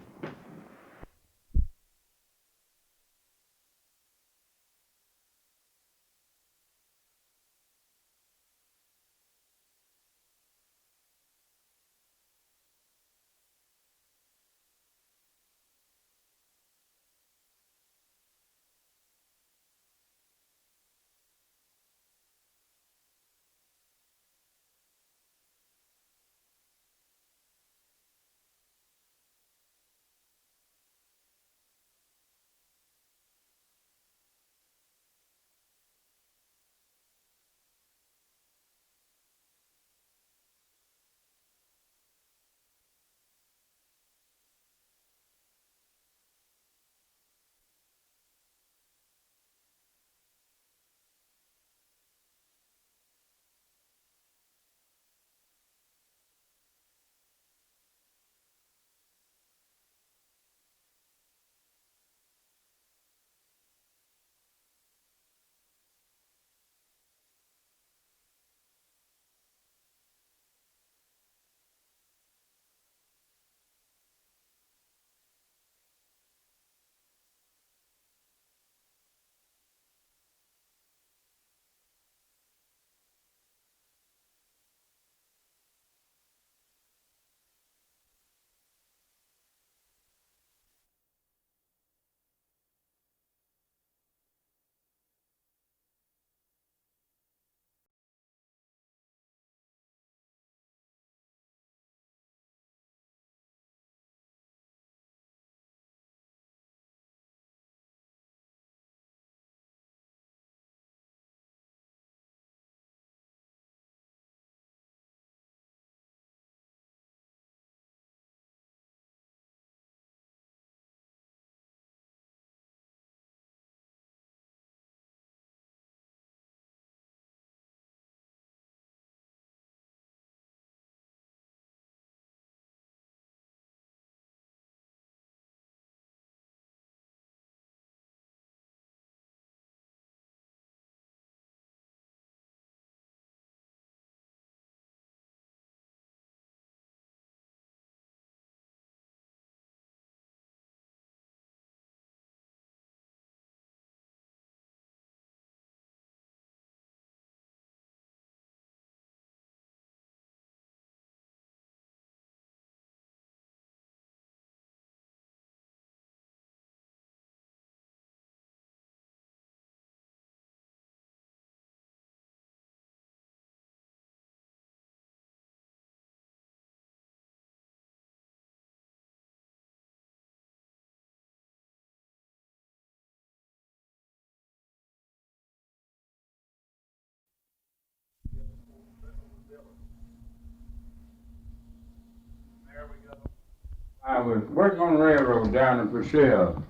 B: I was working on the railroad down in Purcell,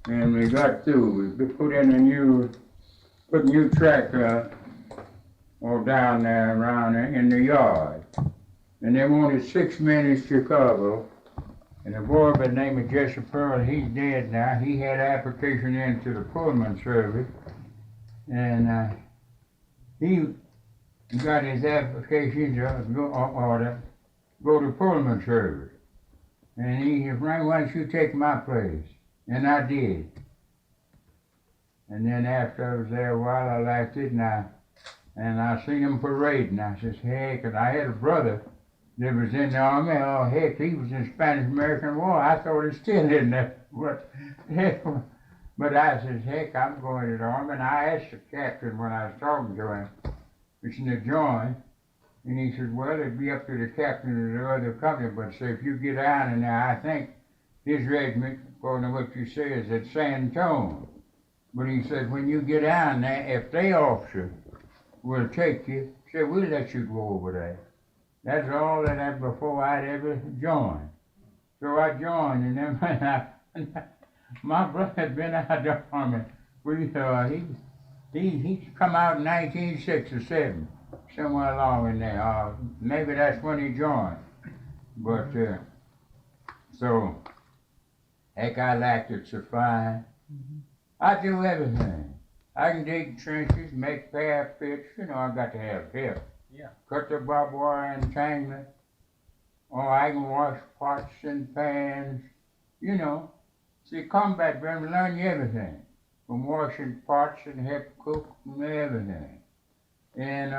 B: and we got through. We put in put a new track all down there around there in the yard. And they wanted 6 men in Chicago. And a boy by the name of Jesse Pearl, he's dead now. He had an application into the Pullman service. And he got his application to go to Pullman service. And he said, Frank, why don't you take my place? And I did. And then after I was there a while, I liked it, and I seen him parading. I says, hey, 'cause I had a brother that was in the army. Oh, heck, he was in Spanish-American War. I thought he still in there. But I says, heck, I'm going to the army. And I asked the captain when I was talking to him, it's in the joint. And he said, well, it'd be up to the captain of the other company, but say, if you get down in there, I think his regiment, according to what you say, is at San Antonio. But he said, when you get down there, if they officer will take you, say, we'll let you go over there. That's all that before I'd ever joined. So I joined, and then my brother had been out of the army. He come out in 1967. Somewhere along in there. Maybe that's when he joined. But, so, heck, I liked it so fine. I do everything. I can dig trenches, make parapets, I got to have help.
D: Yeah.
B: Cut the barbed wire entanglement. Or I can wash pots and pans, See, combat veterans learn you everything. From washing pots and help cook and everything. And,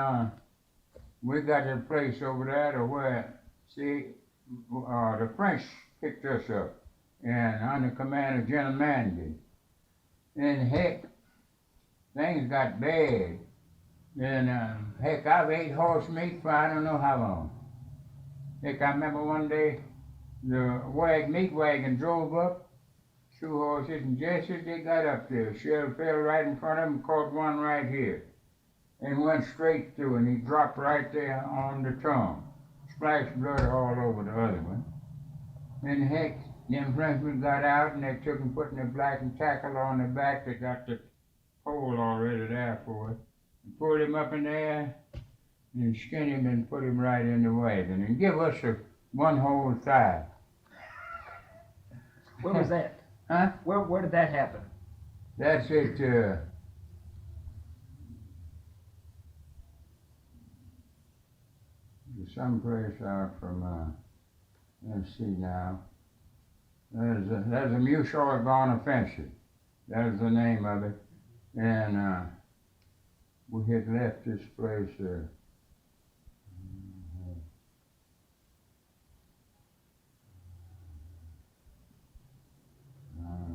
B: we got a place over there to where, the French picked us up, and under command of General Mandy. And heck, things got bad. And heck, I've ate horse meat for I don't know how long. Heck, I remember one day the meat wagon drove up, 2 horses, and just as they got up there, a shell fell right in front of them, caught one right here. And went straight through, and he dropped right there on the tongue. Splashed blood all over the other one. And heck, them Frenchmen got out, and they took and put the black and tackle on the back. They got the pole already there for it. And pulled him up in the air, and skinned him and put him right in the wagon, and give us one whole thigh.
D: Where was that?
B: Huh?
D: Where did that happen?
B: That's it, someplace out from, let's see now. There's a Mushaw offensive. That was the name of it. And we had left this place. Let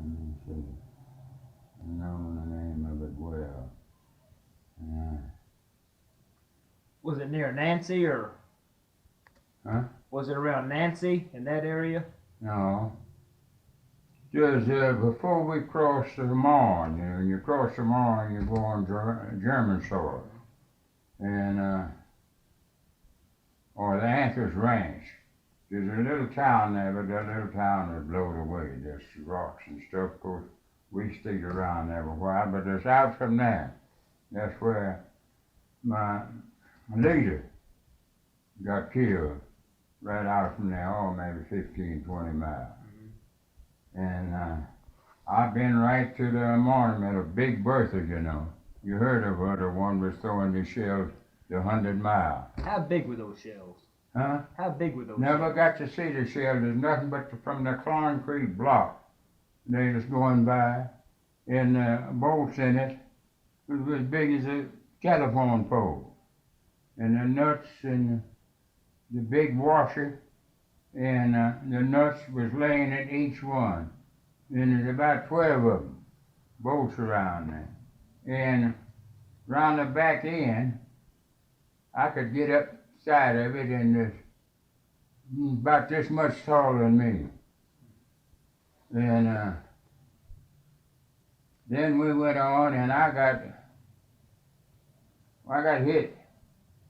B: me see. I know the name of it well.
D: Was it near Nancy or?
B: Huh?
D: Was it around Nancy in that area?
B: No. Just before we crossed the Marne, when you cross the Marne, you go on German soil. And, or the Anthers Ranch. There's a little town there, but that little town is blown away. There's rocks and stuff. Of course, we stayed around there for a while, but it's out from there. That's where my leader got killed. Right out from there, maybe 15, 20 miles. And I've been right to the monument of Big Bertha, You heard of her, the one was throwing the shells the 100 Mile.
D: How big were those shells?
B: Huh?
D: How big were those
B: Never
D: shells?
B: got to see the shells. There's nothing but from the concrete block. They was going by, and bolts in it. It was as big as a telephone pole. And the nuts and the big washer, and the nuts was laying in each one. And there's about 12 of them, bolts around there. And around the back end, I could get up side of it, and it's about this much taller than me. And then we went on, and I got hit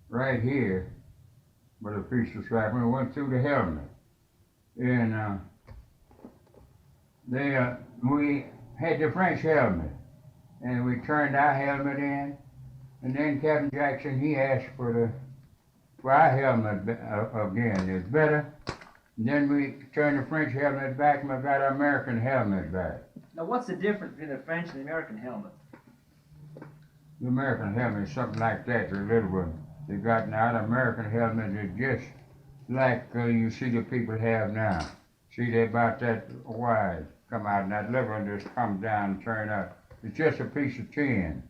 B: right here with a piece of shrapnel. It went through the helmet. And
E: we had the French helmet, and we turned our helmet in, and then Captain Jackson, he asked for our helmet again. It's better. And then we turned the French helmet back, and we got our American helmet back.
D: Now, what's the difference between the French and the American helmet?
E: The American helmet is something like that, the little one. They got now. The American helmet is just like you see the people have now. See, they're about that wide. Come out, and that little one just comes down and turn up. It's just a piece of tin.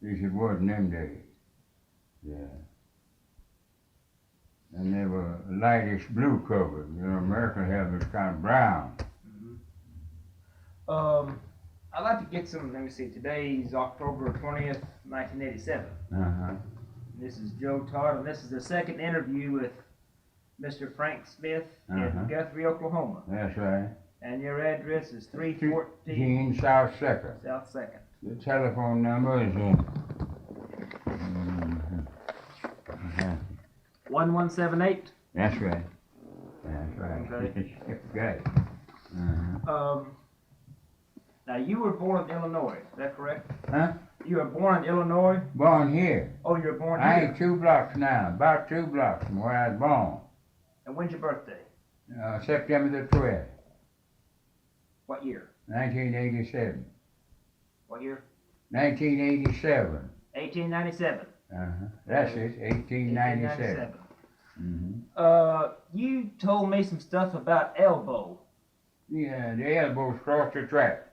E: At least it was in them days. Yeah. And they were lightish blue covered. You know, American helmet's kind of brown.
D: I'd like to get some, let me see, today's October 20th, 1987.
E: Uh-huh.
D: This is Joe Todd, and this is the second interview with Mr. Frank Smith in Guthrie, Oklahoma.
E: That's right.
D: And your address is 314
E: Gene South Second.
D: South 2nd.
E: The telephone number is
D: 1178.
E: That's right. That's right.
D: Okay.
E: Got it.
D: Now, you were born in Illinois, is that correct?
E: Huh?
D: You were born in Illinois?
E: Born here.
D: Oh, you were born
E: I
D: here.
E: ain't 2 blocks now, about 2 blocks from where I was born.
D: And when's your birthday?
E: September the 12th,
D: What year?
E: 1987.
D: What year?
E: 1987.
D: 1897.
E: That's it, 1897.
D: You told me some stuff about elbow.
E: Yeah, the elbows cross the track.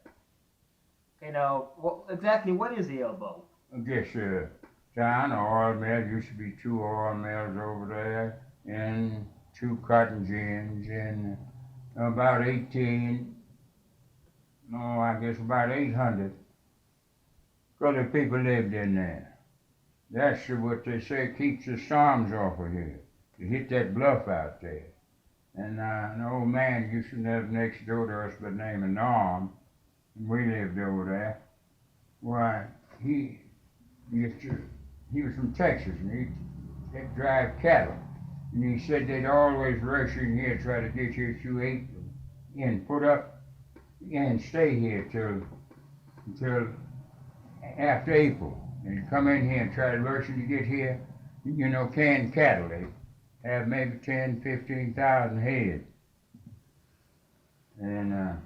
D: You know, exactly what is the elbow?
E: I guess town oil mill used to be 2 oil mills over there, and 2 cotton gins, and about 800 colored people lived in there. That's what they say keeps the storms off of here. To hit that bluff out there. And an old man used to live next door to us by the name of Norm, and we lived over there. Why, he was from Texas, and he'd drive cattle. And he said they'd always rush in here, try to get here through April, and put up and stay here till after April. And come in here and try to rush in to get here, you know, canned cattle. They have maybe 10, 15,000 head. And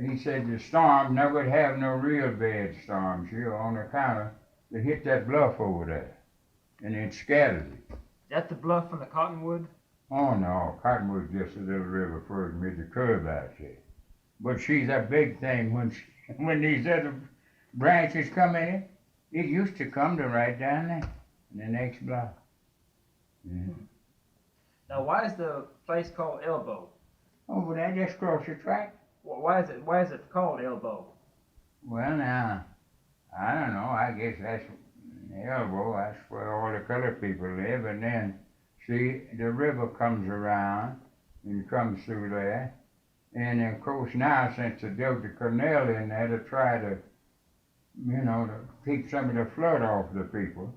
E: he said the storm never would have no real bad storms here on account of they hit that bluff over there. And it scattered it.
D: Is that the bluff from the Cottonwood?
E: Oh no, Cottonwood's just a little river further mid the curve out there. But she's a big thing when these other branches come in. It used to come to right down there in the next block. Yeah.
D: Now, why is the place called Elbow?
E: Over there, just across the track.
D: Why is it called Elbow?
E: Well, now, I don't know. I guess that's Elbow. That's where all the colored people live. And then, see, the river comes around and comes through there. And of course, now since they dug the canal in there to try to, you know, to keep some of the flood off the people,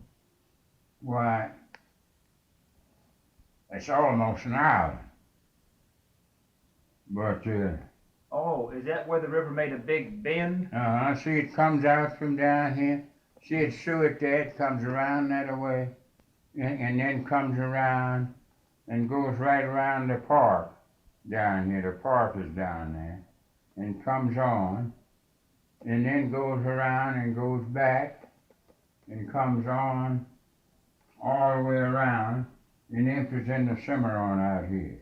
E: why, it's almost an island. But,
D: Oh, is that where the river made a big bend?
E: see, it comes out from down here. See, it's through it there, it comes around that way, and then comes around and goes right around the park down here. The park is down there, and comes on, and then goes around and goes back, and comes on all the way around, and empties in the summer on out here.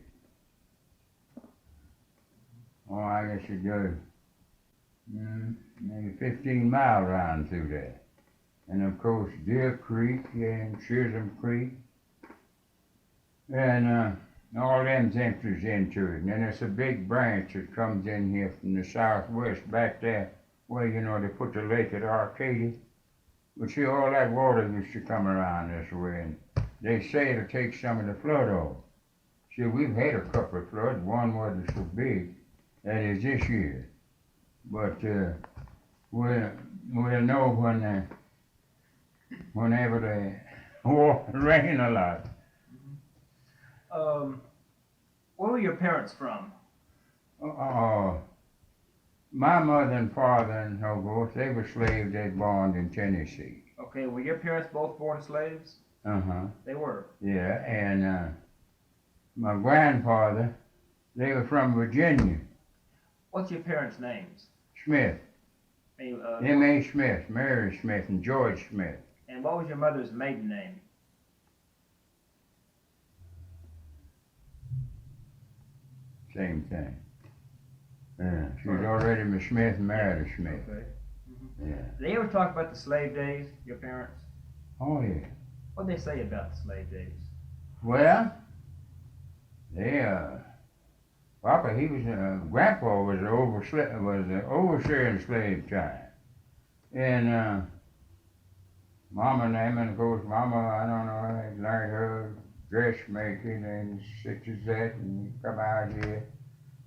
E: Oh, I guess it goes maybe 15 miles around through there. And of course, Deer Creek and Chisholm Creek, and all them empties into it. And then there's a big branch that comes in here from the southwest back there, where, you know, they put the lake at Arcadia. But see, all that water used to come around this way, and they say it'll take some of the flood off. See, we've had a couple of floods. One wasn't so big. That is this year. But we'll know whenever the rain a lot.
D: Where were your parents from?
E: My mother and father, and of course, they were slaves. They born in Tennessee.
D: Okay, were your parents both born slaves?
E: Uh-huh.
D: They were.
E: Yeah, and my grandfather, they were from Virginia.
D: What's your parents' names?
E: Smith.
D: Hey,
E: M.A. Smith, Mary Smith, and George Smith.
D: And what was your mother's maiden name?
E: Same thing. Yeah, she was already Miss Smith and married a Smith.
D: Okay.
E: Yeah.
D: Did they ever talk about the slave days, your parents?
E: Oh, yeah.
D: What did they say about the slave days?
E: Well, they, Papa, he was, Grandpa was an overseer in slave time. And, Mama name, and of course, Mama, I don't know, I learned her dressmaking and such as that, and come out here.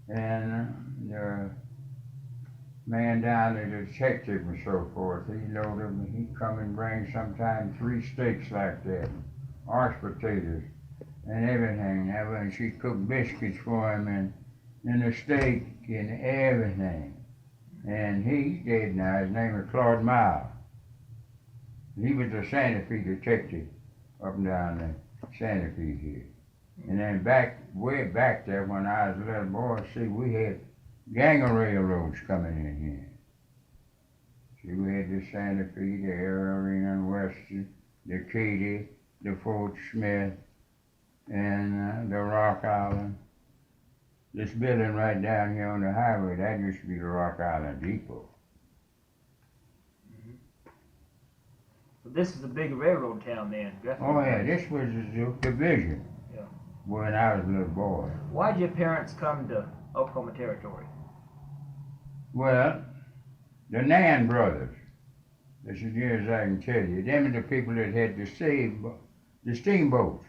E: And, the man down at the detective and so forth, he loaded him, he'd come and bring sometimes 3 steaks like that, mashed potatoes, and everything. And she'd cook biscuits for him, and a steak, and everything. And he's dead now, his name is Claude Miles. He was a Santa Fe detective up and down the Santa Fe here. And then way back there when I was a little boy, see, we had gang of railroads coming in here. See, we had the Santa Fe, the Arena and Western, the Katy, the Fort Smith, and the Rock Island. This building right down here on the highway, that used to be the Rock Island Depot.
D: So this is a big railroad town then.
E: Oh yeah, this was the division.
D: Yeah.
E: When I was a little boy.
D: Why did your parents come to Oklahoma Territory?
E: Well, the Nan brothers, as near as I can tell you, them are the people that had the steamboats.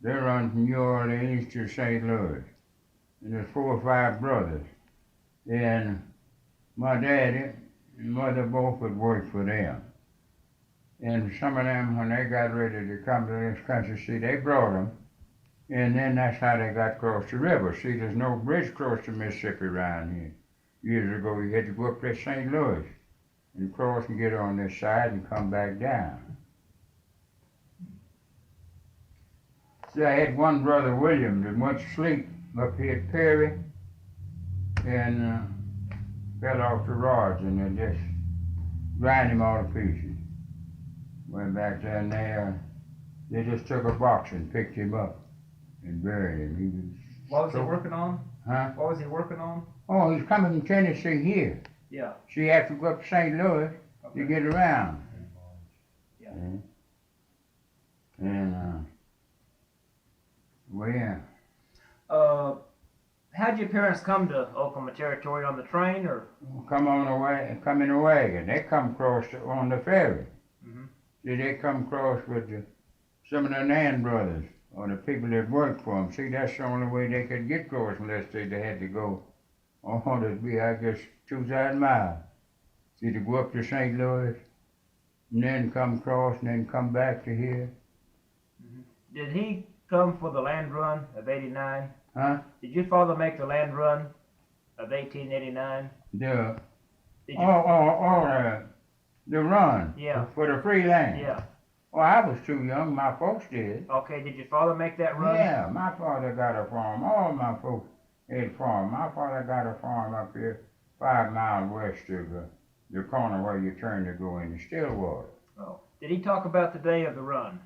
E: They run from New Orleans to St. Louis. And there's 4 or 5 brothers. And my daddy and mother both would work for them. And some of them, when they got ready to come to this country, see, they brought them. And then that's how they got across the river. See, there's no bridge across the Mississippi around here. Years ago, you had to go up to St. Louis and cross and get on this side and come back down. See, I had one brother, William, that went to sleep up here at Perry and fell off the rods and they just grind him all to pieces. Went back down there, they just took a box and picked him up and buried him. He was
D: What was he working on?
E: Huh?
D: What was he working on?
E: Oh, he's coming from Tennessee here.
D: Yeah.
E: So you have to go up to St. Louis to get around.
D: Yeah.
E: And, well, yeah.
D: How'd your parents come to Oklahoma Territory, on the train or?
E: Come in a wagon. They come across on the ferry.
D: Mhm.
E: See, they come across with some of the Nan brothers or the people that worked for them. See, that's the only way they could get across unless they had to go, it'd be, I guess, 2,000 miles. See, to go up to St. Louis and then come across and then come back to here.
D: Did he come for the land run of '89?
E: Huh?
D: Did your father make the land run of 1889?
E: The
D: Did you?
E: The run.
D: Yeah.
E: For the free land.
D: Yeah.
E: Well, I was too young. My folks did.
D: Okay. Did your father make that run?
E: Yeah, my father got a farm. All my folks had farm. My father got a farm up here 5 miles west of the corner where you turn to go into Stillwater.
D: Oh. Did he talk about the day of the run?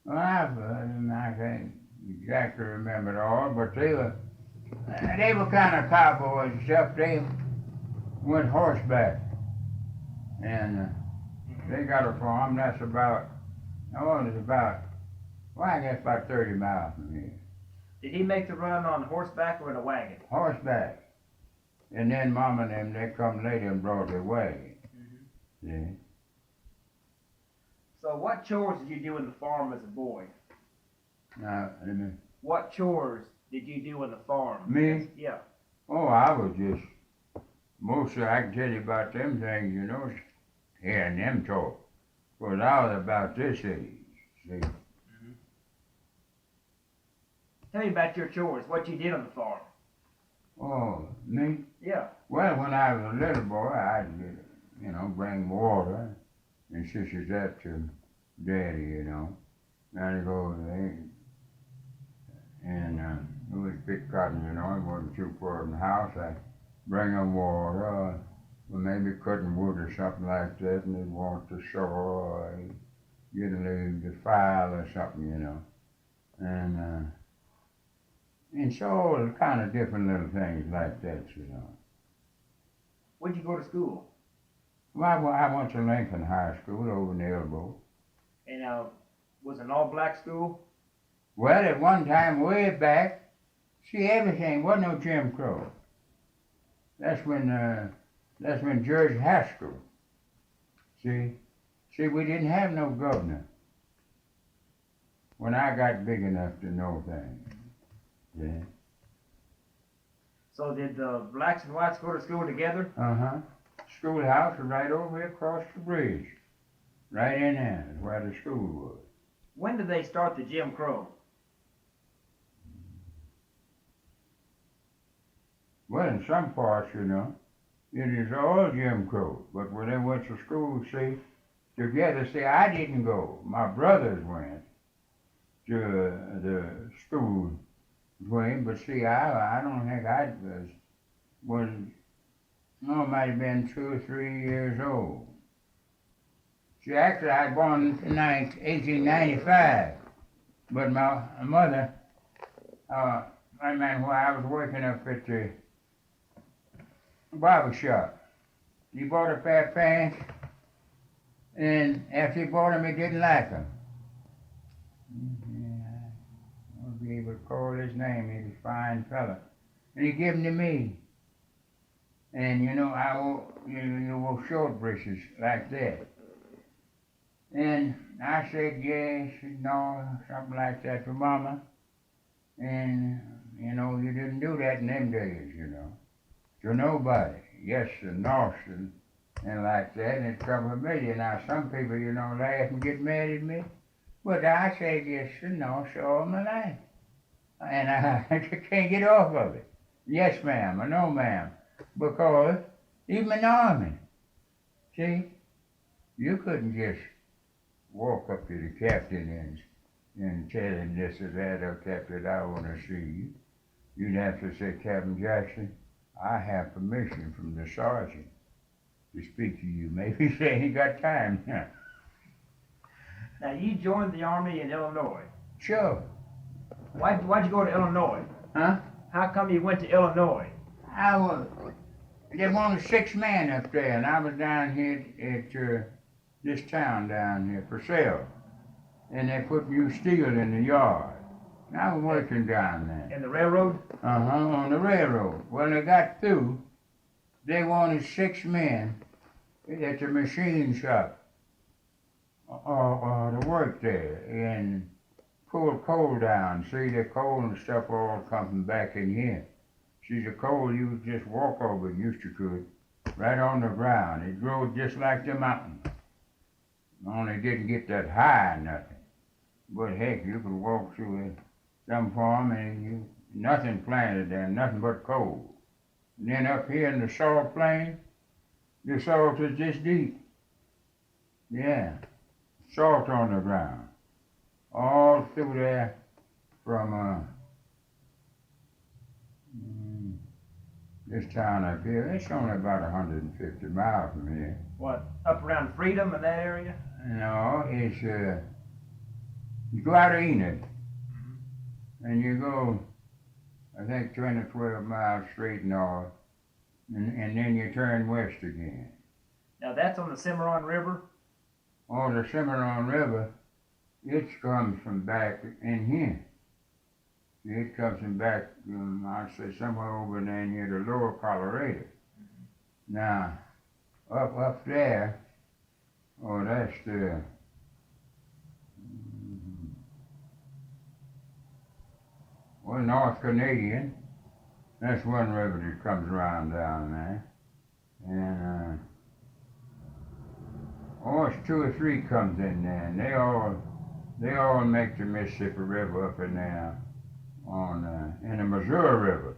E: Well, I can't exactly remember it all, but they were kind of cowboys and stuff. They went horseback, and they got a farm that's about, I guess about 30 miles from here.
D: Did he make the run on horseback or in a wagon?
E: Horseback. And then Mom and them, they come later and brought their wagon. Yeah.
D: So what chores did you do in the farm as a boy?
E: Now,
D: What chores did you do in the farm?
E: me?
D: Yeah.
E: Oh, I was just, mostly I can tell you about them things, hearing them talk. Because I was about this age, see.
D: Tell me about your chores, what you did on the farm.
E: Oh, Me?
D: Yeah.
E: Well, when I was a little boy, I'd, bring water and sisters that to Daddy, Now to go there, and we would pick cotton, it wasn't too far from the house. I'd bring them water, or maybe cutting wood or something like that, and they'd want to saw or get a little file or something, and so all kind of different little things like that.
D: Where'd you go to school?
E: Well, I went to Lincoln High School over in the Elbow.
D: And was it an all-black school?
E: Well, at one time, way back, see, everything wasn't no Jim Crow. That's when George Haskell. See, we didn't have no governor when I got big enough to know things. Yeah.
D: So did the blacks and whites go to school together?
E: Uh-huh. Schoolhouse was right over here across the bridge. Right in there is where the school was.
D: When did they start the Jim Crow?
E: Well, in some parts, it is all Jim Crow. But when they went to school, together, I didn't go. My brothers went to the school between, but I don't think I it might have been 2 or 3 years old. See, actually, I was born in 1895, but my mother, while I was working up at the barber shop, he bought a pair of pants, and after he bought them, he didn't like them. I won't be able to call his name. He was a fine fella. And he gave them to me. And I wore short breeches like that. And I said yes, no, something like that to Mama. And, you didn't do that in them days, to nobody. Yes and no and like that, and it's come from me. Now, some people, laugh and get mad at me. But I said yes and no all my life. And I can't get off of it. Yes, ma'am, or no, ma'am. Because even in the army, see, you couldn't just walk up to the captain and tell him this or that, or Captain, I want to see you. You'd have to say, Captain Jackson, I have permission from the sergeant to speak to you. Maybe say he got time.
D: Now, you joined the Army in Illinois.
E: Sure.
D: Why'd you go to Illinois?
E: Huh?
D: How come you went to Illinois?
E: There was only 6 men up there, and I was down here at this town down here for sale. And they put new steel in the yard. And I was working down there.
D: In the railroad?
E: On the railroad. When they got through, they wanted 6 men at the machine shop to work there and pull coal down. See, the coal and stuff all coming back in here. See, the coal, you would just walk over it, used to could, right on the ground. It grew just like the mountain. Only didn't get that high or nothing. But heck, you could walk through some farm and nothing planted there, nothing but coal. And then up here in the salt plain, the salt is this deep. Yeah, salt on the ground. All through there from this town up here. It's only about 150 miles from here.
D: What, up around Freedom in that area?
E: No, it's, you go out of Enid, and you go, I think 10 or 12 miles straight north, and then you turn west again.
D: Now that's on the Cimarron River?
E: Oh, the Cimarron River, it comes from back in here. It comes from back, I'd say somewhere over there near the lower Colorado. Now, up there, oh, that's the, well, North Canadian. That's one river that comes around down there. And, it's 2 or 3 comes in there, and they all make the Mississippi River up in there in the Missouri River.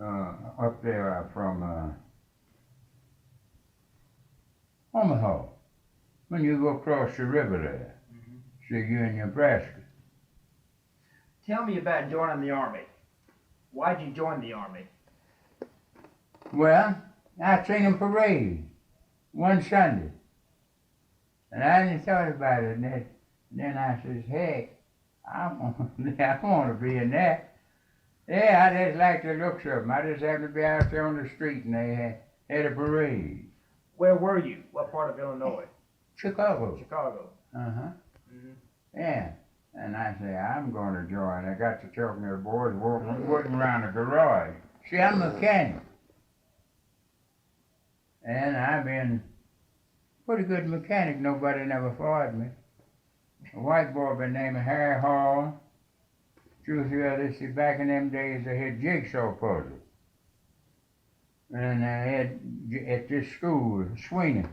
E: up there from Omaha. When you go across the river there, so you're in Nebraska.
D: Tell me about joining the Army. Why'd you join the Army?
E: Well, I seen a parade one Sunday, and I didn't thought about it. And then I says, "Hey, I want to be in that." Yeah, I just like the looks of them. I just happened to be out there on the street, and they had a parade.
D: Where were you? What part of Illinois?
E: Chicago.
D: Chicago.
E: Uh-huh.
D: Mhm.
E: Yeah. And I say, I'm going to join. I got to talking to the boys working around the garage. See, I'm a mechanic. And I've been pretty good mechanic. Nobody never fired me. A white boy by the name of Harry Hall. Two or three others. See, back in them days, they had jigsaw puzzles. And I had at this school, Sweeney.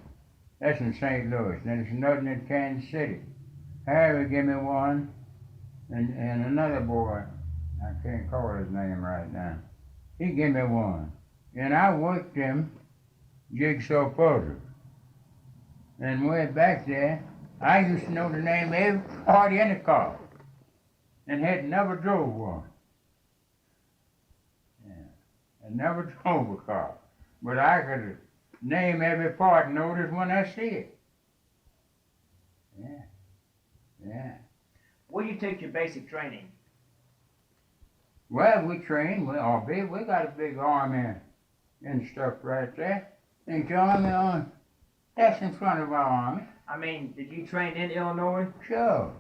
E: That's in St. Louis. Then there's another in Kansas City. Harry gave me one, and another boy, I can't call his name right now. He gave me one. And I worked them jigsaw puzzles. And way back there, I used to know the name of every part in the car, and had never drove one. Yeah. I never drove a car, but I could name every part and notice when I see it. Yeah. Yeah.
D: Where you take your basic training?
E: Well, we train. We got a big army and stuff right there. And the army on, that's in front of our army.
D: I mean, did you train in Illinois?
E: Sure.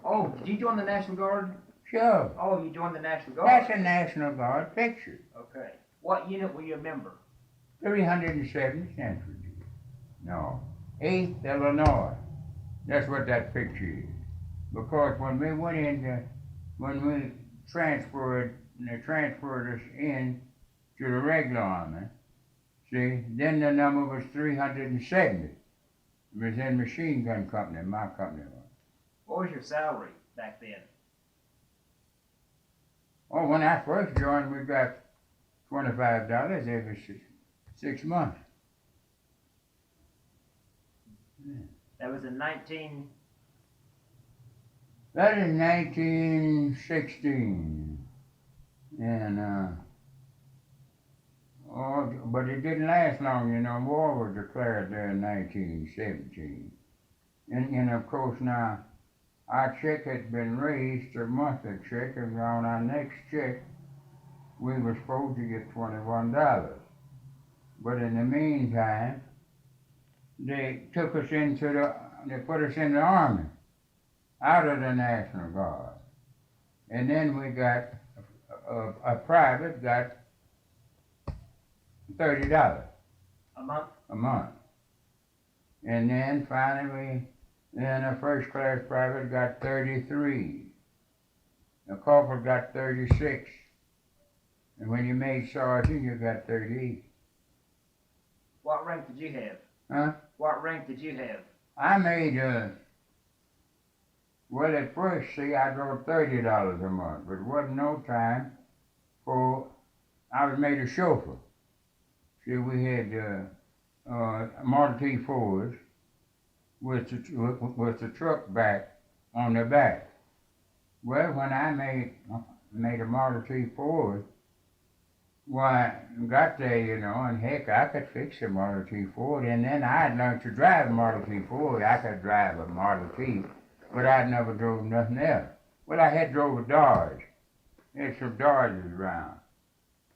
D: Oh, did you join the National Guard?
E: Sure.
D: Oh, you joined the National Guard?
E: That's a National Guard picture.
D: Okay. What unit were you a member?
E: 370th Infantry. No. 8th Illinois. That's what that picture is. Because when we transferred, and they transferred us in to the regular army, see, then the number was 370. It was in machine gun company, my company was.
D: What was your salary back then?
E: Oh, when I first joined, we got $25 every 6 months. Yeah.
D: That was in 19...
E: That is 1916. And, but it didn't last long, you know. War was declared there in 1917. And of course now, our check had been raised to a monthly check, and on our next check, we were supposed to get $21. But in the meantime, they took us they put us in the Army, out of the National Guard. And then we got, a private got $30
D: A month?
E: a month. And then finally, a first class private got 33. A corporal got 36. And when you made sergeant, you got 38.
D: What rank did you have?
E: Huh?
D: What rank did you have?
E: I made, well, at first, see, I drove $30 a month, but it wasn't no time for, I was made a chauffeur. See, we had, Model T Fords with the truck back on the back. Well, when I made a Model T Ford, why, got there, you know, and heck, I could fix a Model T Ford, and then I'd learned to drive a Model T Ford. I could drive a Model T, but I'd never drove nothing else. Well, I had drove a Dodge. There's some Dodges around.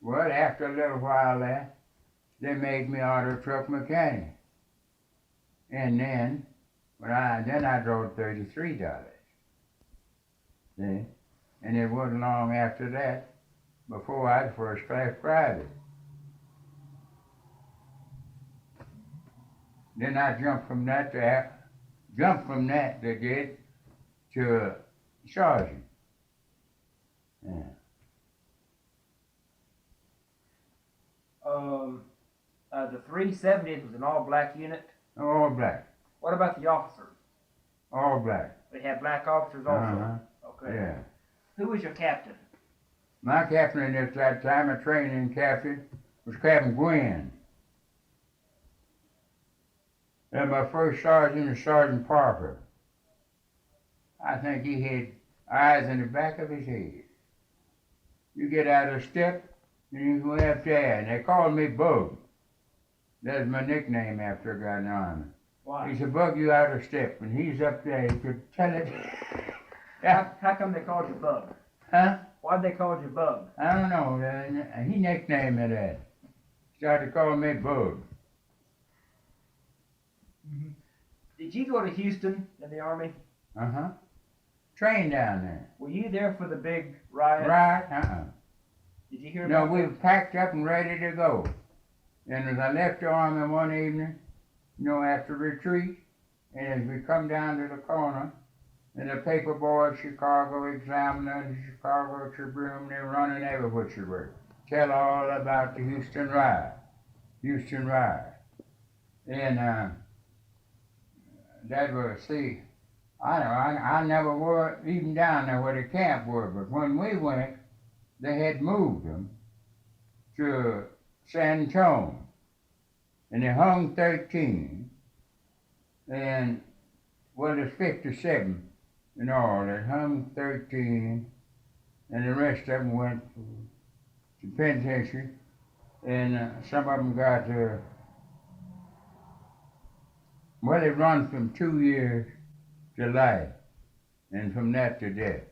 E: Well, after a little while there, they made me auto truck mechanic. And then, I drove $33. See? And it wasn't long after that before I was first class private. Then I jumped from that to sergeant. Yeah.
D: The 370th was an all-black unit.
E: All black.
D: What about the officers?
E: All black.
D: They had black officers also?
E: Uh-huh.
D: Okay.
E: Yeah.
D: Who was your captain?
E: My captain at that time, a training captain, was Captain Gwynn. And my first sergeant was Sergeant Parker. I think he had eyes in the back of his head. You get out of step, and you go up there, and they called me Bug. That's my nickname after I got in the army.
D: Why?
E: He said, Bug, you out of step, and he's up there, he could tell it.
D: How come they called you Bug?
E: Huh?
D: Why'd they call you Bug?
E: I don't know, he nicknamed me that. Started calling me Bug.
D: Did you go to Houston in the Army?
E: Uh-huh. Trained down there.
D: Were you there for the big riot?
E: Right? Uh-uh.
D: Did you hear
E: No,
D: about
E: we
D: that?
E: were packed up and ready to go. And as I left the army one evening, after retreat, and as we come down to the corner, and the paper boys, Chicago Examiner, and Chicago Tribune, they're running everywhere they were. Tell all about the Houston riot. Houston riot. And that was, see, I never were even down there where the camp were, but when we went, they had moved them to San Antonio, and they hung 13, and well, there's 57 in all. They hung 13, and the rest of them went to penitentiary, and some of them got well, they run from 2 years to life, and from that to death.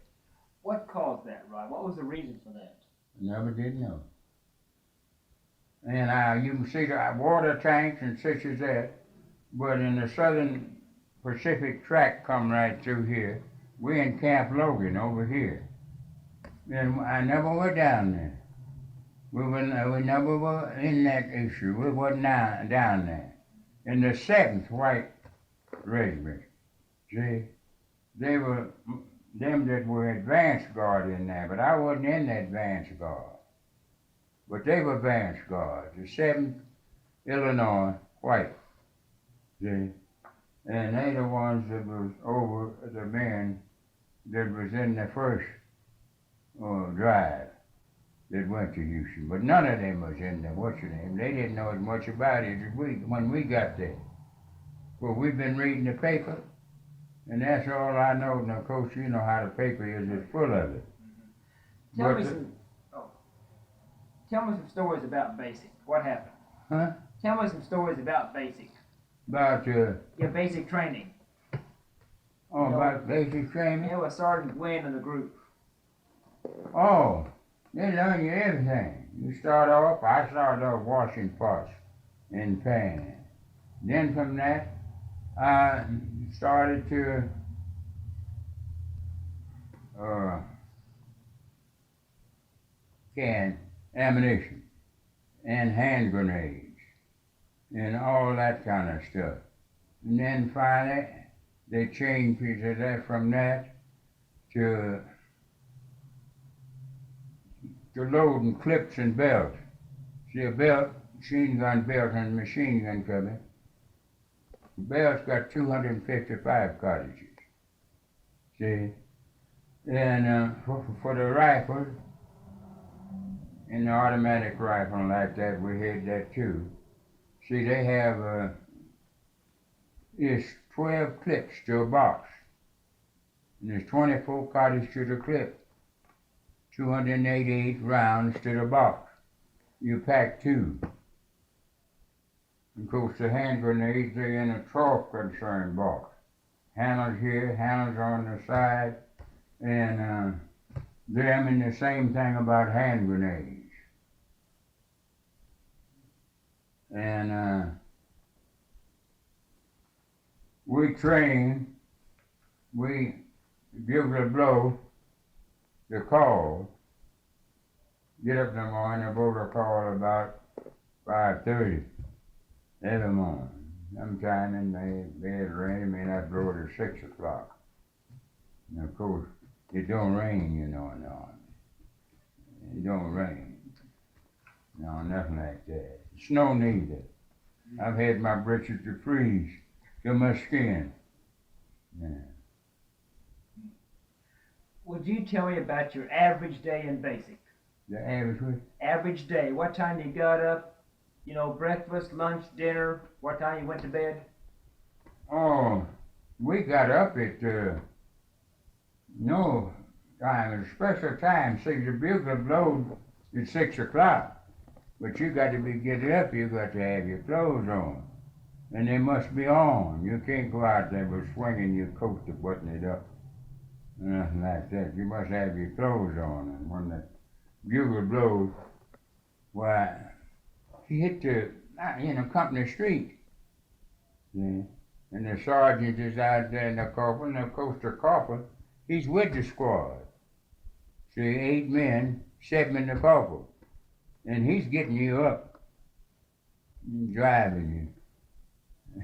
D: What caused that, Rod? What was the reason for that?
E: Never did know. And you can see the water tanks and such as that, but in the southern Pacific tract come right through here. We in Camp Logan over here. And I never were down there. We never were in that issue. We wasn't down there. In the 7th White Regiment, see, they were them that were advance guard in there, but I wasn't in the advance guard. But they were advance guards, the 7th Illinois White, see, and they the ones that was over the men that was in the first drive that went to Houston. But none of them was in the They didn't know as much about it as when we got there. Well, we've been reading the paper, and that's all I know. Now, of course, you know how the paper is. It's full of it.
D: Tell me some stories about Basic. What happened?
E: Huh?
D: Tell me some stories about Basic.
E: About
D: Your basic training.
E: about basic training?
D: Yeah, with Sergeant Gwynn and the group.
E: Oh, they learn you everything. I started off washing pots and pans. Then from that, I started to can ammunition and hand grenades and all that kind of stuff. And then finally, they changed from that to loading clips and belts. See, a belt, machine gun belt and machine gun cover. The belt's got 255 cartridges. See? And for the rifle, and the automatic rifle like that, we had that too. See, they have it's 12 clips to a box. And there's 24 cartridges to the clip. 288 rounds to the box. You pack 2. Of course, the hand grenades, they're in a 12 concern box. Handles here, handles on the side, and I mean the same thing about hand grenades. And we train, we give the blow, the call, get up in the morning and blow the call about 5:30 every morning. Sometime in bed rain, it may not blow it at 6 o'clock. And of course, it don't rain, in the army. It don't rain. No, nothing like that. Snow neither. I've had my britches to freeze to my skin. Yeah.
D: Would you tell me about your average day in Basic?
E: The average was,
D: Average day. What time you got up? You know, breakfast, lunch, dinner. What time you went to bed?
E: oh, we got up at, no time, a special time. See, the bugle blows at 6 o'clock. But you got to be getting up, you got to have your clothes on. And they must be on. You can't go out there with swinging your coat to button it up. Nothing like that. You must have your clothes on. And when the bugle blows, why, he hit the, company street. See? And the sergeant is out there in the corporal, and of course the corporal, he's with the squad. See, 8 men, 7 in the corporal. And he's getting you up and driving you.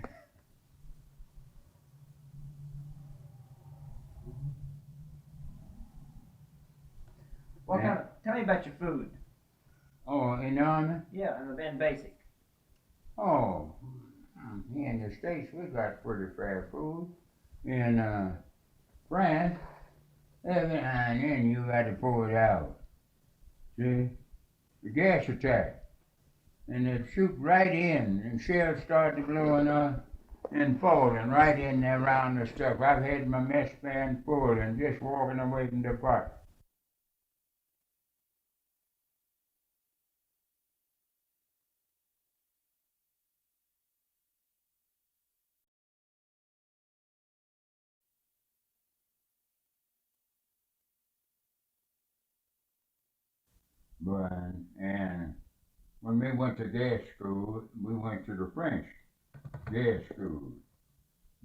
D: What
E: Yeah.
D: kind of? Tell me about your food.
E: Oh, in the army?
D: Yeah, and basic.
E: Oh, here in the States we got pretty fair food. In France, every now and then you got to pull it out. See? The gas attack. And it shoot right in, and shells started blowing up and falling right in there around the stuff. I've had my mess van full and just walking away from the pot. But, and when we went to gas school, we went to the French gas school.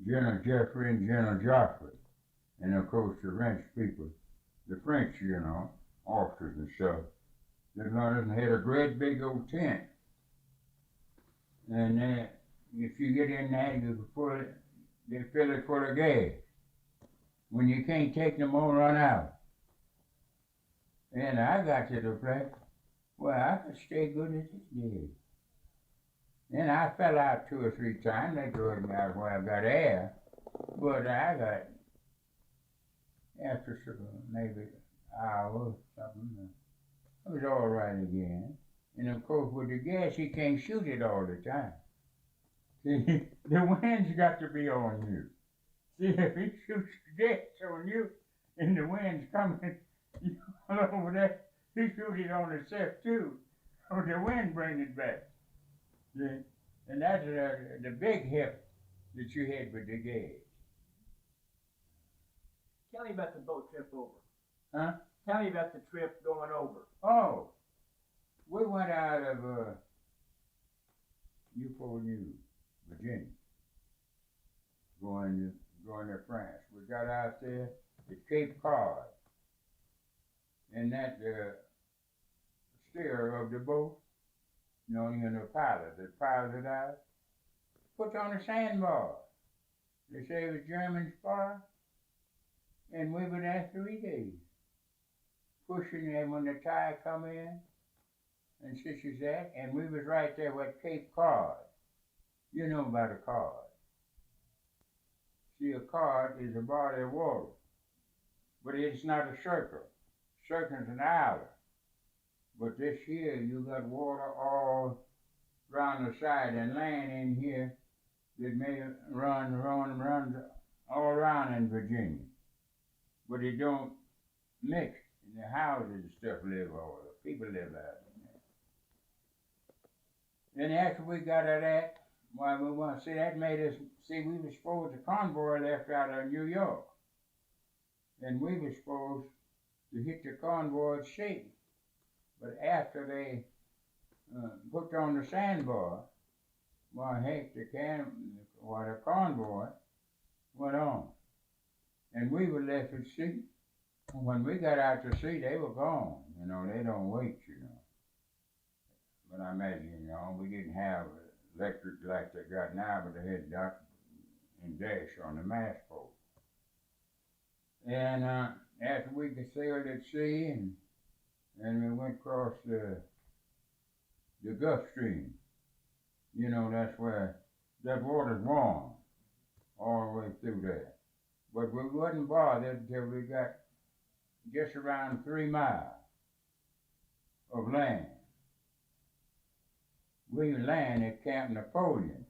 E: General Jeffrey and General Joffrey. And of course the French people, the French, officers and stuff, they learned and had a great big old tent. And if you get in there, you put it, they fill it full of gas. When you can't take no more, run out. And I got to the place, well, I could stay good as it did. And I fell out 2 or 3 times. They drug me out where I got air. But I got, after maybe an hour or something, I was all right again. And of course, with the gas, you can't shoot it all the time. See, the wind's got to be on you. See, if he shoots the gas on you and the wind's coming, all over there, he shoot it on himself too, or the wind brings it back. See? And that's the big hip that you had with the gas.
D: Tell me about the boat trip over.
E: Huh?
D: Tell me about the trip going over.
E: Oh, we went out of Newport News, Virginia, going to France. We got out there at Cape Cod. And that steerer of the boat, the pilot that piloted out, put on a sandbar. They say it was German spar, and we were there 3 days, pushing them when the tide come in, and such as that, and we was right there at Cape Cod. You know about a cod. See, a cod is a body of water, but it's not a circle. Circle's an island. But this here, you got water all around the side, and land in here that may run all around in Virginia. But it don't mix. And the houses and stuff live all over. People live out in there. Then after we got out of that, why we want to see, that made us see we were supposed to convoy left out of New York. And we were supposed to hit the convoy at sea. But after they put on the sandbar, well, heck, the convoy went on. And we were left at sea. When we got out to sea, they were gone. They don't wait, But I imagine, we didn't have electric like they got now, but they had duck and dash on the mast pole. And after we sailed at sea, and we went across the Gulf Stream, that's where that water's warm all the way through there. But we wasn't bothered until we got just around 3 miles. of land. We land at Camp Napoleon.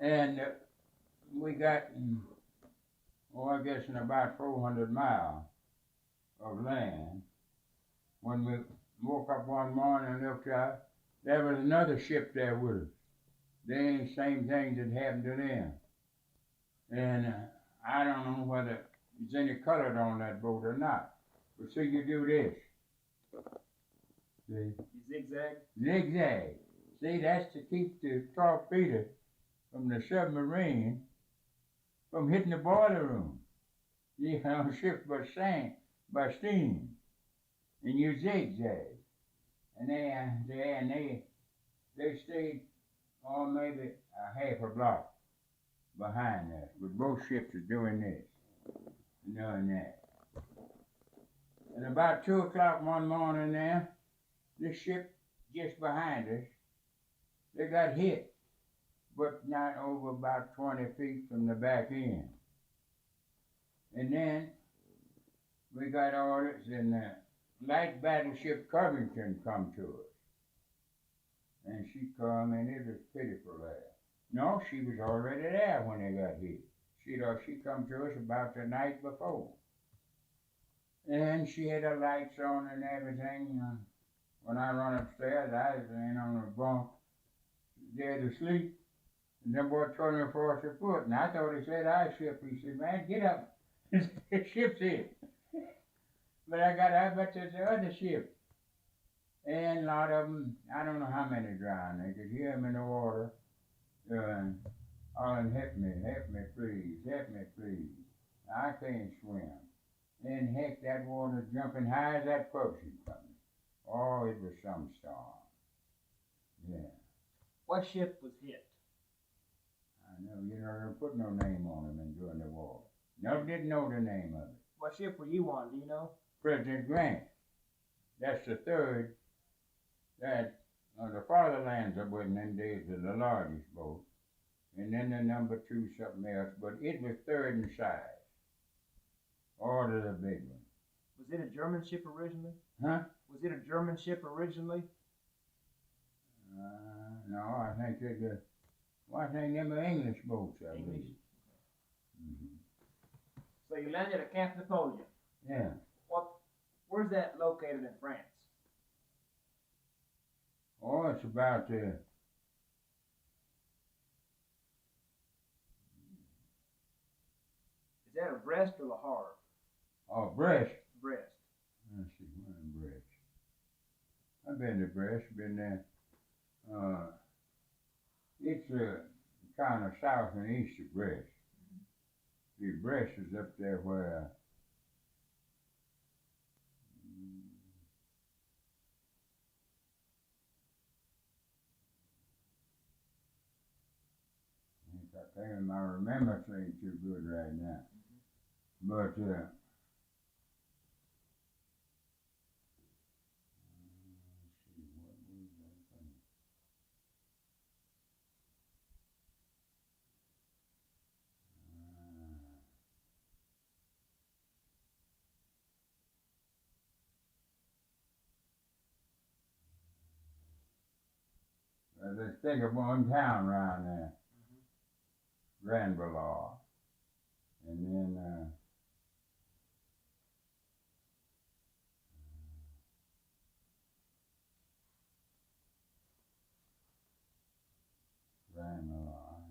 E: And we got, I guess in about 400 miles of land. When we woke up one morning and looked out, there was another ship there with us. The same thing that happened to them. And I don't know whether there's any colored on that boat or not. But see, you do this. See?
D: You zigzag?
E: Zigzag. See, that's to keep the torpedo from the submarine from hitting the boiler room. You know, ships by steam. And you zigzag. And they stayed maybe a half a block behind us. But both ships are doing this, doing that. And about 2 o'clock one morning there, this ship just behind us, they got hit, but not over about 20 feet from the back end. And then we got orders, and the light battleship Covington come to us. And she come, and it was pitiful there. No, she was already there when they got hit. She come to us about the night before. And she had her lights on and everything. When I run upstairs, I was laying on the bunk, dead asleep. And them boy told me across the foot, and I thought he said, "I ship." He said, "Man, get up. The ship's here." But I bet there's the other ship. And a lot of them, I don't know how many drowned. They could hear them in the water. Hollering, help me, please, help me, please. I can't swim. And heck, that water jumping high as that potion coming. Oh, it was some storm. Yeah.
D: What ship was hit?
E: I know, they put no name on them during the war. No, didn't know the name of it.
D: What ship were you on, do you know?
E: President Grant. That's the third. That the Fatherlands up in them days is the largest boat. And then the number 2 something else, but it was third in size. Order the big one.
D: Was it a German ship originally?
E: Huh?
D: Was it a German ship originally?
E: No, I think them are English boats, I
D: English?
E: believe. Mm-hmm.
D: So you landed at Camp Napoleon.
E: Yeah.
D: Where's that located in France?
E: Oh, it's about
D: Is that a Brest or a Havre?
E: Brest.
D: Brest.
E: Let's see, where in Brest? I've been to Brest, been there. It's kind of south and east of Brest. See, Brest is up there where I remember things too good right now. But let's see, what was that thing? Let's think of one town around there. Granville, and then Granville,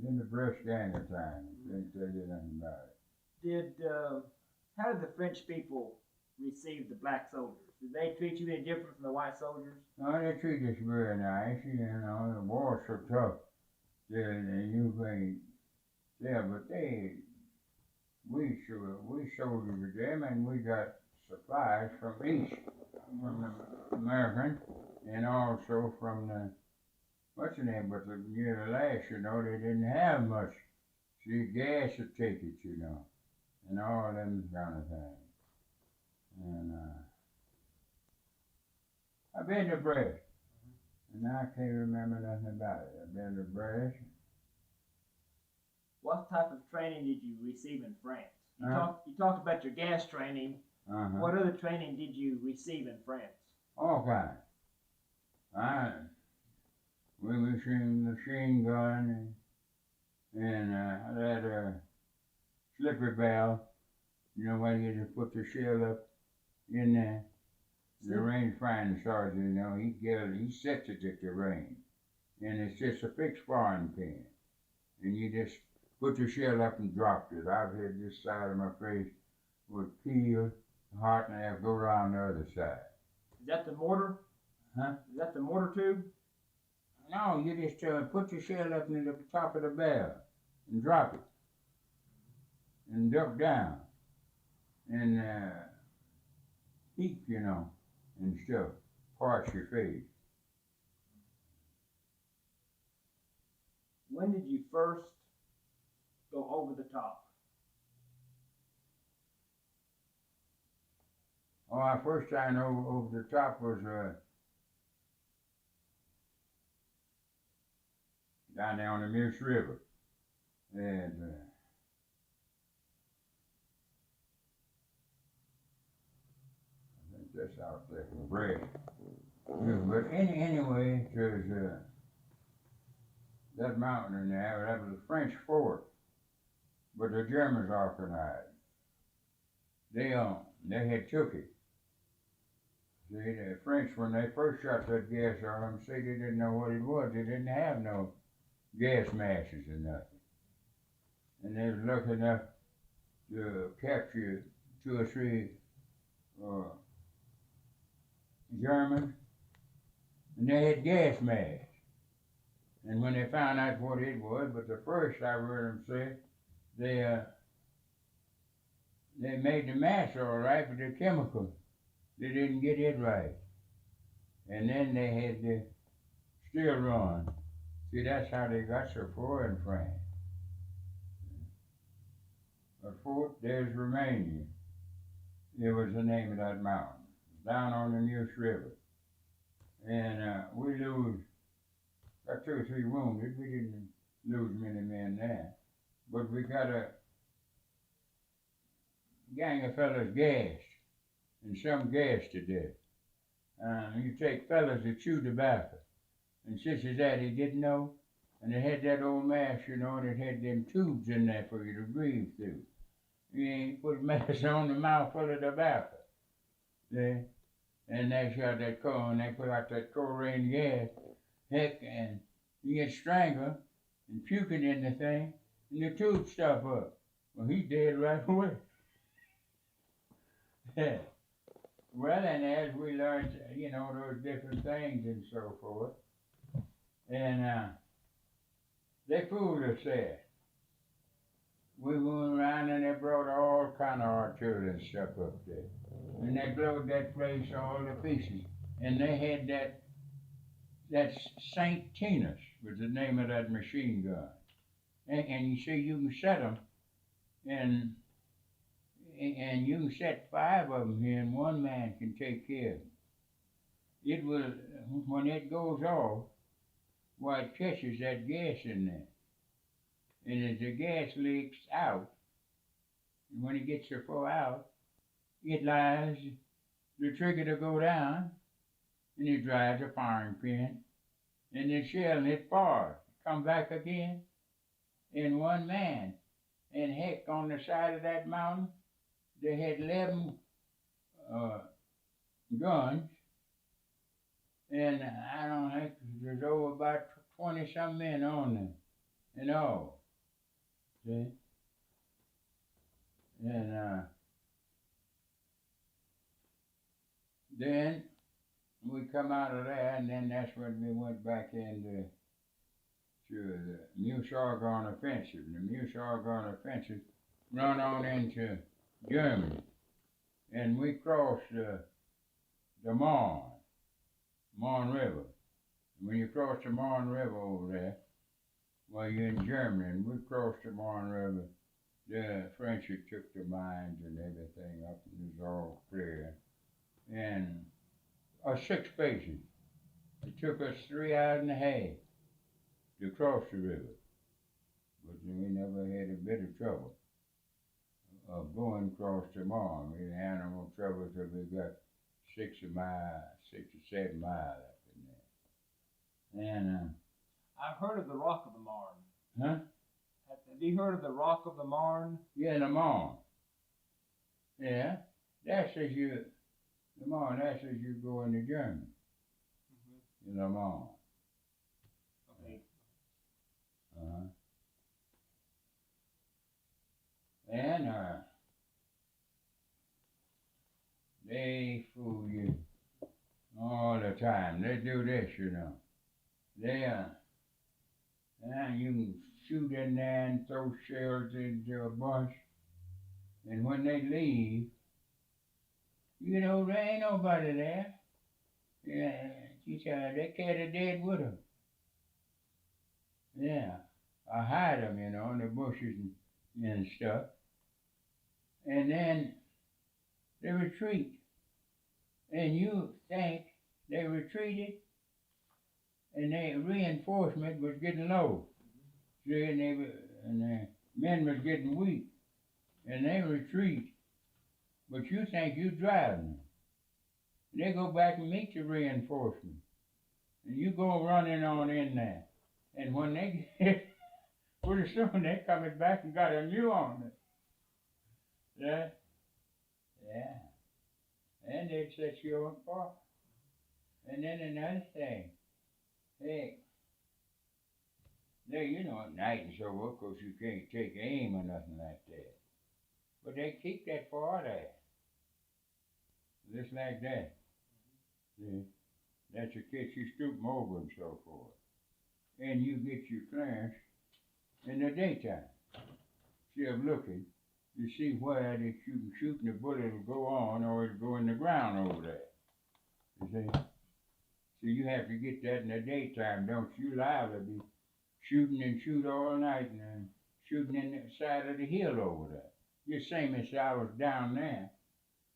E: then the Brest gang of time. Didn't tell you nothing about it.
D: How did the French people receive the black soldiers? Did they treat you any different from the white soldiers?
E: No, they treat us very nice. The war's so tough. But we soldiers with them, and we got supplies from East, from the American, and also from the, what's the name, but the year last, they didn't have much. See, gas would take it, and all them kind of things. And I've been to Brest. And I can't remember nothing about it. I've been to brass.
D: What type of training did you receive in France? You
E: Huh?
D: talked about your gas training. What other training did you receive in France?
E: All kinds. We was shooting machine gun and I had a slippery valve. You know where you just put the shell up in there. The range finder sergeant, you know, he sets it at the range. And it's just a fixed firing pin. And you just put the shell up and dropped it. I've had this side of my face would peel, hot, and have go around the other side.
D: Is that the mortar?
E: Huh?
D: Is that the mortar tube?
E: No, you just put the shell up in the top of the barrel and drop it. And duck down. And heat, you know, and stuff. Parch your face.
D: When did you first go over the top?
E: Oh, our first time over the top was down there on the Moose River. And I think that's out there in Brad. Yeah, but anyway, there's that mountain in there, that was a French fort. But the Germans organized. They had took it. See, the French, when they first shot that gas on them, see, they didn't know what it was. They didn't have no gas mashes or nothing. And they was lucky enough to capture 2 or 3 Germans, and they had gas masks. And when they found out what it was, but the first I heard them say, they made the mask all right, but the chemical, they didn't get it right. And then they had to still run. See, that's how they got so far in France. But Fort Des Romanians, it was the name of that mountain, down on the Moose River. And we got 2 or 3 wounded. We didn't lose many men there. But we got a gang of fellas gassed, and some gassed to death. You take fellas that chew tobacco, and Sister Daddy didn't know, and it had that old mask, you know, and it had them tubes in there for you to breathe through. You put a mask on the mouth full of tobacco. See? And they shot that coal, and they put out that chlorine gas, heck, and you get strangled and puking in the thing, and the tube stuff up. Well, he dead right away. Well, and as we learned, you know, those different things and so forth, and they fooled us there. We went around and they brought all kind of artillery and stuff up there. And they blew that place all to pieces. And they had that St. Tina's was the name of that machine gun. And you see, you can set them, and you can set 5 of them here, and one man can take care of them. It will, when it goes off, why, it catches that gas in there. And as the gas leaks out, and when it gets so far out, it allows the trigger to go down, and it drives a firing pin, and the shell, and it fires, come back again, in one man. And heck, on the side of that mountain, they had 11 guns, and I don't think there's over about 20-some men on them, in all. See? And then we come out of there, and then that's when we went back into the Meuse-Argonne offensive. The Meuse-Argonne offensive run on into Germany, and we crossed the Marne River. When you cross the Marne River over there, well, you're in Germany, and we crossed the Marne River. The French had took the mines and everything up, and it was all clear. And 6 paces.
B: It took us 3 hours and a half to cross the river. But we never had a bit of trouble of going across the Marne. We had animal trouble till we got 6 or 7 miles up in there. And,
A: I've heard of the Rock of the Marne.
B: huh?
A: Have you heard of the Rock of the Marne?
B: Yeah, the Marne. Yeah, that's as you, the Marne, that's as you go into Germany. In the Marne.
A: Okay.
B: Uh-huh. And, they fool you all the time. They do this, you know. They, and you can shoot in there and throw shells into a bunch. And when they leave, you know, there ain't nobody there. Yeah, they carry dead with them. Yeah, I hide them, you know, in the bushes and stuff. And then they retreat. And you think they retreated and their reinforcement was getting low. See, and the men was getting weak. And they retreat. But you think you driving them. They go back and meet the reinforcement. And you go running on in there. And when they get, pretty soon they coming back and got a new army. Yeah. Yeah. And they'd set you on fire. And then another thing. Hey, you know, at night and so forth, of course you can't take aim or nothing like that. But they keep that far there. Just like that. See? That's a case you stoop 'em over and so forth. And you get your clearance in the daytime. See, I'm looking to see where that you can shoot and the bullet will go on or it'll go in the ground over there. You see? So you have to get that in the daytime, don't you? Liable to be shooting and shoot all night and then shooting in the side of the hill over there. Just same as I was down there.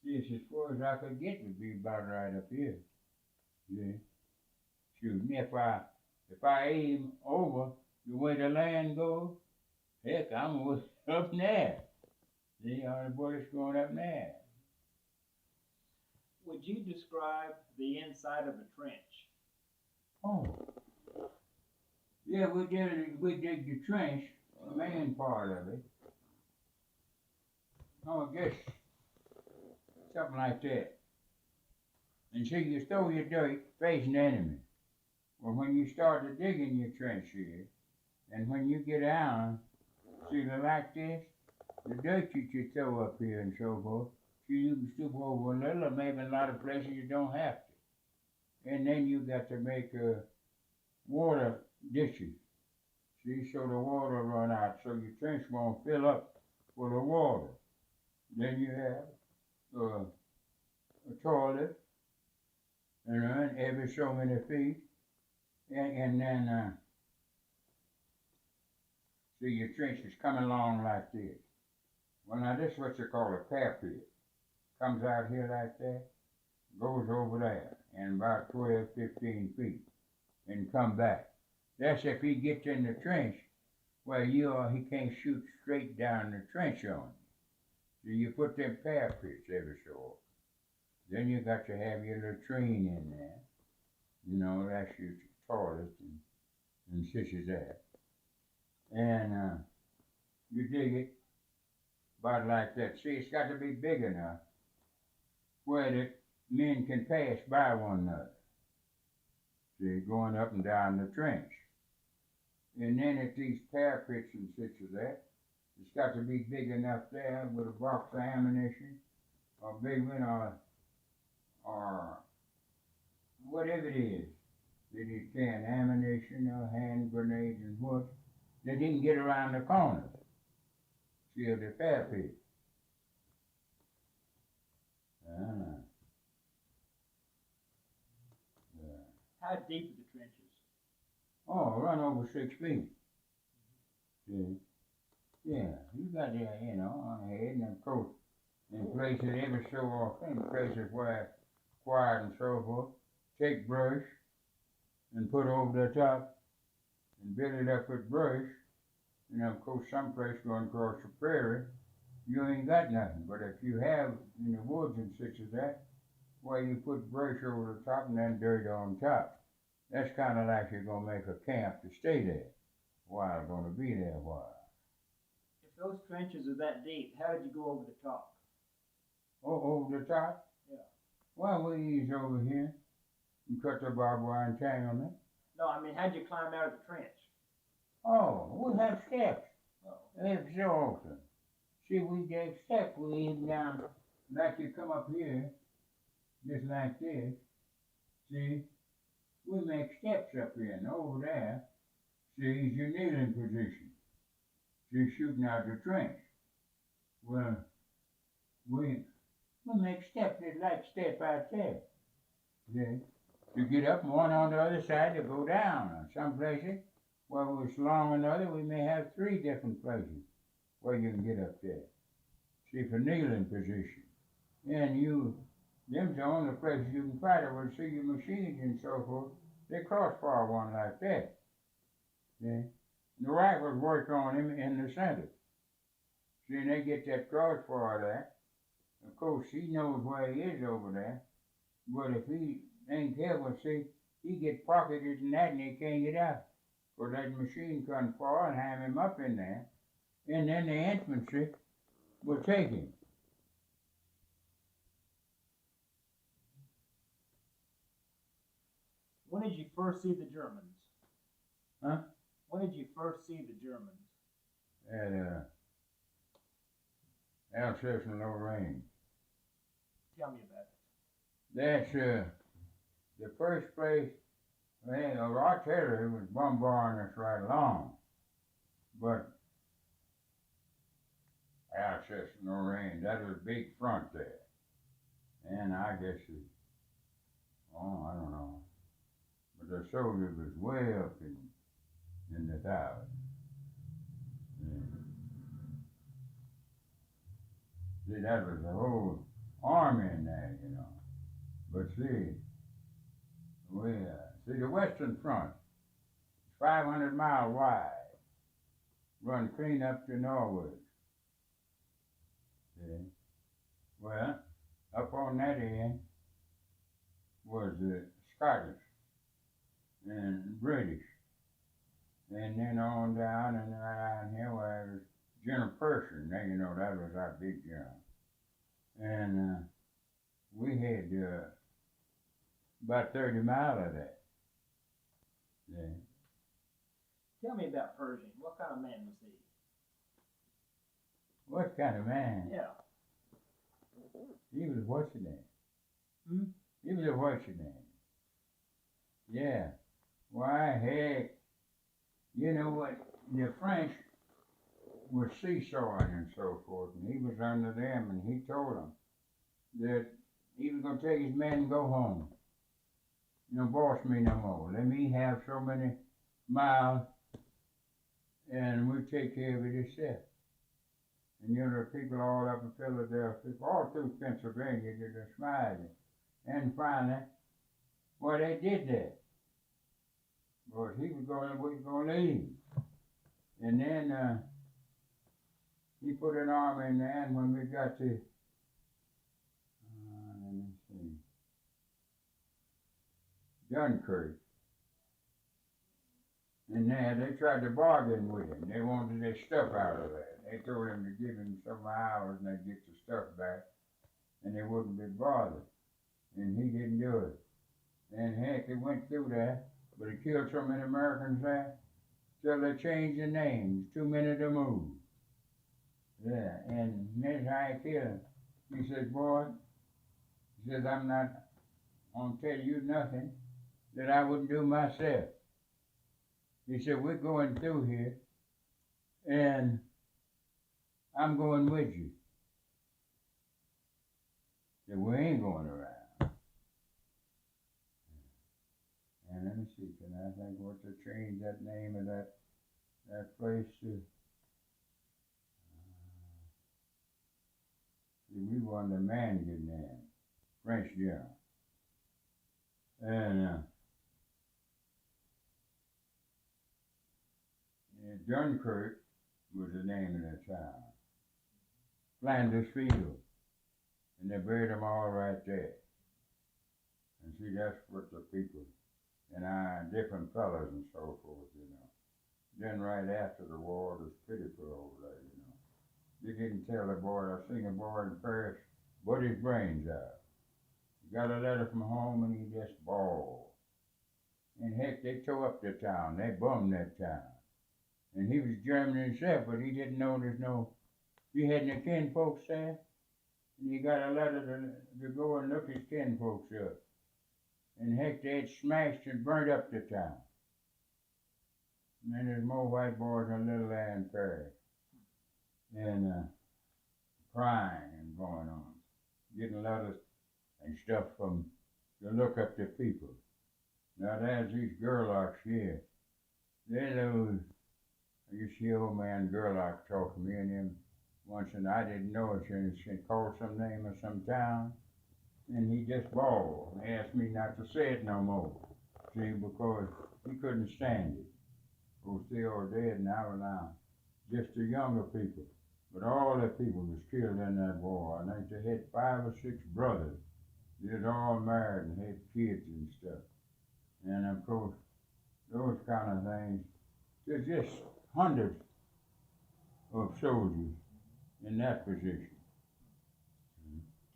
B: Just as far as I could get would be about right up here. Yeah. Shooting. If I aim over the way the land goes, heck, I'm up there. See, all the bullets going up there.
A: Would you describe the inside of a trench?
B: Oh. Yeah, we dig the trench, the main part of it. Oh, I guess something like that. And see, you throw your dirt facing the enemy. Well, when you start to dig in your trench here, and when you get down, see, like this, the dirt that you throw up here and so forth, see, you can stoop over a little, or maybe in a lot of places you don't have to. And then you got to make water dishes. See, so the water run out, so your trench won't fill up full of water. Then you have a toilet, and every so many feet, and then see, your trench is coming along like this. Well, now this is what you call a parapet. Comes out here like that, goes over there, and about 12, 15 feet, and come back. That's if he gets in the trench, where he can't shoot straight down the trench on you. So you put them parapets every so often. Then you got to have your latrine in there. You know, that's your toilet and such as that. And you dig it about like that. See, it's got to be big enough where the men can pass by one another. See, going up and down the trench. And then at these parapets and such as that, it's got to be big enough there with a box of ammunition, or big one, or whatever it is that you can, ammunition or hand grenades and what, that you can get around the corners. See, of the parapet.
A: How deep are the trenches?
B: Oh, run over 6 feet. See? Yeah, you got that, you know, on the head, and of course, in places every so often, in places where it's quiet and so forth, take brush
E: and put over the top and build it up with brush. And of course, someplace going across the prairie, you ain't got nothing. But if you have in the woods and such as that, well, you put brush over the top and then dirt on top. That's kind of like you're going to make a camp to stay there while going to be there a while.
D: If those trenches are that deep, how did you go over the top?
E: Oh, over the top?
D: Yeah.
E: Well, we ease over here and cut the barbed wire entanglement.
D: No, I mean, how'd you climb out of the trench?
E: Oh, we have steps.
D: Oh.
E: Every so often. See, we gave steps. We even down, like you come up here, just like this. See, we make steps up here and over there. See, is your kneeling position. See, shooting out the trench. Well, we make steps just like step out there. See, you get up and one on the other side to go down. On some places, well, it's long another, we may have 3 different places where you can get up there. See, for kneeling position. And them's the only places you can fight it. Well, see your machines and so forth, they crossfire one like that. See? The rifles work on him in the center. See, and they get that crossfire there. Of course, he knows where he is over there. But if he ain't careful, see, he gets pocketed in that and he can't get out. For that machine come far and have him up in there. And then the infantry will take him.
D: When did you first see the Germans?
E: Huh?
D: When did you first see the Germans?
E: At Alsace and Lorraine.
D: Tell me about it.
E: That's the first place. Well, our artillery was bombarding us right along, but Alsace and Lorraine, that was a big front there, and I guess I don't know, but the soldiers was way up in the tower. Yeah. See, that was the whole army in there, you know. But see, see the Western Front, 500 miles wide, run clean up to Norwood. See? Well, up on that end was the Scottish and British. And then on down and around here where it was General Pershing. Now you know that was our big general. And we had about 30 miles of that. Yeah.
D: Tell me about Pershing. What kind of man was he?
E: What kind of man?
D: Yeah.
E: He was what's his name?
D: Hmm?
E: He was a what's his name? Yeah. Why, heck, you know what? The French was seesawing and so forth, and he was under them, and he told them that he was going to take his men and go home. You know, boss me no more. Let me have so many miles, and we'll take care of it yourself. And you know, the people all up in Philadelphia, all through Pennsylvania, did a smiling. And finally, well, they did that. But he was going to leave. And then he put an army in there, and when we got to, let me see, Dunkirk, and there they tried to bargain with him. They wanted their stuff out of there. They told him to give him some hours and they'd get the stuff back, and they wouldn't be bothered. And he didn't do it. And heck, he went through there, but he killed so many Americans there, till they changed the names. Too many to move. Yeah, and that's how he killed him. He said, boy, he says, I'm not going to tell you nothing that I wouldn't do myself. He said, we're going through here, and I'm going with you. He said, we ain't going around. And let me see, can I think what to change that name of that place to? We wanted a man good name, French general. And
B: And Dunkirk was the name of that town. Flanders Field. And they buried them all right there. And see, that's what the people, and different fellas and so forth, you know. Then right after the war, it was pitiful over there, you know. You didn't tell the boy, I seen a boy in Paris, but his brains out. He got a letter from home and he just bawled. And heck, they tore up the town, they bummed that town. And he was German himself, but he didn't know he had no kinfolks there. And he got a letter to go and look his kinfolks up. And heck, they had smashed and burnt up the town. And then there's more white boys on Little Land Prairie. And crying and going on. Getting letters and stuff to look up the people. Now there's these Gerlachs here. They're those, you see old man Gerlach talk to me and him once, and I didn't know it, and he called some name of some town. And he just bawled and asked me not to say it no more. See, because he couldn't stand it. Those they all dead now. Just the younger people. But all the people was killed in that war. I think they had 5 or 6 brothers. They was all married and had kids and stuff. And of course, those kind of things. There's just hundreds of soldiers in that position.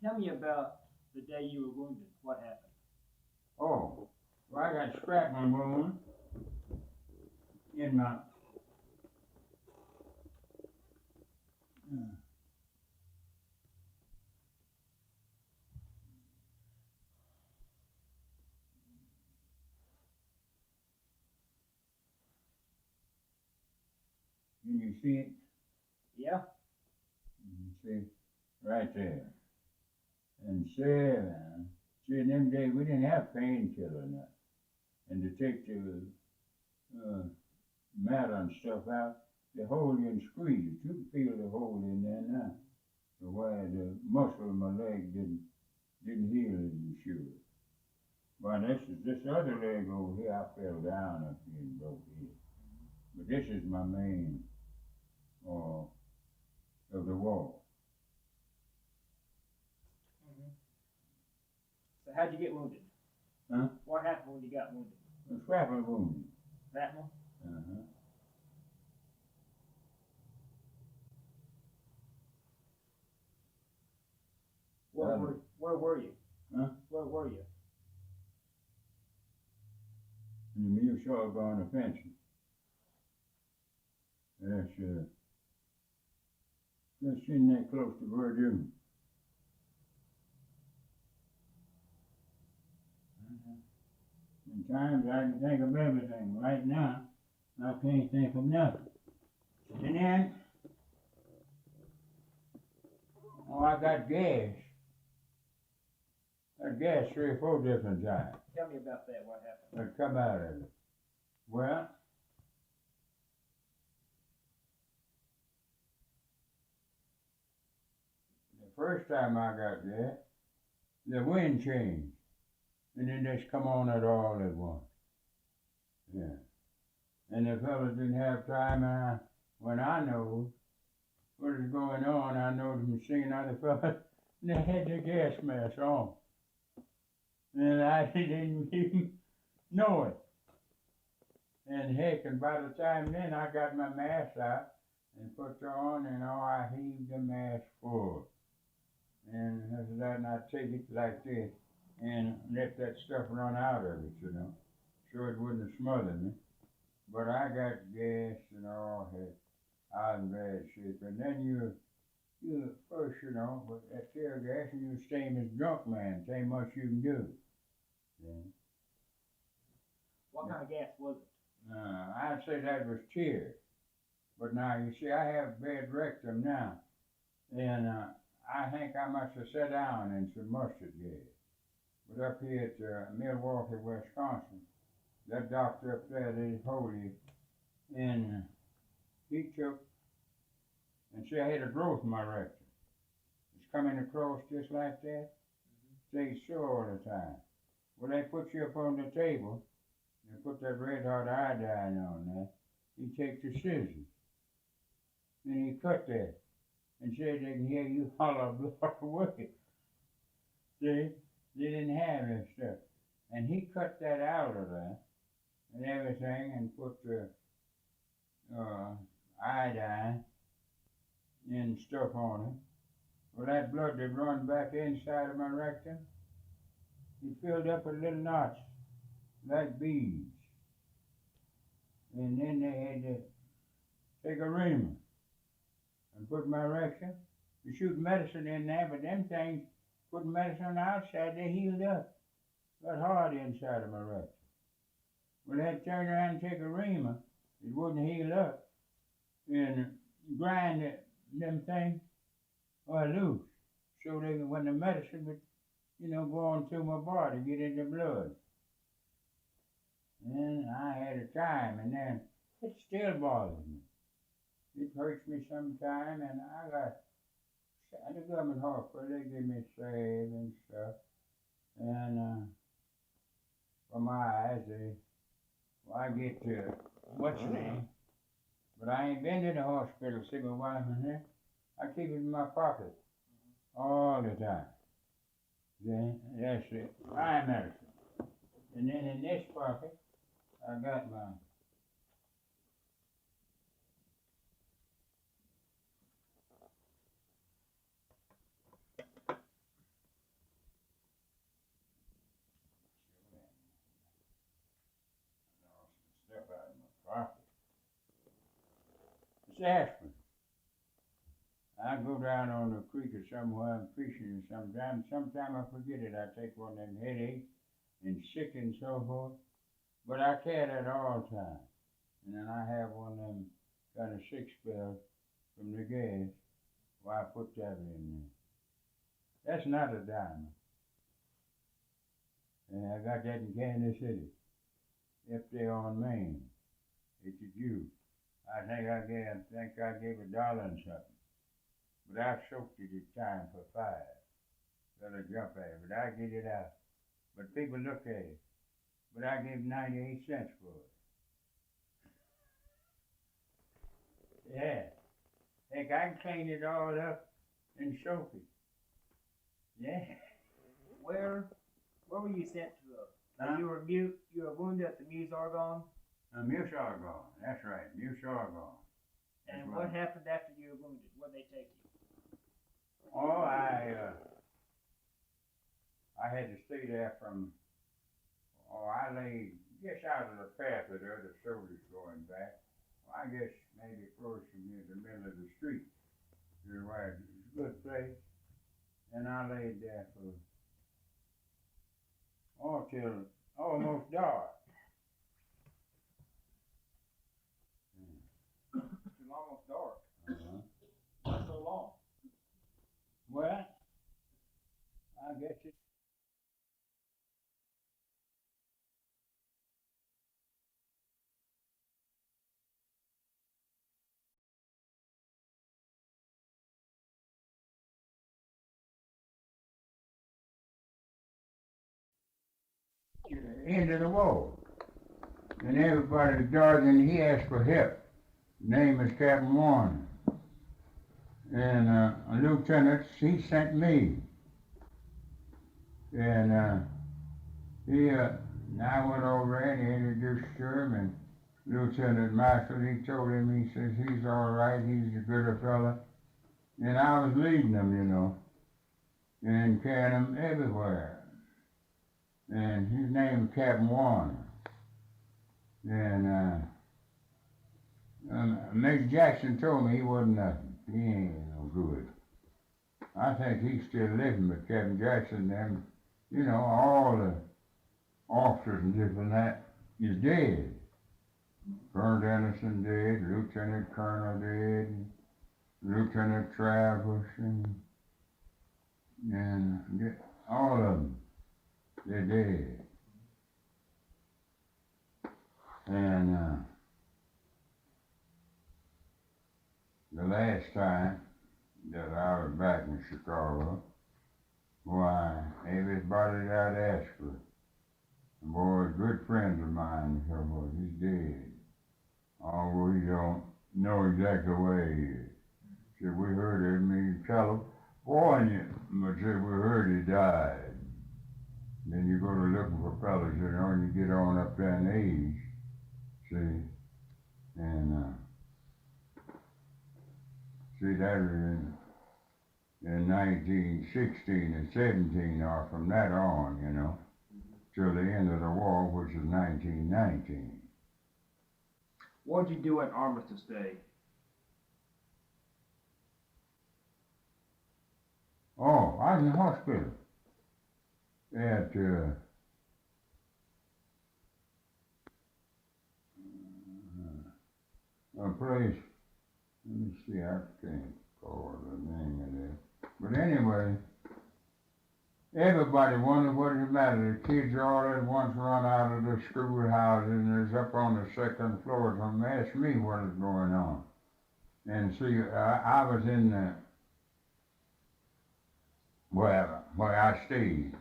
D: Tell me about the day you were wounded. What happened?
B: Oh, well, I got shrapnel wound in my Can you see it?
D: Yeah.
B: You see, right there. And see, in them days we didn't have painkiller and that. And to take the matter and stuff out, they hold you and squeeze it. You can feel the hole in there now. The way the muscle in my leg didn't heal as it should. But this other leg over here, I fell down up here and broke it. But this is my main of the wall.
D: Mm-hmm. So how'd you get wounded?
B: Huh?
D: What happened when you got wounded?
B: A shrapnel wound.
D: Shrapnel?
B: Uh-huh.
D: Where were you?
B: Huh?
D: Where were you?
B: And the mule shot on the fencing. That's sitting that close to Verdun. Sometimes I can think of everything. Right now, I can't think of nothing. And then, I got gas. I got gas 3 or 4 different times.
D: Tell me about that. What happened?
B: What come out of it? Well, the first time I got there, the wind changed. And then just come on it all at once. Yeah. And the fellas didn't have time, when I know what is going on, I know the machine other fellas, they had the gas mask on. And I didn't even know it. And heck, and by the time then I got my mask out and put it on, and I heaved the mask full. And after that, and I take it like this and let that stuff run out of it, you know, so it wouldn't smother me. But I got gas and all that. I was in bad shape. And then you first, you know, with that tear gas, and you stay as drunk man, say much you can do. Yeah.
D: What kind of gas was it?
B: I'd say that was tear. But now, you see, I have bad rectum now. And I think I must have sat down in some mustard gas. But up here at Milwaukee, Wisconsin, that doctor up there, they hold you, and he took, and see, I had a growth in my rectum. It's coming across just like that. Stays sore all the time. Well, they put you up on the table, they put that red hot iodine on there,
E: he take the scissors and he cut that and said they can hear you holler blow away. See, they didn't have that stuff. And he cut that out of there and everything and put the iodine and stuff on it. Well, that blood that run back inside of my rectum, he filled up with little knots like beads. And then they had to take a reamer and put my rectum to shoot medicine in there, but them things, putting medicine on the outside, they healed up. Got hard inside of my rectum. Well, they had to turn around and take a reamer, it wouldn't heal up, and grind them things loose, so they, when the medicine would, go on through my body, get in the blood. And I had a time, and then it still bothers me. It hurts me sometime, and I got the government hospital, they give me salve and stuff, and for my eyes, I get what's the name? But I ain't been to the hospital, see my wife in there. I keep it in my pocket all the time. Then that's it, eye medicine. And then in this pocket, I got my stuff out of my pocket. It's aspirin. I go down on the creek or somewhere and fishing sometimes. Sometimes I forget it. I take one of them headaches and sick and so forth. But I carry that all the time. And then I have one of them kind of sick spells from the gas. Why I put that in there. That's not a diamond. And I got that in Kansas City. Up there on Main. It's a Jew. I think I gave $1 and something. But I soaked it this time for $5. Gotta jump at it, but I get it out. But people look at it. But I gave 98 cents for it. Yeah. Heck, I can clean it all up and soak it. Yeah.
D: Where were you sent to? You were wounded at the Meuse Argonne?
E: Meuse Argonne, that's right, Meuse Argonne.
D: And what happened after you were wounded? Where'd they take you?
E: Oh, I had to stay there I lay just out of the path of the other soldiers going back. Well, I guess maybe close to near the middle of the street. It's a good place. And I laid there till almost dark.
D: Till almost dark.
E: Uh-huh.
D: Not so long.
E: Well, I guess it. End of the war. And everybody, Sergeant, he asked for help. Name is Captain Warner. And a lieutenant, he sent me. And I went over there and he introduced to him, and Lieutenant Marshall, he told him, he says, he's all right, he's a good fella. And I was leading him, and carrying him everywhere. And his name was Captain Warner. And Major Jackson told me he wasn't nothing. He ain't no good. I think he's still living, but Captain Jackson, them, all the officers and this and that is dead. Colonel Dennison dead, Lieutenant Colonel dead, Lieutenant Travis, and all of them, they're dead. And the last time that I was back in Chicago, why, everybody out asked for it. The boy, good friends of mine, he's dead.
B: Oh, we don't know exactly where he is. See, we heard it in California, but see, we heard he died. Then you go to looking for fellas, you know, and you get on up there in age, see, and see, that was in 1916 and 17, or from that on, you know, till the end of the war, which is 1919.
D: What'd you do on Armistice Day?
B: Oh, I was in the hospital at a place, let me see, I can't call the name of it. But anyway, everybody wondered what was the matter. The kids all at once run out of the schoolhouses and is up on the second floor. Some asked me what was going on. And see, I was in the, where I stayed,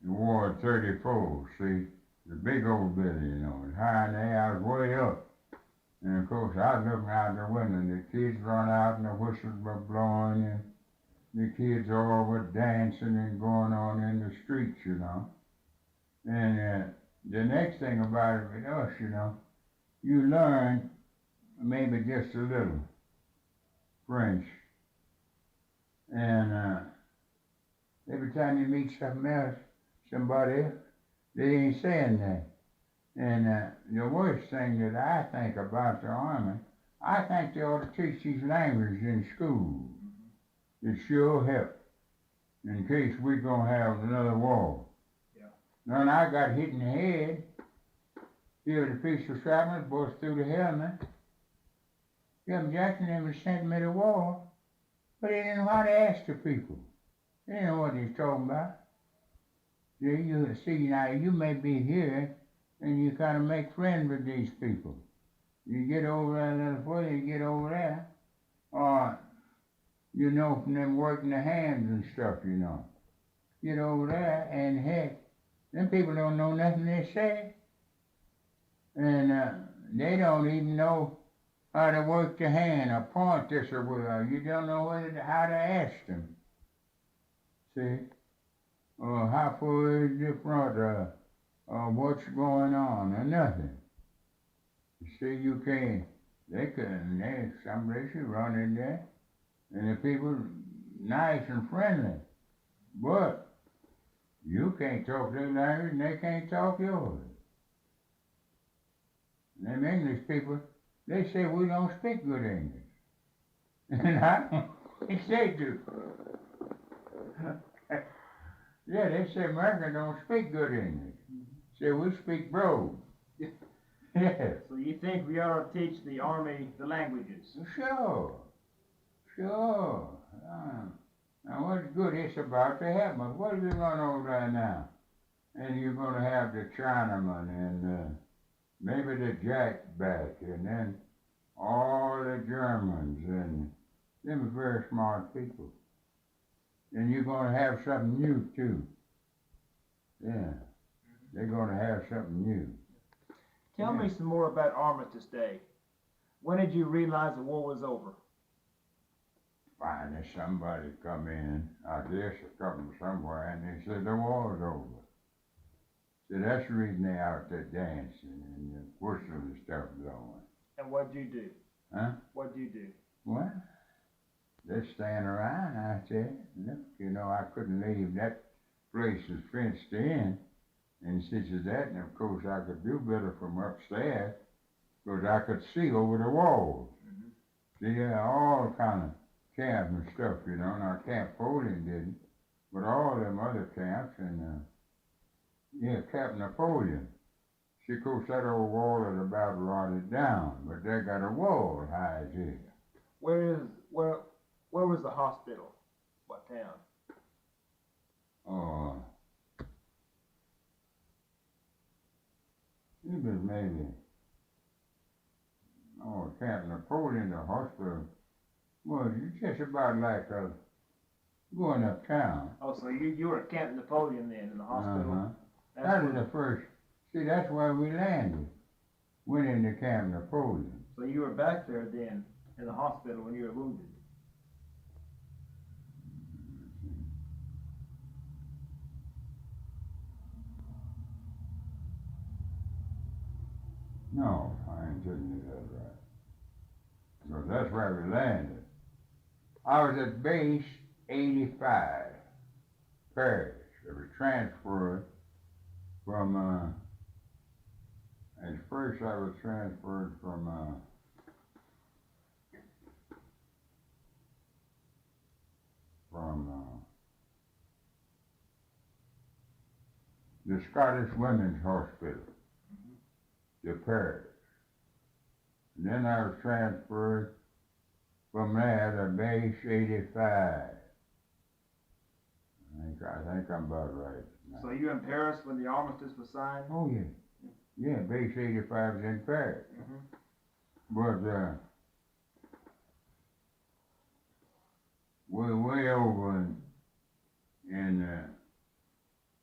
B: in Ward 34, see, the big old building, you know, and high in there, I was way up. And of course, I was looking out the window, and the kids run out, and the whistles were blowing, and the kids all were dancing and going on in the streets, you know. And the next thing about it with us, you know, you learn maybe just a little French. And every time you meet somebody else, they ain't saying that. And the worst thing that I think about the Army, I think they ought to teach these languages in school. It sure help in case we're going to have another war.
D: Yeah.
B: Now, when I got hit in the head, here the piece of shrapnel burst through the helmet. Jim Jackson never sent me to war, but he didn't know how to ask the people. They didn't know what he was talking about. You see, now you may be here and you kind of make friends with these people. You get over there a little further, you get over there, or you know from them working the hands and stuff, you know. Get over there and heck, them people don't know nothing they say. And they don't even know how to work the hand or point this or whatever. You don't know how to ask them. See? Or how far is the front, or what's going on, or nothing. You see, you can't, they couldn't, somebody should run in there, and the people nice and friendly, but you can't talk their language and they can't talk yours. And them English people, they say we don't speak good English. And I don't think they do. Yeah, they say Americans don't speak good English. Say we speak brogue. Yeah.
D: So you think we ought to teach the Army the languages?
B: Sure. Sure. Now what's good it's about to happen? What if you run over there now? And you're going to have the Chinaman and maybe the Jackback and then all the Germans and them are very smart people. And you're going to have something new too. Yeah. They're going to have something new.
D: Tell me some more about Armistice Day. When did you realize the war was over?
B: Finally somebody come in, I guess a couple somewhere, and they said the war's over. So that's the reason they out there dancing and whistling and stuff blowing.
D: And what'd you do?
B: Huh?
D: What'd you do?
B: Well, they stand around, I said, look, you know, I couldn't leave that place was fenced in. And such as that, and of course I could do better from upstairs, because I could see over the walls. See, all kind of camps and stuff, you know. Now Camp Napoleon didn't, but all them other camps, and Camp Napoleon. See, of course that old wall is about rotted down, but they got a wall high as here.
D: Where was the hospital? What town?
B: It was maybe, Camp Napoleon, the hospital, was just about like going uptown.
D: Oh, so you were at Camp Napoleon then in the hospital?
B: That was the first, see, that's where we landed.
E: went into Camp Napoleon.
D: So you were back there then, in the hospital when you were wounded?
E: No, I ain't telling you that right. Because that's where we landed. I was at base 85, Paris. I was transferred from, at first I was transferred from, the Scottish Women's Hospital to Paris. And then I was transferred from there to base 85. I think I'm about right now.
D: So you were in Paris when the armistice was signed?
E: Oh yeah. Yeah, base 85 is in Paris. But we're way over in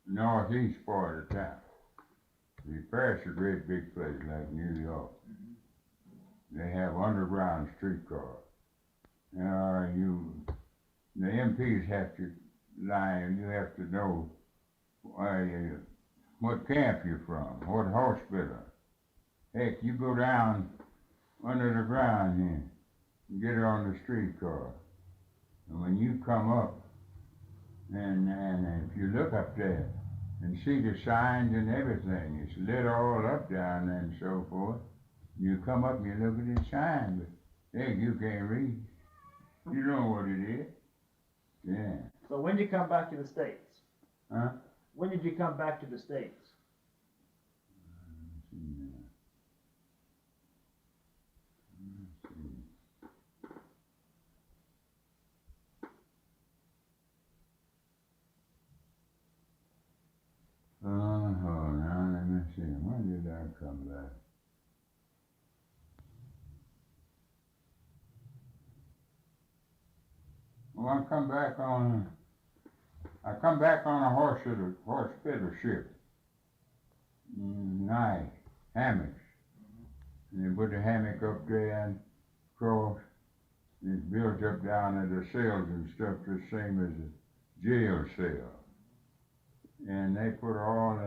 E: northeast part of town. See, Paris is a great big place like New York. They have underground streetcars. The MPs have to line, you have to know what camp you're from, what hospital. Heck, you go down under the ground here and get on the streetcar. And when you come up, and if you look up there and see the signs and everything, it's lit all up down there and so forth. You come up and you look at the sign, but heck, you can't read. You know what it is. Yeah.
D: So when did you come back to the States?
E: Huh?
D: When did you come back to the States?
E: Now let me see. When did I come back? Well, I come back on a hospital ship. Night, hammocks. And they put the hammock up there and across. And it's built up down at the cells and stuff the same as a jail cell. And they put all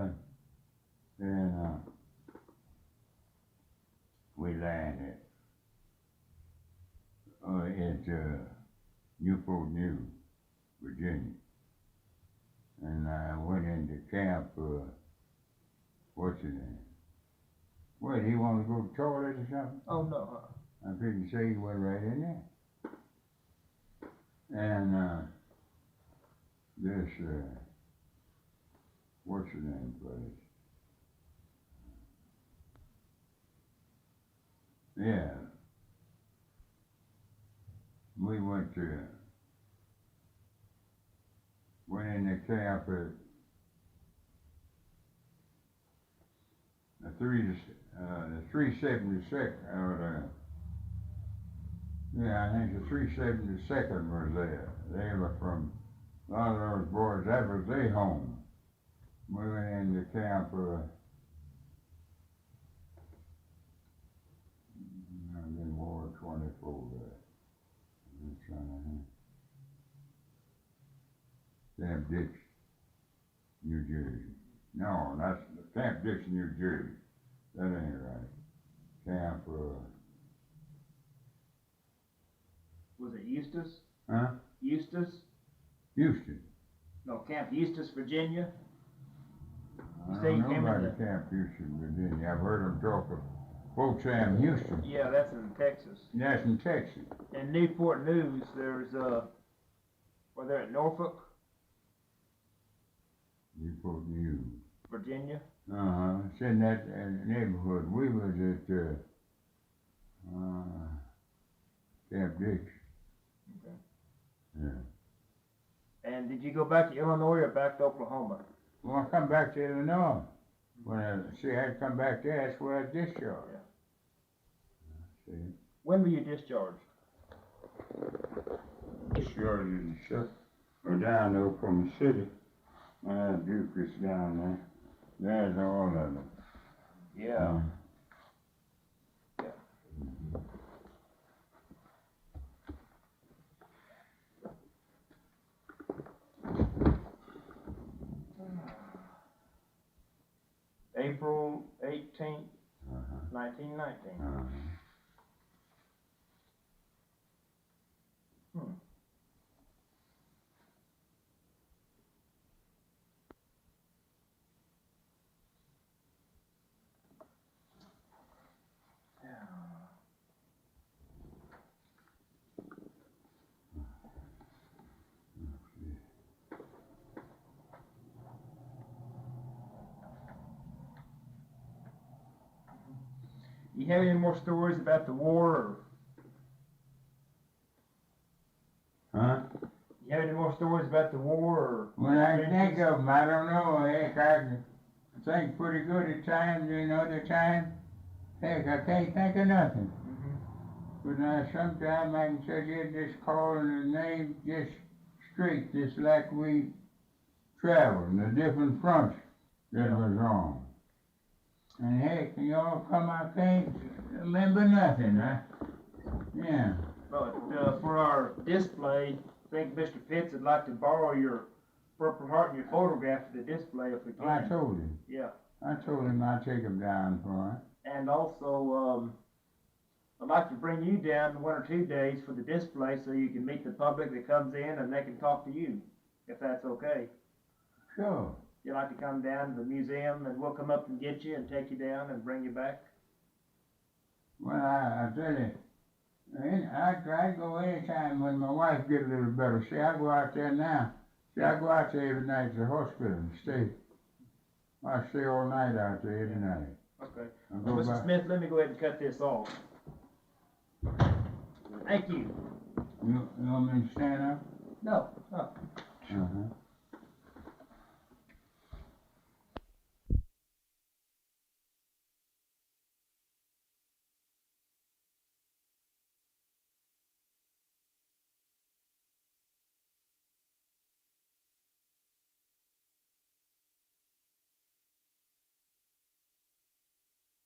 E: we landed at Newport News, Virginia. And I went into camp, what's his name? What, he wanted to go to the toilet or something?
D: Oh, no.
E: I couldn't say he went right in there. And this, what's the name place? Yeah. We went in the camp at the 372nd, yeah, I think the 372nd was there. They were from, a lot of those boys, that was their home. We went into camp, I've been War 24 there. Camp Dix, New Jersey. No, that's Camp Dix, New Jersey. That ain't right. Camp,
D: Was it Eustis?
E: huh?
D: Eustis?
E: Houston.
D: No, Camp Eustis, Virginia?
E: I
D: say you
E: don't
D: came
E: know
D: in
E: about Camp Houston, Virginia. I've heard them talk of Fort Sam Houston.
D: Yeah, that's in Texas.
E: That's in Texas.
D: In Newport News, there's, were they at Norfolk,
E: Newport News.
D: Virginia?
E: It's in that neighborhood. We was at Camp Dix.
D: Okay.
E: Yeah.
D: And did you go back to Illinois or back to Oklahoma?
E: Well, I come back to Illinois. When I had to come back there, that's where I discharged.
D: Yeah.
E: See,
D: When were you discharged?
E: discharged in the ship. Or down there from the city. I had Duke is down there. There's all of them.
D: Yeah.
A: April 18th,
E: Uh-huh.
A: 1919.
E: Uh-huh.
A: You have any more stories about the war, or
E: Huh?
A: you have any more stories about the war, or?
E: When I think of them, I don't know. Heck, I can think pretty good at times, you know, the time. Heck, I can't think of nothing. But now sometimes I can sit here just calling the name just straight, just like we traveled, the different fronts that was on. And heck, you know, come I can't remember nothing, huh? Yeah.
A: But for our display, I think Mr. Pitts would like to borrow your Purple Heart and your photograph for the display if we can.
E: I told him.
A: Yeah.
E: I told him I'd take him down for it.
A: And also, I'd like to bring you down 1 or 2 days for the display so you can meet the public that comes in and they can talk to you, if that's okay.
E: Sure.
A: You'd like to come down to the museum and we'll come up and get you and take you down and bring you back?
E: Well, I tell you, I go anytime when my wife get a little better. See, I go out there now. See, I go out there every night to the hospital and stay. I stay all night out there every night.
A: Okay.
E: I go
A: Mr.
E: back.
A: Smith, let me go ahead and cut this off. Thank you.
E: You want me to stand up?
A: No.
E: Uh-huh.